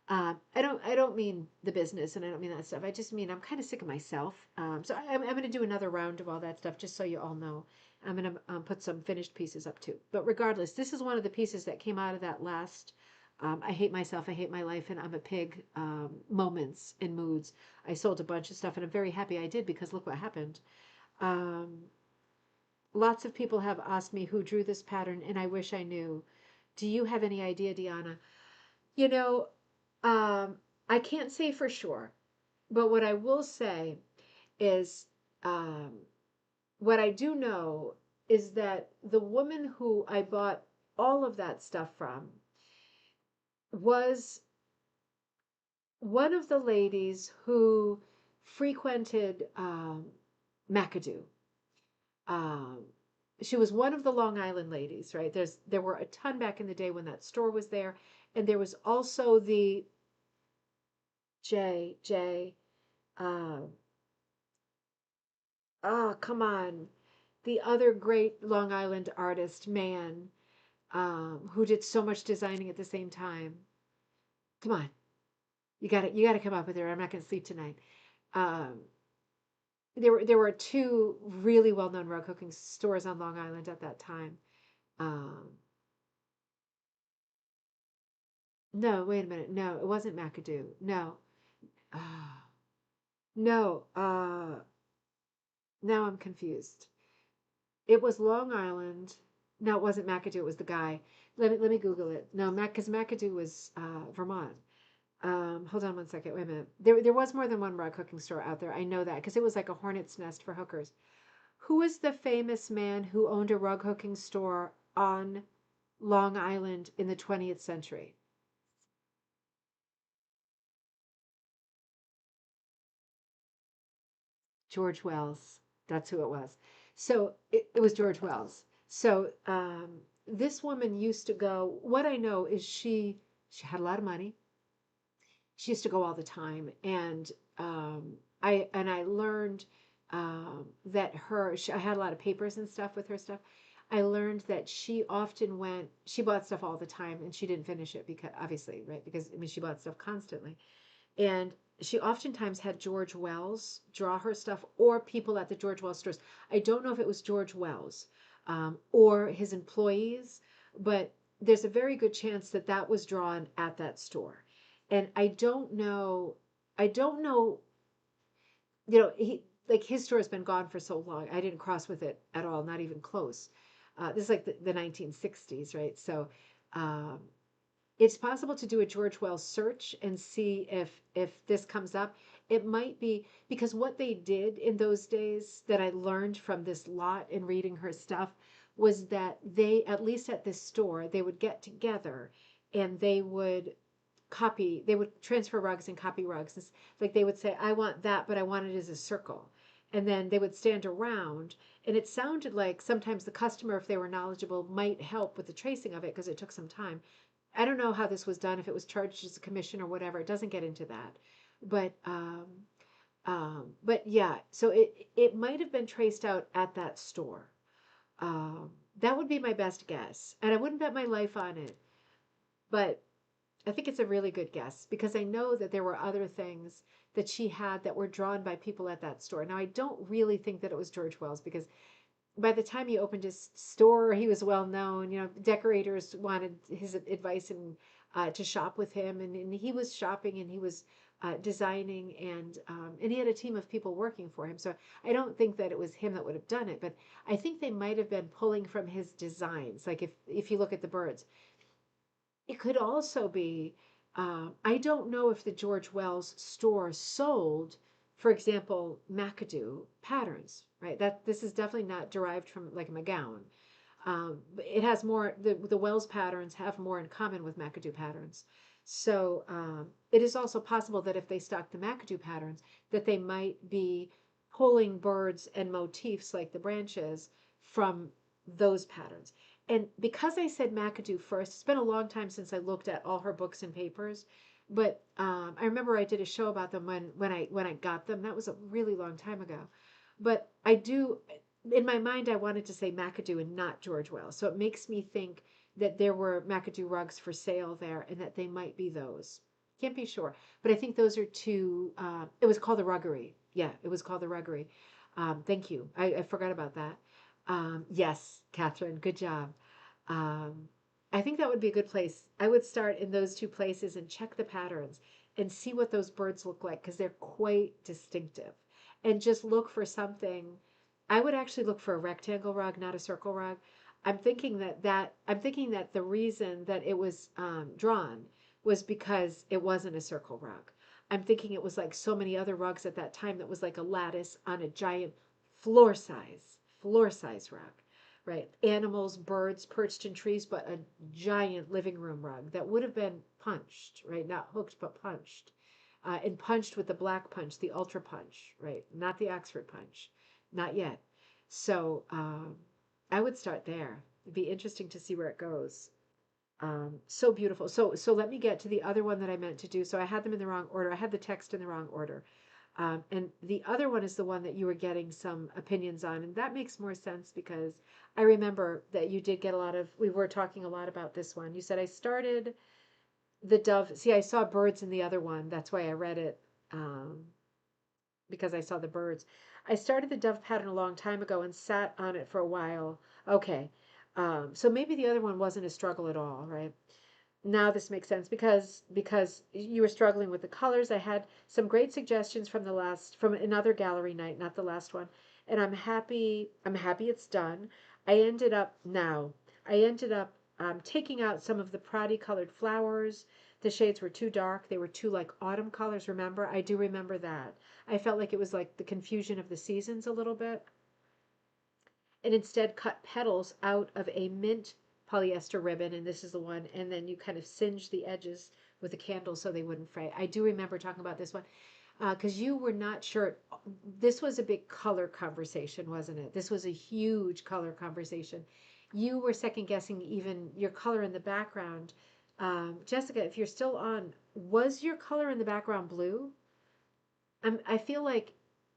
I don't mean the business, and I don't mean that stuff. I just mean I'm kind of sick of myself. So I'm going to do another round of all that stuff, just so you all know. I'm going to put some finished pieces up too. But regardless, this is one of the pieces that came out of that last I hate myself, I hate my life, and I'm a pig moments and moods. I sold a bunch of stuff, and I'm very happy I did because look what happened. Um, Lots of people have asked me who drew this pattern, and I wish I knew. Do you have any idea, Deanna? You know, um, I can't say for sure, but what I will say is um, what I do know is that the woman who I bought all of that stuff from was one of the ladies who frequented McAdoo. Um, she was one of the Long Island ladies, right? There were a ton back in the day when that store was there, and there was also the J. Uh, oh, come on, the other great Long Island artist man who did so much designing at the same time. Come on, you got to come up with her. I'm not going to sleep tonight. Um, there were two really well known rug cooking stores on Long Island at that time. Um, no, wait a minute. No, it wasn't McAdoo. No, uh, no. Now I'm confused. It was Long Island. No, it wasn't McAdoo. It was the guy. Let me Google it. No, because McAdoo was Vermont. Hold on one second. Wait a minute. There was more than one rug cooking store out there. I know that because it was like a hornet's nest for hookers. Who is the famous man who owned a rug hooking store on Long Island in the 20th century? George Wells. That's who it was. So it was George Wells. So this woman used to go. What I know is she had a lot of money. She used to go all the time, and I learned that I had a lot of papers and stuff with her stuff. I learned that she often went. She bought stuff all the time, and she didn't finish it because obviously, right? Because I mean, she bought stuff constantly, and she oftentimes had George Wells draw her stuff or people at the George Wells stores. I don't know if it was George Wells or his employees, but there's a very good chance that that was drawn at that store. And I don't know, his store has been gone for so long. I didn't cross with it at all, not even close. This is like the 1960s, right? So um, it's possible to do a George Wells search and see if this comes up. It might be because what they did in those days that I learned from this lot in reading her stuff was that they, at least at this store, they would get together and they would transfer rugs and copy rugs. Like they would say, I want that, but I want it as a circle. And then they would stand around And it sounded like sometimes the customer, if they were knowledgeable, might help with the tracing of it because it took some time. I don't know how this was done, if it was charged as a commission or whatever. It doesn't get into that. But but yeah, so it might have been traced out at that store. Um, that would be my best guess, and I wouldn't bet my life on it. But I think it's a really good guess because I know that there were other things that she had that were drawn by people at that store. Now, I don't really think that it was George Wells because by the time he opened his store, he was well known. You know, decorators wanted his advice and to shop with him, and he was shopping and he was designing, and he had a team of people working for him. So I don't think that it was him that would have done it, but I think they might have been pulling from his designs. Like if you look at the birds, it could also be, I don't know if the George Wells store sold, for example, McAdoo patterns, right? That this is definitely not derived from like a McGowan. It has more, the Wells patterns have more in common with McAdoo patterns. So it is also possible that if they stock the McAdoo patterns, that they might be pulling birds and motifs like the branches from those patterns. And because I said McAdoo first, it's been a long time since I looked at all her books and papers, but I remember I did a show about them when I got them. That was a really long time ago. But I do, in my mind, I wanted to say McAdoo and not George Wells. So it makes me think that there were McAdoo rugs for sale there and that they might be those. Can't be sure, but I think those are two. It was called the Ruggery. Yeah, it was called the Ruggery. Thank you. I forgot about that. Yes, Catherine, good job. Um, I think that would be a good place. I would start in those two places and check the patterns and see what those birds look like because they're quite distinctive. And just look for something. I would actually look for a rectangle rug, not a circle rug. I'm thinking that the reason that it was drawn was because it wasn't a circle rug. I'm thinking it was like so many other rugs at that time that was like a lattice on a giant floor size rug, right? Animals, birds perched in trees, but a giant living room rug that would have been punched, right? Not hooked, but punched. And punched with the black punch, the ultra punch, right? Not the Oxford punch, not yet. So I would start there. It'd be interesting to see where it goes. So beautiful. So let me get to the other one that I meant to do. So I had them in the wrong order. I had the text in the wrong order. And the other one is the one that you were getting some opinions on. And that makes more sense because I remember that you did get a lot of, we were talking a lot about this one. You said, I started the dove. See, I saw birds in the other one. That's why I read it because I saw the birds. I started the dove pattern a long time ago and sat on it for a while. Okay. So maybe the other one wasn't a struggle at all, right? Now this makes sense because you were struggling with the colors. I had some great suggestions from another gallery night, not the last one, and I'm happy it's done. I ended up taking out some of the Prati colored flowers. The shades were too dark. They were too like autumn colors. Remember? I do remember that. I felt like it was like the confusion of the seasons a little bit, and instead cut petals out of a mint polyester ribbon, and this is the one, and then you kind of singe the edges with a candle so they wouldn't fray. I do remember talking about this one because you were not sure. This was a big color conversation, wasn't it? This was a huge color conversation. You were second guessing even your color in the background. Jessica, if you're still on, was your color in the background blue? I feel like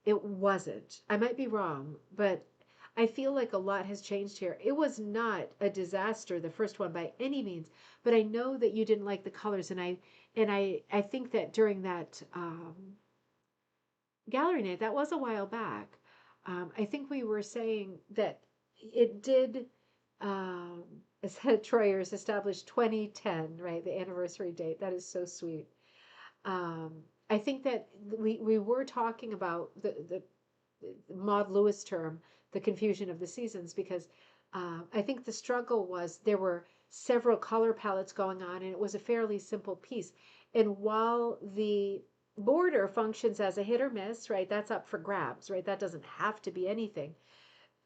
it wasn't. I might be wrong, but I feel like a lot has changed here. It was not a disaster, the first one by any means, but I know that you didn't like the colors, and I think that during that gallery night, that was a while back. I think we were saying that it did. Um, as Troyer's established 2010, right? The anniversary date. That is so sweet. Um, I think that we were talking about the Maud Lewis term, the confusion of the seasons, because I think the struggle was there were several color palettes going on, and it was a fairly simple piece. And while the border functions as a hit or miss, right? That's up for grabs, right? That doesn't have to be anything.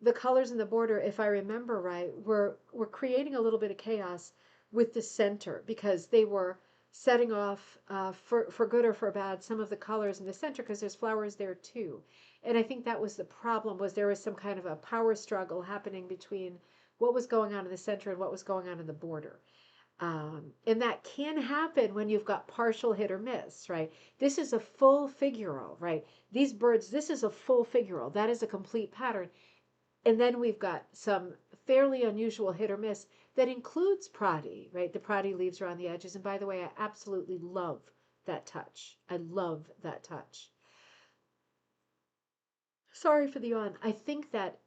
The colors in the border, if I remember right, were creating a little bit of chaos with the center because they were setting off for good or for bad some of the colors in the center because there's flowers there too. And I think that was the problem was there was some kind of a power struggle happening between what was going on in the center and what was going on in the border. And that can happen when you've got partial hit or miss, right? This is a full figural, right? These birds, this is a full figural. That is a complete pattern. And then we've got some fairly unusual hit or miss that includes Prati, right? The Prati leaves around the edges. And by the way, I absolutely love that touch. I love that touch. Sorry for the yawn. I think that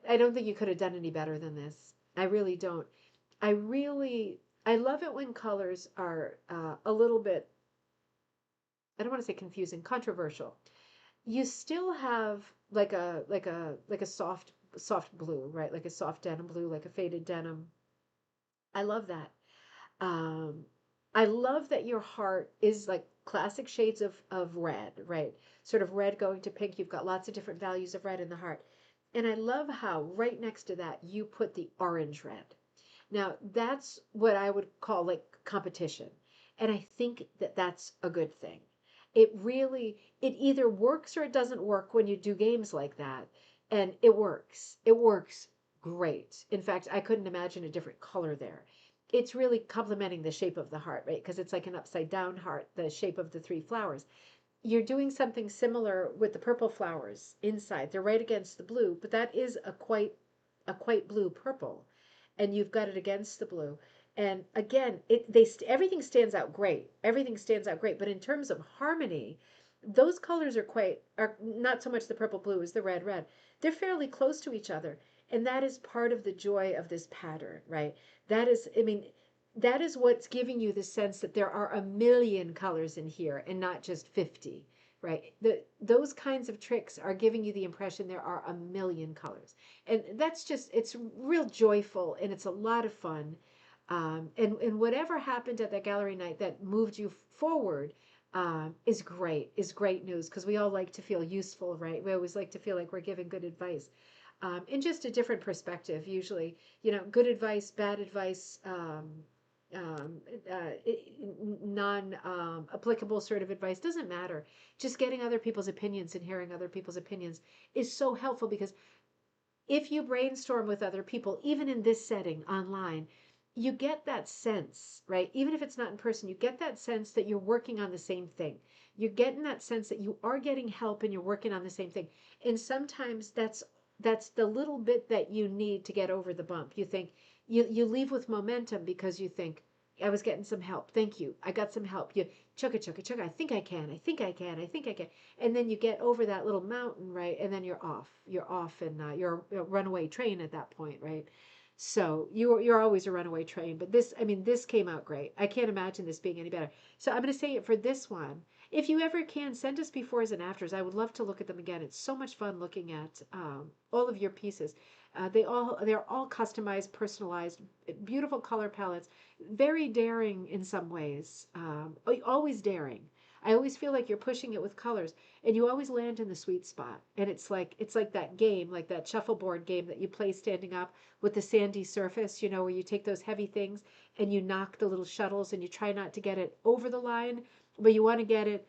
I don't think you could have done any better than this. I really don't. I really, I love it when colors are a little bit, I don't want to say confusing, controversial. You still have like a soft blue, right? Like a soft denim blue, like a faded denim. I love that. Um, I love that your heart is like classic shades of red, right? Sort of red going to pink. You've got lots of different values of red in the heart. And I love how right next to that you put the orange red. Now, that's what I would call like competition. And I think that that's a good thing. It either works or it doesn't work when you do games like that. And it works. It works great. In fact, I couldn't imagine a different color there. It's really complementing the shape of the heart, right? Because it's like an upside down heart, the shape of the three flowers. You're doing something similar with the purple flowers inside. They're right against the blue, but that is a quite blue purple, and you've got it against the blue. And again, everything stands out great. Everything stands out great, but in terms of harmony, those colors are not so much the purple blue as the red red. They're fairly close to each other, and that is part of the joy of this pattern, right? That is, I mean, that is what's giving you the sense that there are a million colors in here and not just 50, right? Those kinds of tricks are giving you the impression there are a million colors. And that's just, it's real joyful and it's a lot of fun. And whatever happened at that gallery night that moved you forward is great news because we all like to feel useful, right? We always like to feel like we're giving good advice. In just a different perspective, usually, good advice, bad advice, um, uh, non applicable sort of advice doesn't matter. Just getting other people's opinions and hearing other people's opinions is so helpful because if you brainstorm with other people, even in this setting online, you get that sense, right? Even if it's not in person, you get that sense that you're working on the same thing. You're getting that sense that you are getting help and you're working on the same thing. And sometimes that's the little bit that you need to get over the bump. You think you leave with momentum because you think, I was getting some help. Thank you. I got some help. You chugga chugga chugga. I think I can. I think I can. I think I can. And then you get over that little mountain, right? And then you're off. You're off, and you're a runaway train at that point, right? So you're always a runaway train. But this, I mean, this came out great. I can't imagine this being any better. So I'm going to say it for this one. If you ever can, send us befores and afters. I would love to look at them again. It's so much fun looking at all of your pieces. They're all customized, personalized, beautiful color palettes, very daring in some ways. Always daring. I always feel like you're pushing it with colors, and you always land in the sweet spot. And it's like that game, like that shuffleboard game that you play standing up with the sandy surface. Where you take those heavy things and you knock the little shuttles, and you try not to get it over the line, but you want to get it.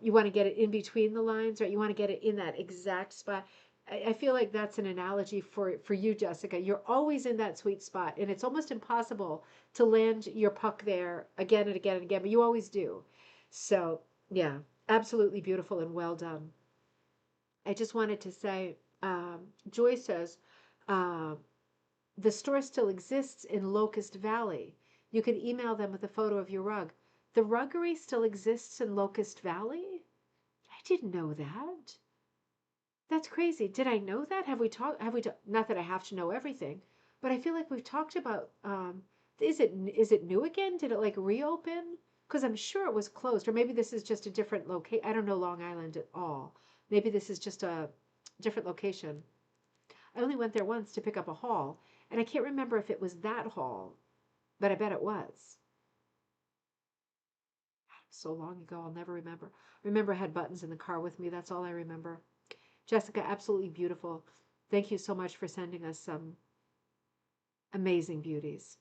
You want to get it in between the lines, right? You want to get it in that exact spot. I feel like that's an analogy for you, Jessica. You're always in that sweet spot, and it's almost impossible to land your puck there again and again and again, but you always do. So, yeah, absolutely beautiful and well done. I just wanted to say, Joy says, uh, the store still exists in Locust Valley. You can email them with a photo of your rug. The ruggery still exists in Locust Valley? I didn't know that. That's crazy. Did I know that? Not that I have to know everything, but I feel like we've talked about, is it new again? Did it like reopen? Because I'm sure it was closed, or maybe this is just a different location. I don't know Long Island at all. Maybe this is just a different location. I only went there once to pick up a haul, and I can't remember if it was that haul, but I bet it was. So long ago, I'll never remember. Remember, I had buttons in the car with me. That's all I remember. Jessica, absolutely beautiful. Thank you so much for sending us some amazing beauties.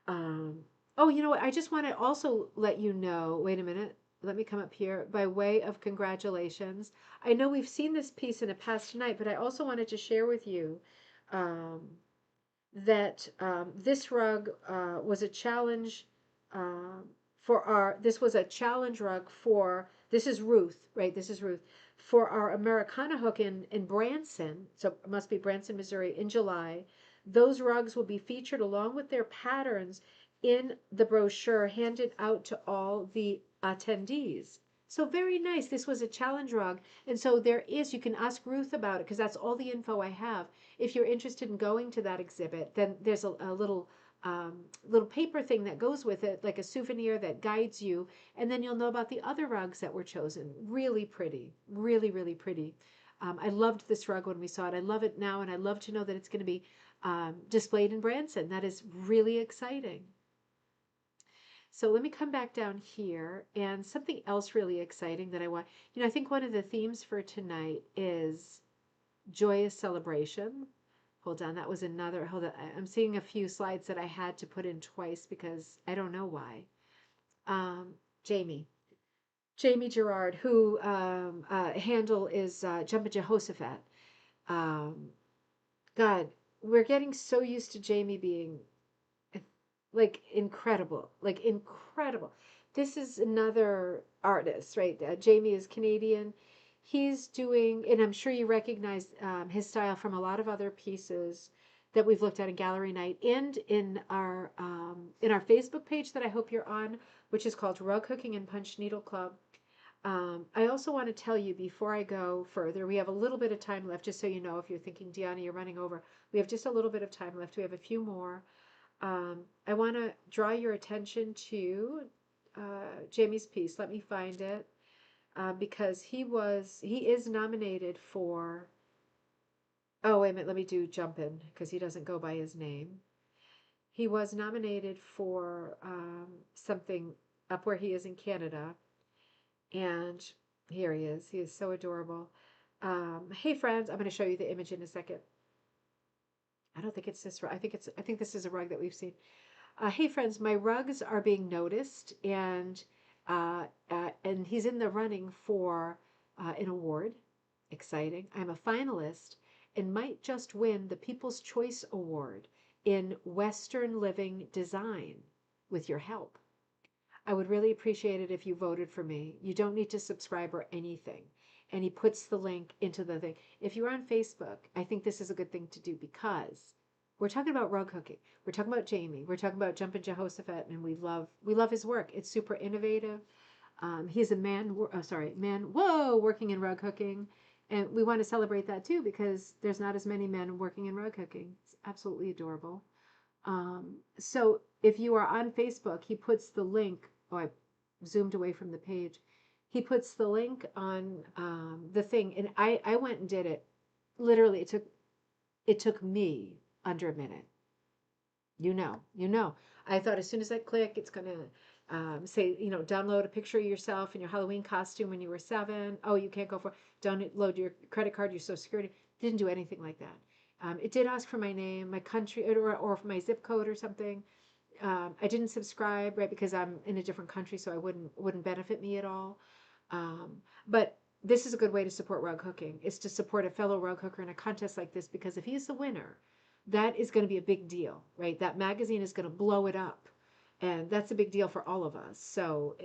Um, Oh, you know what? I just want to also let you know. Wait a minute. Let me come up here by way of congratulations. I know we've seen this piece in a past tonight, but I also wanted to share with you um, that this rug was a challenge for our. This was a challenge rug for. This is Ruth, right? This is Ruth for our Americana hook in Branson. So it must be Branson, Missouri, in July. Those rugs will be featured along with their patterns in the brochure handed out to all the attendees. So very nice. This was a challenge rug. And so there is, you can ask Ruth about it because that's all the info I have. If you're interested in going to that exhibit, then there's a little paper thing that goes with it, like a souvenir that guides you, and then you'll know about the other rugs that were chosen. Really pretty, really, really pretty. I loved this rug when we saw it. I love it now, and I love to know that it's going to be displayed in Branson. That is really exciting. So let me come back down here and something else really exciting that I want. I think one of the themes for tonight is joyous celebration. Hold on, that was another. Hold on, I'm seeing a few slides that I had to put in twice because I don't know why. Um, Jamie, Jamie Gerard, who handle is Jumpin' Jehoshaphat. Um, God, we're getting so used to Jamie being like incredible. This is another artist, right? Jamie is Canadian. He's doing, and I'm sure you recognize his style from a lot of other pieces that we've looked at in gallery night and in our Facebook page that I hope you're on, which is called Rug Hooking and Punch Needle Club. I also want to tell you before I go further, we have a little bit of time left, just so you know, if you're thinking, Deanna, you're running over. We have just a little bit of time left. We have a few more. I want to draw your attention to Jamie's piece. Let me find it because he is nominated for. Oh, wait a minute. Let me do Jump In because he doesn't go by his name. He was nominated for something up where he is in Canada, and here he is. He is so adorable. Hey, friends, I'm going to show you the image in a second. I don't think it's this rug. I think this is a rug that we've seen. Hey friends, my rugs are being noticed, and he's in the running for an award. Exciting! I'm a finalist and might just win the People's Choice Award in Western Living Design with your help. I would really appreciate it if you voted for me. You don't need to subscribe or anything. And he puts the link into the thing. If you're on Facebook, I think this is a good thing to do because we're talking about rug hooking. We're talking about Jamie. We're talking about Jumpin' Jehoshaphat, and we love his work. It's super innovative. He's a man, whoa, working in rug hooking, and we want to celebrate that too because there's not as many men working in rug hooking. It's absolutely adorable. So if you are on Facebook, he puts the link. Oh, I zoomed away from the page. He puts the link on the thing, and I went and did it. Literally, it took me under a minute. You know. I thought as soon as I click, it's gonna say, download a picture of yourself in your Halloween costume when you were 7. Oh, you can't go for download your credit card, your Social Security. Didn't do anything like that. It did ask for my name, my country, or for my zip code or something. I didn't subscribe, right, because I'm in a different country, so I wouldn't benefit me at all. But this is a good way to support rug hooking. Is to support a fellow rug hooker in a contest like this because if he's the winner, that is going to be a big deal, right? That magazine is going to blow it up. And that's a big deal for all of us. So,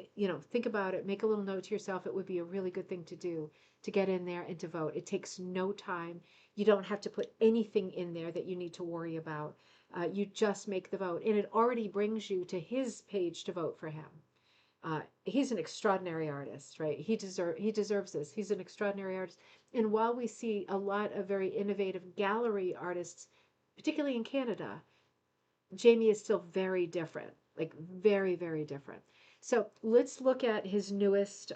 think about it, make a little note to yourself. It would be a really good thing to do to get in there and to vote. It takes no time. You don't have to put anything in there that you need to worry about. You just make the vote, and it already brings you to his page to vote for him. He's an extraordinary artist, right? He deserves this. He's an extraordinary artist. And while we see a lot of very innovative gallery artists, particularly in Canada, Jamie is still very different, like very, very different. So let's look at his newest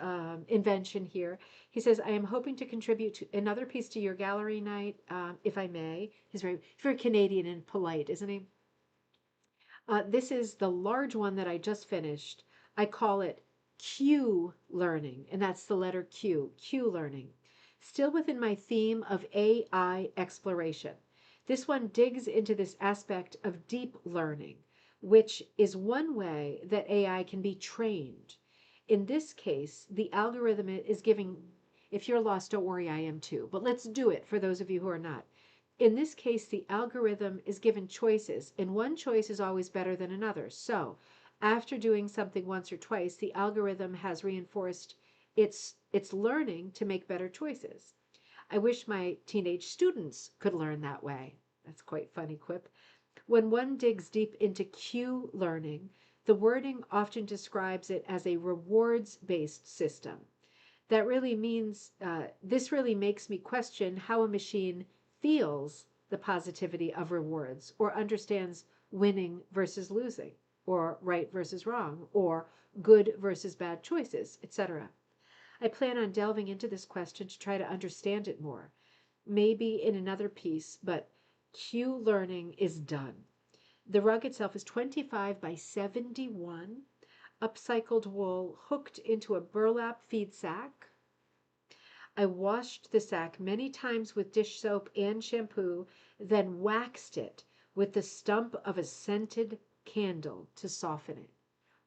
invention here. He says, I am hoping to contribute to another piece to your gallery night, if I may. He's very Canadian and polite, isn't he? This is the large one that I just finished. I call it Q learning, and that's the letter Q, Q learning. Still within my theme of AI exploration. This one digs into this aspect of deep learning, which is one way that AI can be trained. In this case, the algorithm is giving, if you're lost, don't worry, I am too. But let's do it for those of you who are not. In this case, the algorithm is given choices, and one choice is always better than another. So, after doing something once or twice, the algorithm has reinforced its learning to make better choices. I wish my teenage students could learn that way. That's quite funny quip. When one digs deep into Q learning, the wording often describes it as a rewards based system. That really means, this really makes me question how a machine feels the positivity of rewards or understands winning versus losing, or right versus wrong, or good versus bad choices, etc. I plan on delving into this question to try to understand it more, maybe in another piece, but Q learning is done. The rug itself is 25 by 71, upcycled wool hooked into a burlap feed sack. I washed the sack many times with dish soap and shampoo, then waxed it with the stump of a scented candle to soften it.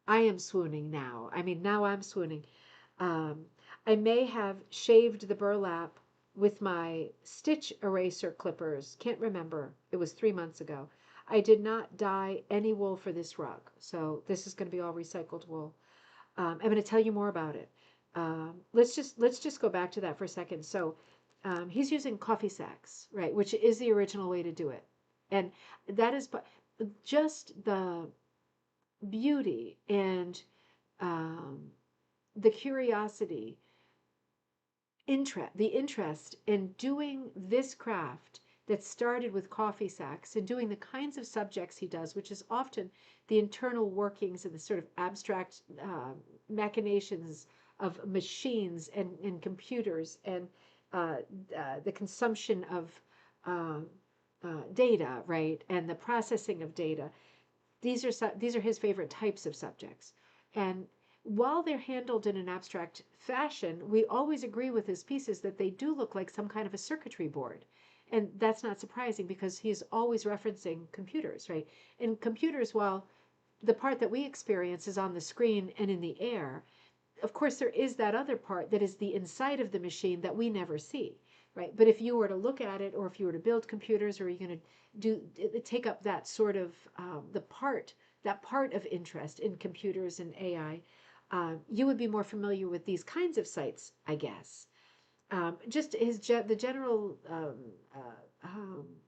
I am swooning now. I mean, now I'm swooning. Um, I may have shaved the burlap with my stitch eraser clippers. Can't remember. It was 3 months ago. I did not dye any wool for this rug, so this is going to be all recycled wool. I'm going to tell you more about it. Let's just go back to that for a second. So he's using coffee sacks, right, which is the original way to do it, and that is just the beauty and um, the curiosity, the interest in doing this craft that started with coffee sacks and doing the kinds of subjects he does, which is often the internal workings and the sort of abstract machinations of machines and computers and uh, the consumption of uh, data, right, and the processing of data. These are his favorite types of subjects, and while they're handled in an abstract fashion, we always agree with his pieces that they do look like some kind of a circuitry board. And that's not surprising because he's always referencing computers, right? And computers, while the part that we experience is on the screen and in the air, of course, there is that other part that is the inside of the machine that we never see, right? But if you were to look at it, or if you were to build computers, or you're going to take up that sort of that part of interest in computers and AI, you would be more familiar with these kinds of sites, I guess. Just the general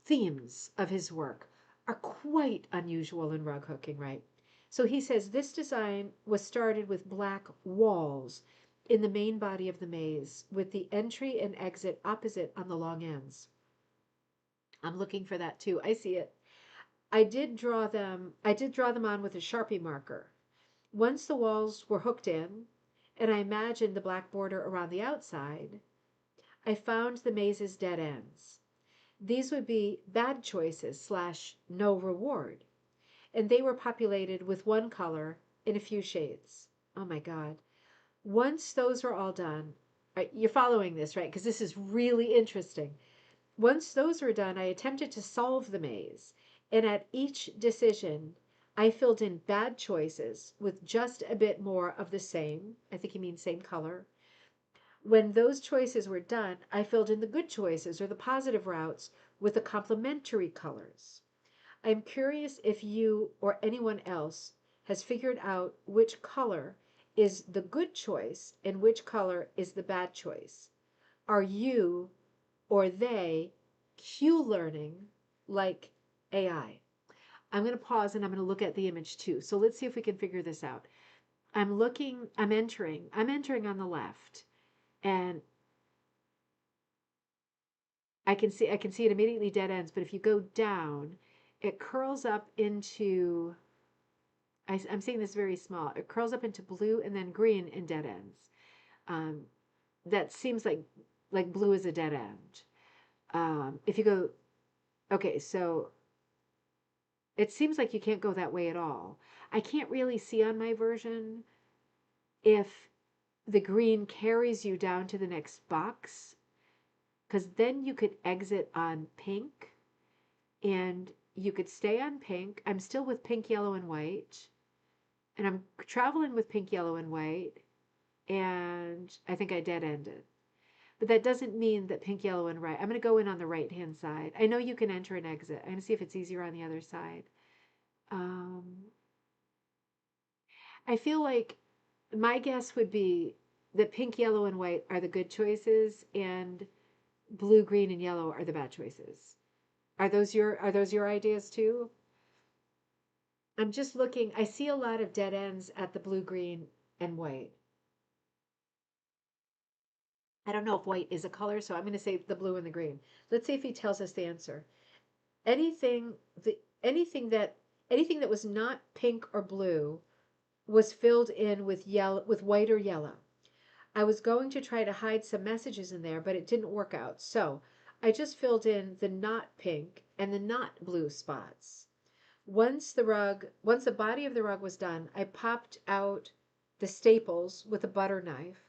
themes of his work are quite unusual in rug hooking, right? So he says this design was started with black walls in the main body of the maze, with the entry and exit opposite on the long ends. I'm looking for that too. I see it. I did draw them on with a Sharpie marker. Once the walls were hooked in, and I imagined the black border around the outside, I found the maze's dead ends. These would be bad choices slash no reward, and they were populated with one color in a few shades. Oh my God. Once those were all done, you're following this, right? Because this is really interesting. Once those were done, I attempted to solve the maze, and at each decision, I filled in bad choices with just a bit more of the same. I think he means same color. When those choices were done, I filled in the good choices or the positive routes with the complementary colors. I'm curious if you or anyone else has figured out which color is the good choice and which color is the bad choice. Are you or they Q learning like AI? I'm going to pause and I'm going to look at the image too. So let's see if we can figure this out. I'm entering on the left, and I can see it immediately dead ends, but if you go down, it curls up into, I'm seeing this very small, it curls up into blue and then green in dead ends. Um, that seems like blue is a dead end. If you go, okay, so it seems like you can't go that way at all. I can't really see on my version if the green carries you down to the next box, because then you could exit on pink and you could stay on pink. I'm still with pink, yellow, and white. And I'm traveling with pink, yellow, and white. And I think I dead ended. But that doesn't mean that pink, yellow, and right. I'm going to go in on the right hand side. I know you can enter and exit. I'm going to see if it's easier on the other side. Um, I feel like my guess would be that pink, yellow, and white are the good choices, and blue, green, and yellow are the bad choices. Are those your ideas too? I'm just looking. I see a lot of dead ends at the blue, green, and white. I don't know if white is a color, so I'm going to say the blue and the green. Let's see if he tells us the answer. Anything the anything that was not pink or blue was filled in with yellow with white or yellow. I was going to try to hide some messages in there, but it didn't work out. So I just filled in the not pink and the not blue spots. Once the body of the rug was done, I popped out the staples with a butter knife.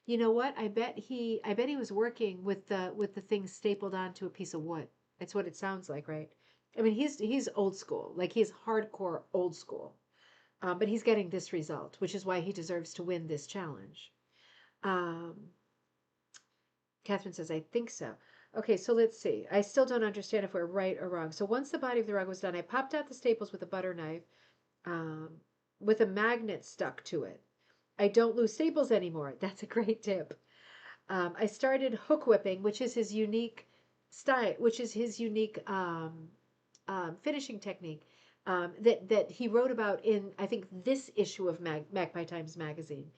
You know what? I bet he was working with the thing stapled onto a piece of wood. That's what it sounds like, right? I mean, he's old school, like he's hardcore old school. But he's getting this result, which is why he deserves to win this challenge. Um, Catherine says, I think so. Okay, so let's see. I still don't understand if we're right or wrong. So once the body of the rug was done, I popped out the staples with a butter knife, um, with a magnet stuck to it. I don't lose staples anymore. That's a great tip. I started hook whipping, which is his unique style, which is his unique finishing technique, that he wrote about in, I think, this issue of Magpie Times magazine.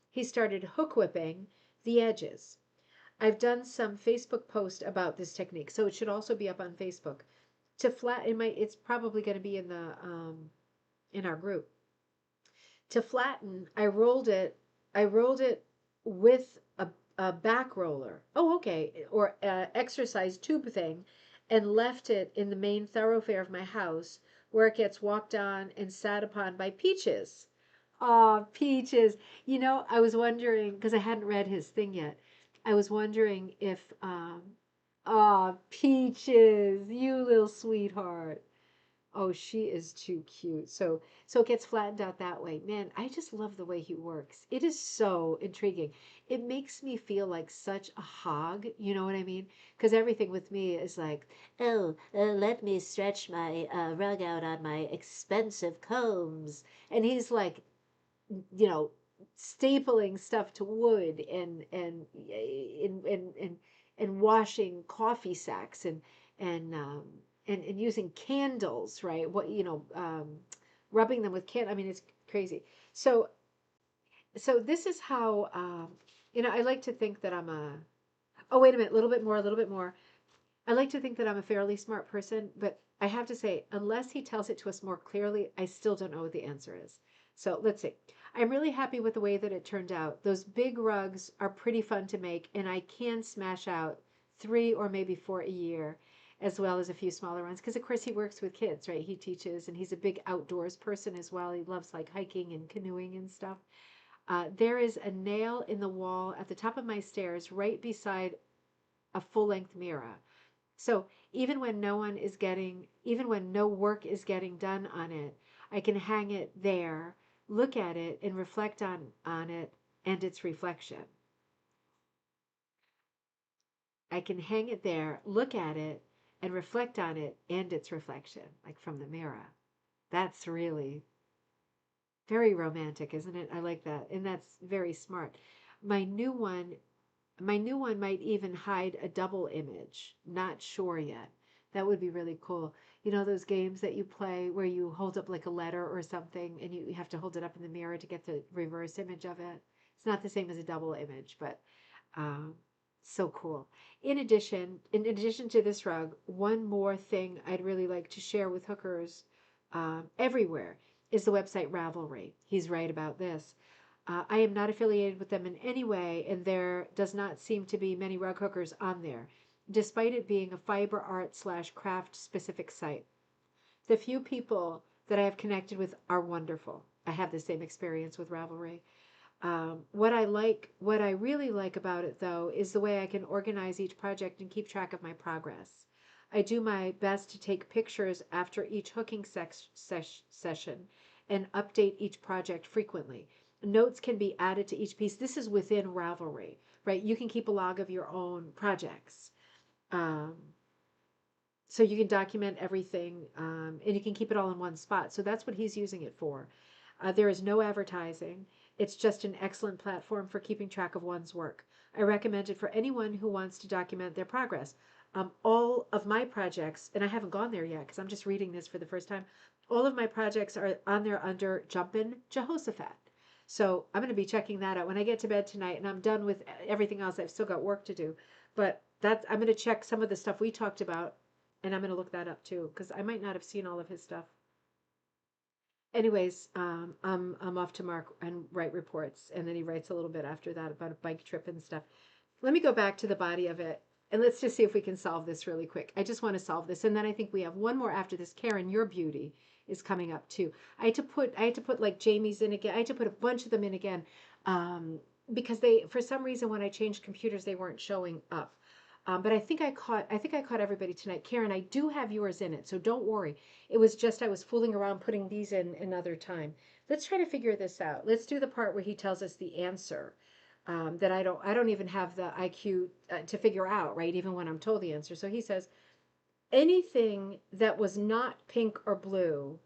He started hook whipping the edges. I've done some Facebook post about this technique, so it should also be up on Facebook. To flat, it's probably going to be in our group. To flatten, I rolled it with a back roller. Oh, okay, or exercise tube thing, and left it in the main thoroughfare of my house, where it gets walked on and sat upon by Peaches. Oh, Peaches. I was wondering, because I hadn't read his thing yet. I was wondering if, oh, Peaches, you little sweetheart. Oh, she is too cute. So it gets flattened out that way. Man, I just love the way he works. It is so intriguing. It makes me feel like such a hog, you know what I mean? Because everything with me is like, oh, let me stretch my rug out on my expensive combs. And he's like, you know, stapling stuff to wood and washing coffee sacks and using candles, right? Rubbing them with I mean, it's crazy. So so this is how I like to think that I'm a. Oh, wait a minute, a little bit more, a little bit more. I like to think that I'm a fairly smart person, but I have to say, unless he tells it to us more clearly, I still don't know what the answer is. So let's see. I'm really happy with the way that it turned out. Those big rugs are pretty fun to make, and I can smash out 3 or maybe 4 a year, as well as a few smaller ones. Because, of course, he works with kids, right? He teaches, and he's a big outdoors person as well. He loves like hiking and canoeing and stuff. There is a nail in the wall at the top of my stairs, right beside a full length mirror. So even when no work is getting done on it, I can hang it there, look at it, and reflect on it and its reflection. I can hang it there, look at it, and reflect on it and its reflection, like from the mirror. That's really very romantic, isn't it? I like that. And that's very smart. My new one My new one might even hide a double image. Not sure yet. That would be really cool. You know those games that you play where you hold up like a letter or something and you have to hold it up in the mirror to get the reverse image of it? It's not the same as a double image, but um, so cool. In addition to this rug, one more thing I'd really like to share with hookers everywhere is the website Ravelry. He's right about this. I am not affiliated with them in any way, and there does not seem to be many rug hookers on there, despite it being a fiber art slash craft specific site. The few people that I have connected with are wonderful. I have the same experience with Ravelry. What I really like about it though, is the way I can organize each project and keep track of my progress. I do my best to take pictures after each hooking session and update each project frequently. Notes can be added to each piece. This is within Ravelry, right? You can keep a log of your own projects. Um, so you can document everything, and you can keep it all in one spot. So that's what he's using it for. There is no advertising. It's just an excellent platform for keeping track of one's work. I recommend it for anyone who wants to document their progress. All of my projects, and I haven't gone there yet because I'm just reading this for the first time, all of my projects are on there under Jumpin' Jehoshaphat. So I'm going to be checking that out when I get to bed tonight, and I'm done with everything else. I've still got work to do, but that's I'm going to check some of the stuff we talked about, and I'm going to look that up too because I might not have seen all of his stuff. Anyways, I'm off to Mark and write reports, and then he writes a little bit after that about a bike trip and stuff. Let me go back to the body of it, and let's just see if we can solve this really quick. I just want to solve this, and then I think we have one more after this. Karen, your beauty is coming up too. I had to put like Jamie's in again. I had to put a bunch of them in again, because they for some reason when I changed computers they weren't showing up. But I think I caught everybody tonight. Karen, I do have yours in it, so don't worry. It was just I was fooling around putting these in another time. Let's try to figure this out. Let's do the part where he tells us the answer. That I don't even have the IQ to figure out, right? Even when I'm told the answer. So he says anything that was not pink or blue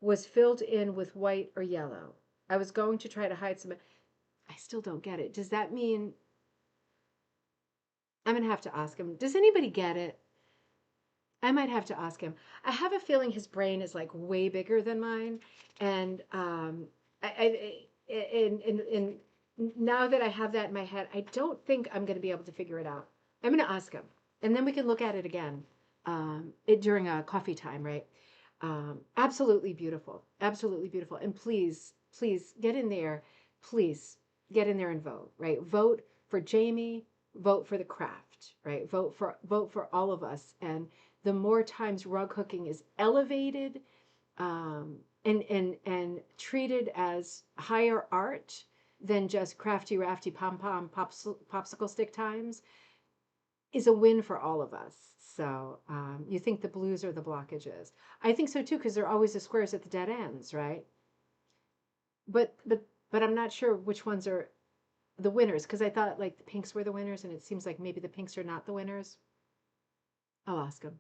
was filled in with white or yellow. I was going to try to hide some. I still don't get it. Does that mean I'm gonna have to ask him? Does anybody get it? I might have to ask him. I have a feeling his brain is like way bigger than mine, and and now that I have that in my head, I don't think I'm going to be able to figure it out. I'm going to ask him, and then we can look at it again, during a coffee time, right? Absolutely beautiful, absolutely beautiful, and please, please get in there, please get in there and vote, right? Vote for Jamie, vote for the craft, right? Vote for all of us, and the more times rug hooking is elevated, and treated as higher art than just crafty rafty pom pom popsicle stick times, is a win for all of us. So you think the blues are the blockages? I think so too because they're always the squares at the dead ends, right? But I'm not sure which ones are the winners because I thought like the pinks were the winners, and it seems like maybe the pinks are not the winners. I'll ask them.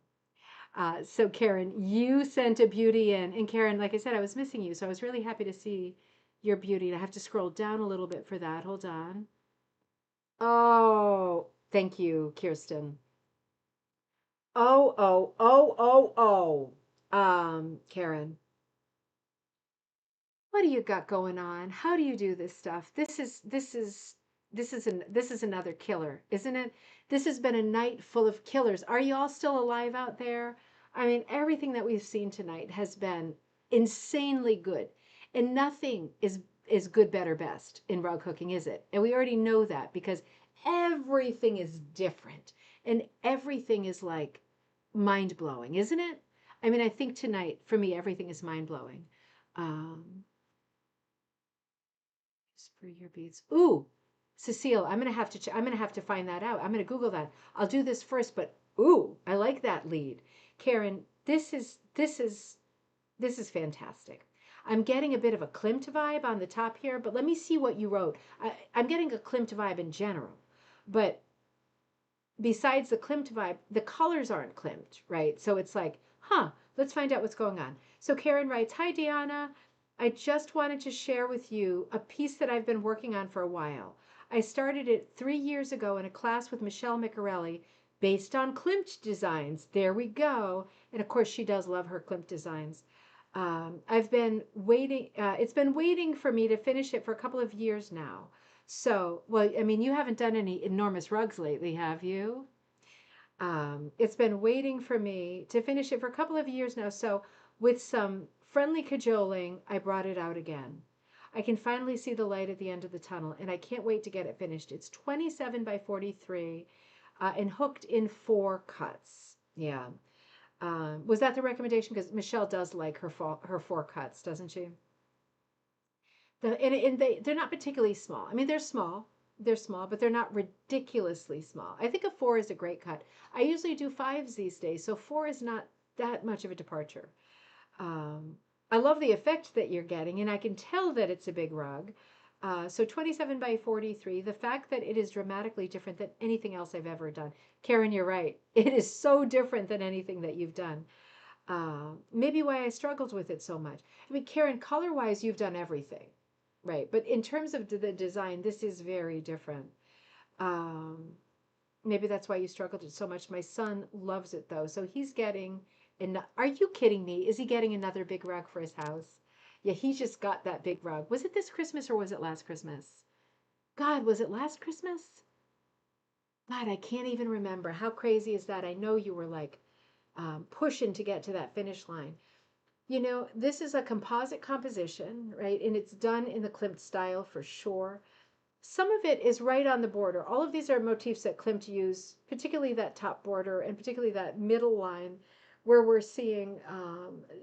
So Karen, you sent a beauty in, and Karen, like I said, I was missing you, so I was really happy to see your beauty. And I have to scroll down a little bit for that. Hold on. Oh, thank you, Kirsten. Oh. Karen, what do you got going on? How do you do this stuff? This is another killer, isn't it? This has been a night full of killers. Are you all still alive out there? I mean, everything that we've seen tonight has been insanely good. And nothing is good, better, best in rug cooking, is it? And we already know that because everything is different and everything is like mind blowing, isn't it? I mean, I think tonight for me everything is mind blowing. Um, for your beads. Ooh, Cecile, I'm gonna have to find that out. I'm gonna Google that. I'll do this first, but ooh, I like that lead. Karen, this is fantastic. I'm getting a bit of a Klimt vibe on the top here, but let me see what you wrote. I'm getting a Klimt vibe in general, but besides the Klimt vibe, the colors aren't Klimt, right? So it's like, huh, let's find out what's going on. So Karen writes, hi, Deanna. I just wanted to share with you a piece that I've been working on for a while. I started it 3 years ago in a class with Michelle Miccarelli based on Klimt designs. There we go. And of course, she does love her Klimt designs. I've been waiting, it's been waiting for me to finish it for a couple of years now. So, well, I mean, you haven't done any enormous rugs lately, have you? It's been waiting for me to finish it for a couple of years now. So, with some friendly cajoling, I brought it out again. I can finally see the light at the end of the tunnel, and I can't wait to get it finished. It's 27 by 43, and hooked in 4 cuts. Yeah. Was that the recommendation? Because Michelle does like her 4 cuts, doesn't she? And they're not particularly small. I mean, they're small, They're small, but they're not ridiculously small. I think a four is a great cut. I usually do fives these days, so four is not that much of a departure. Um, I love the effect that you're getting, and I can tell that it's a big rug. So 27 by 43, the fact that it is dramatically different than anything else I've ever done. Karen, you're right. It is so different than anything that you've done. Maybe why I struggled with it so much. I mean, Karen, color wise, you've done everything, right? But in terms of the design, this is very different. Um, Maybe that's why you struggled with it so much. My son loves it though. So he's getting, and are you kidding me? Is he getting another big rug for his house? Yeah, he just got that big rug. Was it this Christmas or was it last Christmas? God, was it last Christmas? God, I can't even remember. How crazy is that? I know you were like pushing to get to that finish line. You know, this is a composite composition, right? And it's done in the Klimt style for sure. Some of it is right on the border. All of these are motifs that Klimt used, particularly that top border and particularly that middle line, where we're seeing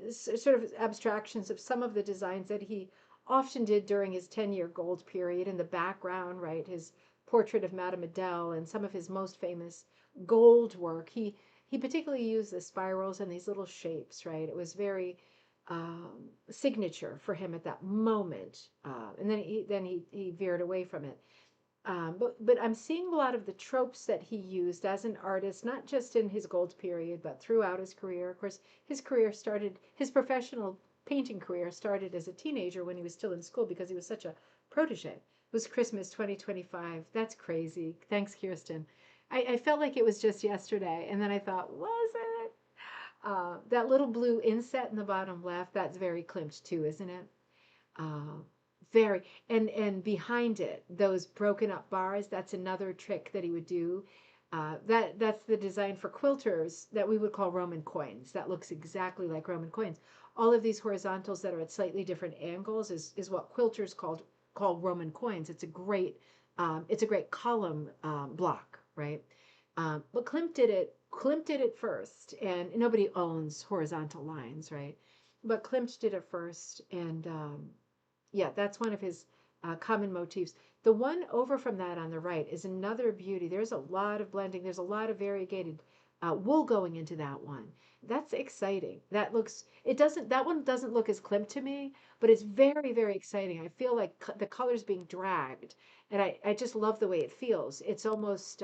sort of abstractions of some of the designs that he often did during his 10-year gold period in the background, right? His portrait of Madame Adele and some of his most famous gold work. He particularly used the spirals and these little shapes, right? It was very signature for him at that moment, and then he veered away from it. But I'm seeing a lot of the tropes that he used as an artist, not just in his gold period, but throughout his career. Of course, his professional painting career started as a teenager when he was still in school because he was such a protege. It was Christmas 2025. That's crazy. Thanks, Kirsten. I felt like it was just yesterday, and then I thought, was it? That little blue inset in the bottom left, that's very Klimt too, isn't it? Uh, very, and behind it, those broken up bars, that's another trick that he would do. That's the design for quilters that we would call Roman coins. That looks exactly like Roman coins. All of these horizontals that are at slightly different angles is what quilters call Roman coins. It's a great column block, right? But Klimt did it first, and nobody owns horizontal lines, right? But Klimt did it first, and yeah, that's one of his common motifs. The one over from that on the right is another beauty. There's a lot of blending. There's a lot of variegated wool going into that one. That's exciting. That one doesn't look as Klimt to me, but it's very, very exciting. I feel like the color's being dragged, and I just love the way it feels. It's almost,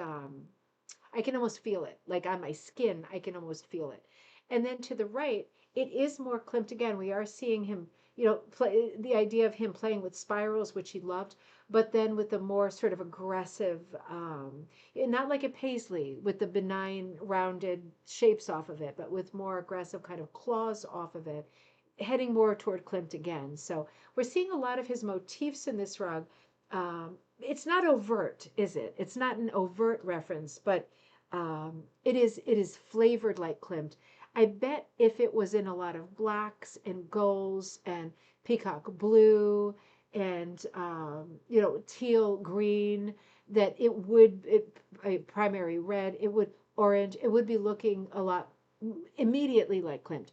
I can almost feel it. Like on my skin, I can almost feel it. And then to the right, it is more Klimt again. We are seeing him, play the idea of him playing with spirals, which he loved, but then with the more sort of aggressive, not like a paisley with the benign rounded shapes off of it, but with more aggressive kind of claws off of it, heading more toward Klimt again. So we're seeing a lot of his motifs in this rug. It's not overt, is it? It's not an overt reference, but it is flavored like Klimt. I bet if it was in a lot of blacks and golds and peacock blue and teal green, that a primary red, it would orange, it would be looking a lot immediately like Klimt.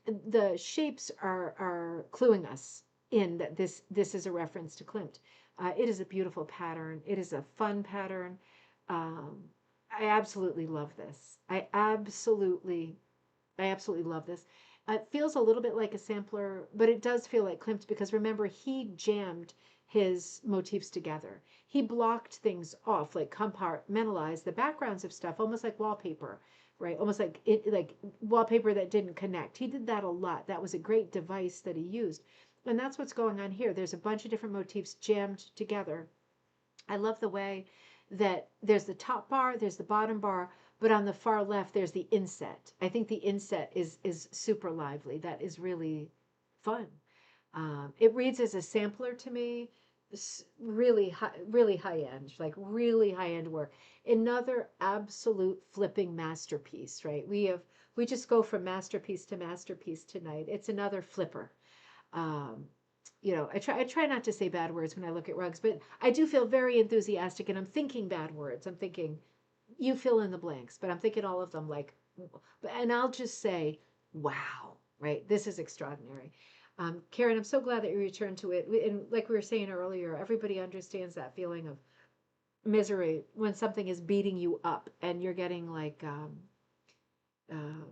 The shapes are cluing us in that this is a reference to Klimt. It is a beautiful pattern. It is a fun pattern. Um, I absolutely love this. I absolutely love this. It feels a little bit like a sampler, but it does feel like Klimt because remember, he jammed his motifs together. He blocked things off, like compartmentalized the backgrounds of stuff, almost like wallpaper, right? Almost like wallpaper that didn't connect. He did that a lot. That was a great device that he used. And that's what's going on here. There's a bunch of different motifs jammed together. I love the way that there's the top bar, there's the bottom bar, but on the far left there's the inset. I think the inset is super lively. That is really fun. It reads as a sampler to me. Really high end, like really high end work. Another absolute flipping masterpiece, right? We just go from masterpiece to masterpiece tonight. It's another flipper. Um, I try not to say bad words when I look at rugs, but I do feel very enthusiastic and I'm thinking bad words. I'm thinking you fill in the blanks, but I'm thinking all of them like, and I'll just say, wow, right? This is extraordinary. Karen, I'm so glad that you returned to it. And like we were saying earlier, everybody understands that feeling of misery when something is beating you up and you're getting like um,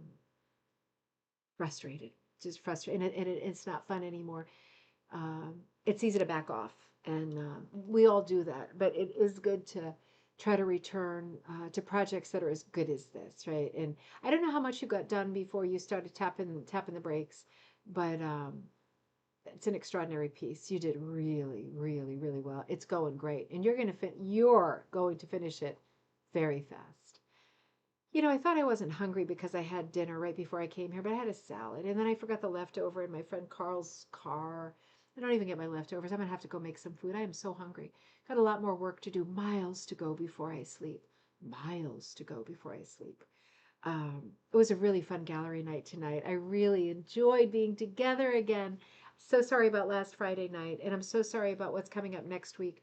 frustrated, just frustrated, it's not fun anymore. It's easy to back off, and we all do that. But it is good to try to return to projects that are as good as this, right? And I don't know how much you got done before you started tapping the brakes, but it's an extraordinary piece. You did really, really, really well. It's going great, and you're going to finish it very fast. I thought I wasn't hungry because I had dinner right before I came here, but I had a salad, and then I forgot the leftover in my friend Carl's car. I don't even get my leftovers. I'm gonna have to go make some food. I am so hungry. Got a lot more work to do. Miles to go before I sleep. Miles to go before I sleep. It was a really fun gallery night tonight. I really enjoyed being together again. So sorry about last Friday night, and I'm so sorry about what's coming up next week.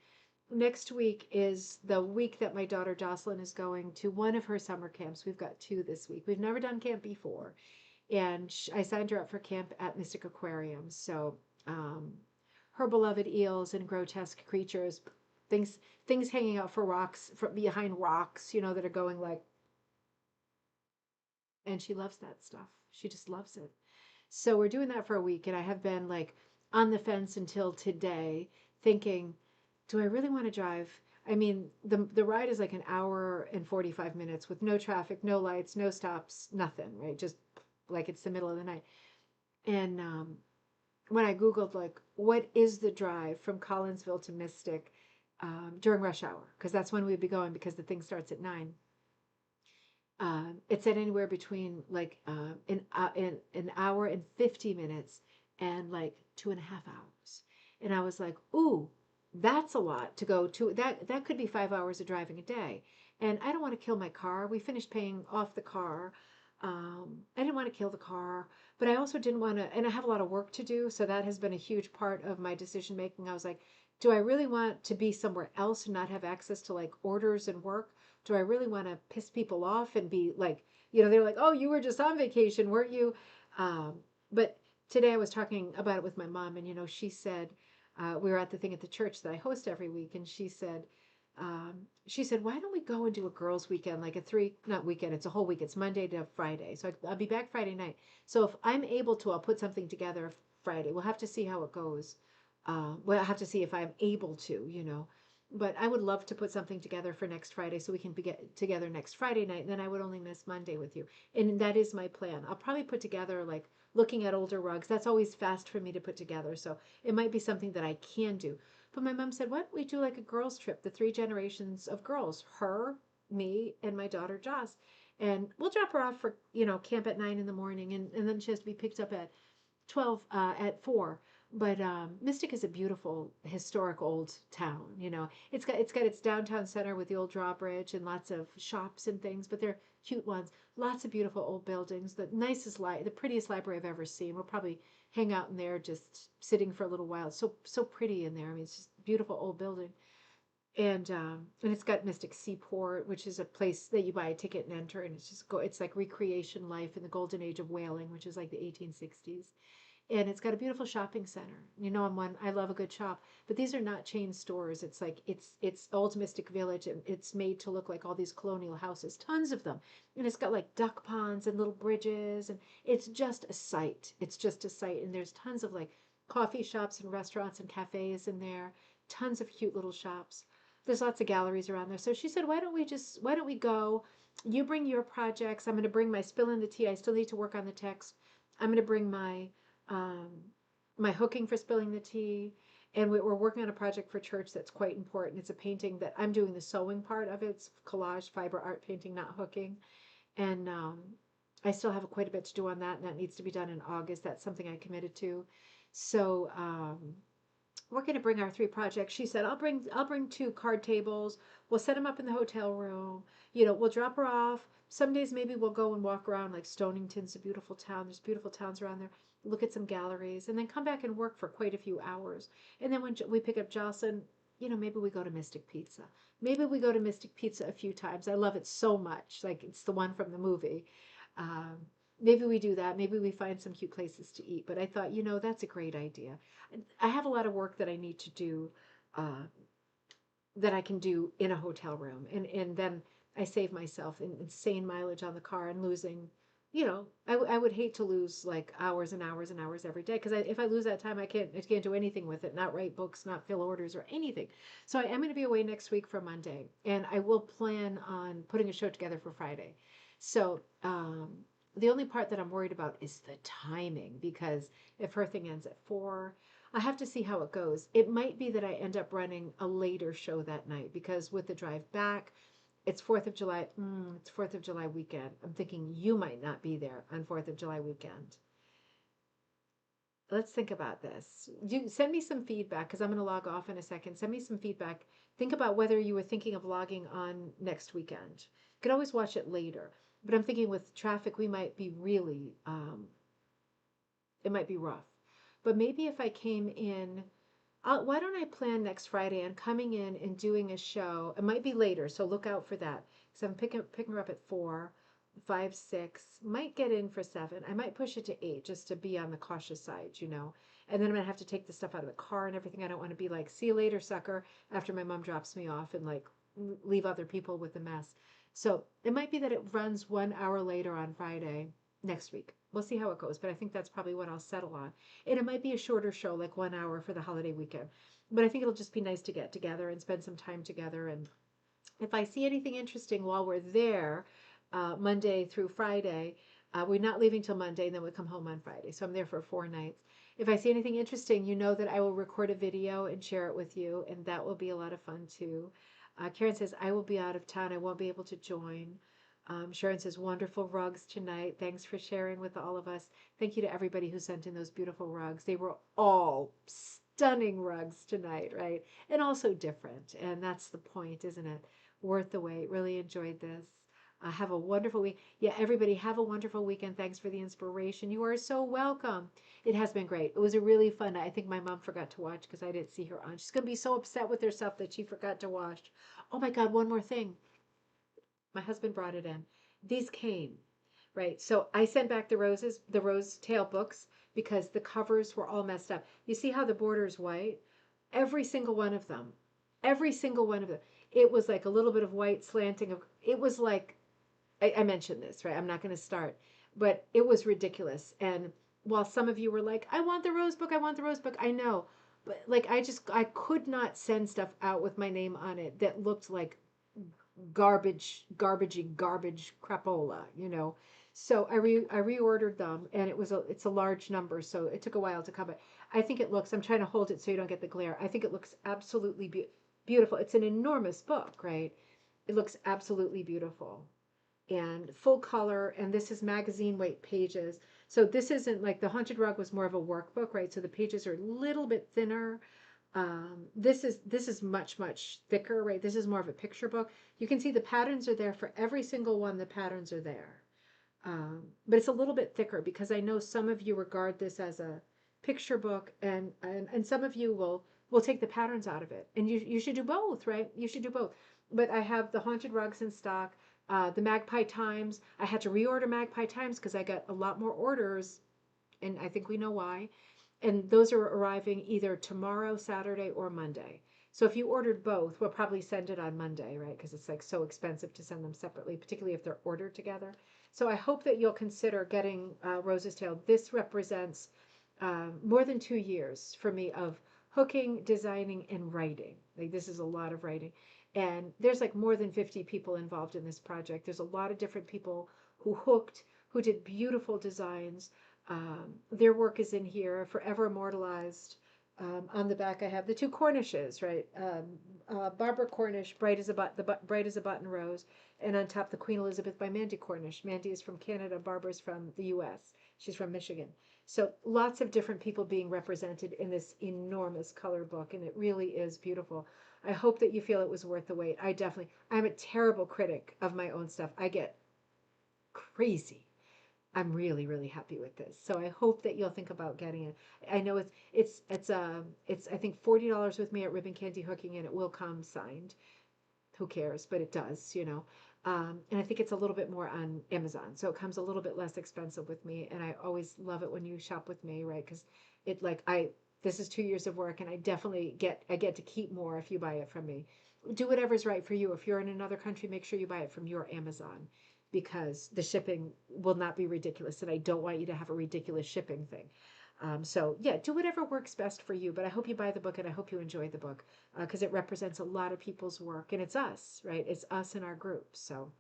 Next week is the week that my daughter Jocelyn is going to one of her summer camps. We've got two this week. We've never done camp before, and I signed her up for camp at Mystic Aquarium. So, um, her beloved eels and grotesque creatures, things things hanging out for rocks from behind rocks, that are going like, and she loves that stuff. She just loves it. So we're doing that for a week, and I have been like on the fence until today, thinking, do I really want to drive? I mean, the ride is like an hour and 45 minutes with no traffic, no lights, no stops, nothing, right? Just like it's the middle of the night. And when I Googled, like, what is the drive from Collinsville to Mystic during rush hour? Because that's when we'd be going because the thing starts at 9. It said anywhere between like an hour and 50 minutes and like 2.5 hours. And I was like, ooh, that's a lot to go to. That could be 5 hours of driving a day. And I don't want to kill my car. We finished paying off the car. I didn't want to kill the car, but I also didn't want to, and I have a lot of work to do. So that has been a huge part of my decision making. I was like, do I really want to be somewhere else and not have access to like orders and work? Do I really want to piss people off and be like, they're like, oh, you were just on vacation, weren't you? Um, but today I was talking about it with my mom, and she said, we were at the thing at the church that I host every week, and she said, why don't we go and do a girls' weekend, like a three, not weekend, it's a whole week, it's Monday to Friday. So I'll be back Friday night. So if I'm able to, I'll put something together Friday. We'll have to see how it goes. Well, I'll have to see if I'm able to. But I would love to put something together for next Friday so we can get together next Friday night, and then I would only miss Monday with you. And that is my plan. I'll probably put together like looking at older rugs. That's always fast for me to put together. So it might be something that I can do. But my mom said, why don't we do like a girls' trip, the three generations of girls, her, me, and my daughter Joss. And we'll drop her off for, camp at 9 in the morning, and then she has to be picked up at 12 at 4. But Mystic is a beautiful historic old town. It's got its downtown center with the old drawbridge and lots of shops and things, but they're cute ones. Lots of beautiful old buildings. The prettiest library I've ever seen. We'll probably hang out in there, just sitting for a little while. It's so pretty in there. I mean, it's just a beautiful old building. And it's got Mystic Seaport, which is a place that you buy a ticket and enter, and it's like recreation life in the golden age of whaling, which is like the 1860s. And it's got a beautiful shopping center. I love a good shop, but these are not chain stores. It's like it's Old Mystic Village, and it's made to look like all these colonial houses, tons of them. And it's got like duck ponds and little bridges, and it's just a sight. It's just a sight. And there's tons of like coffee shops and restaurants and cafes in there, tons of cute little shops. There's lots of galleries around there. So she said, why don't we go? You bring your projects. I'm going to bring my spill in the tea. I still need to work on the text. I'm going to bring um, my hooking for spilling the tea. And we're working on a project for church that's quite important. It's a painting that I'm doing the sewing part of it. It's collage, fiber art painting, not hooking. And I still have quite a bit to do on that, and that needs to be done in August. That's something I committed to. So we're going to bring our three projects. She said, I'll bring two card tables. We'll set them up in the hotel room. We'll drop her off. Some days maybe we'll go and walk around, like Stonington's a beautiful town. There's beautiful towns around there. Look at some galleries, and then come back and work for quite a few hours. And then when we pick up Jocelyn, maybe we go to Mystic Pizza. Maybe we go to Mystic Pizza a few times. I love it so much. Like it's the one from the movie. Um, Maybe we do that. Maybe we find some cute places to eat. But I thought, that's a great idea. I have a lot of work that I need to do. Uh, that I can do in a hotel room. And then I save myself insane mileage on the car and losing, I would hate to lose like hours and hours and hours every day because if I lose that time, I can't do anything with it, not write books, not fill orders or anything. So I am going to be away next week for Monday, and I will plan on putting a show together for Friday. So the only part that I'm worried about is the timing because if her thing ends at 4, I have to see how it goes. It might be that I end up running a later show that night because with the drive back, it's 4th of July. It's 4th of July weekend. I'm thinking you might not be there on 4th of July weekend. Let's think about this. You send me some feedback because I'm going to log off in a second. Send me some feedback. Think about whether you were thinking of logging on next weekend. You could always watch it later. But I'm thinking with traffic, we might be really, it might be rough. But maybe if I came in, why don't I plan next Friday on coming in and doing a show? It might be later, so look out for that. So I'm picking her up at 4, 5, 6. Might get in for 7. I might push it to 8 just to be on the cautious side. And then I'm gonna have to take the stuff out of the car and everything. I don't want to be like, see you later, sucker, after my mom drops me off and like leave other people with a mess. So it might be that it runs 1 hour later on Friday next week. We'll see how it goes, but I think that's probably what I'll settle on. And it might be a shorter show, like 1 hour for the holiday weekend. But I think it'll just be nice to get together and spend some time together. And if I see anything interesting while we're there, Monday through Friday, we're not leaving till Monday, and then we come home on Friday. So I'm there for 4 nights. If I see anything interesting, you know that I will record a video and share it with you, and that will be a lot of fun too. Karen says, I will be out of town. I won't be able to join. Sharon says, wonderful rugs tonight. Thanks for sharing with all of us. Thank you to everybody who sent in those beautiful rugs. They were all stunning rugs tonight, right? And also different. And that's the point, isn't it? Worth the wait. Really enjoyed this. Have a wonderful week. Yeah, everybody, have a wonderful weekend. Thanks for the inspiration. You are so welcome. It has been great. It was a really fun night. I think my mom forgot to watch because I didn't see her on. She's going to be so upset with herself that she forgot to watch. Oh my God, one more thing. My husband brought it in. These came, right? So I sent back the rose tail books because the covers were all messed up. You see how the border is white? Every single one of them, every single one of them. It was like a little bit of white slanting of, it was like, I mentioned this, right? I'm not going to start, but it was ridiculous. And while some of you were like, I want the rose book, I want the rose book, I know. But like, I could not send stuff out with my name on it that looked like garbage crapola. So I reordered them, and it's a large number, so it took a while to come. But I think it looks. I'm trying to hold it so you don't get the glare. I think it looks absolutely beautiful. It's an enormous book, right? It looks absolutely beautiful and full color. And this is magazine weight pages. So this isn't like the Haunted Rug was more of a workbook, right? So the pages are a little bit thinner. This is much thicker, right? This is more of a picture book. You can see the patterns are there for every single one. The patterns are there, but it's a little bit thicker because I know some of you regard this as a picture book, and some of you will take the patterns out of it, and you should do both, right? You should do both. But I have the Haunted Rugs in stock. The Magpie Times. I had to reorder Magpie Times because I got a lot more orders, and I think we know why. And those are arriving either tomorrow, Saturday, or Monday. So if you ordered both, we'll probably send it on Monday, right? Because it's like so expensive to send them separately, particularly if they're ordered together. So I hope that you'll consider getting Rose's Tale. This represents more than 2 years for me of hooking, designing, and writing. Like this is a lot of writing. And there's like more than 50 people involved in this project. There's a lot of different people who hooked, who did beautiful designs. Their work is in here, forever immortalized. On the back, I have the two Cornishes, right? Barbara Cornish, bright as a button rose, and on top, the Queen Elizabeth by Mandy Cornish. Mandy is from Canada, Barbara's from the U.S. She's from Michigan. So lots of different people being represented in this enormous color book, and it really is beautiful. I hope that you feel it was worth the wait. I'm a terrible critic of my own stuff. I get crazy. I'm really, really happy with this. So I hope that you'll think about getting it. I know it's I think $40 with me at Ribbon Candy Hooking, and it will come signed. Who cares? But it does. And I think it's a little bit more on Amazon, so it comes a little bit less expensive with me. And I always love it when you shop with me, right? Because it like This is 2 years of work, and I get to keep more if you buy it from me. Do whatever's right for you. If you're in another country, make sure you buy it from your Amazon because the shipping will not be ridiculous, and I don't want you to have a ridiculous shipping thing. So yeah, do whatever works best for you. But I hope you buy the book and I hope you enjoy the book because it represents a lot of people's work and it's us, right? It's us in our group. So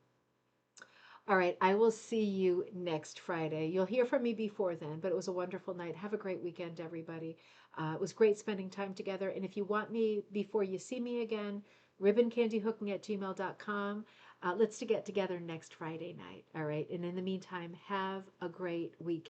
all right, I will see you next Friday. You'll hear from me before then, but it was a wonderful night. Have a great weekend, everybody. It was great spending time together. And if you want me before you see me again, ribboncandyhooking@gmail.com. Let's to get together next Friday night. All right. And in the meantime, have a great weekend.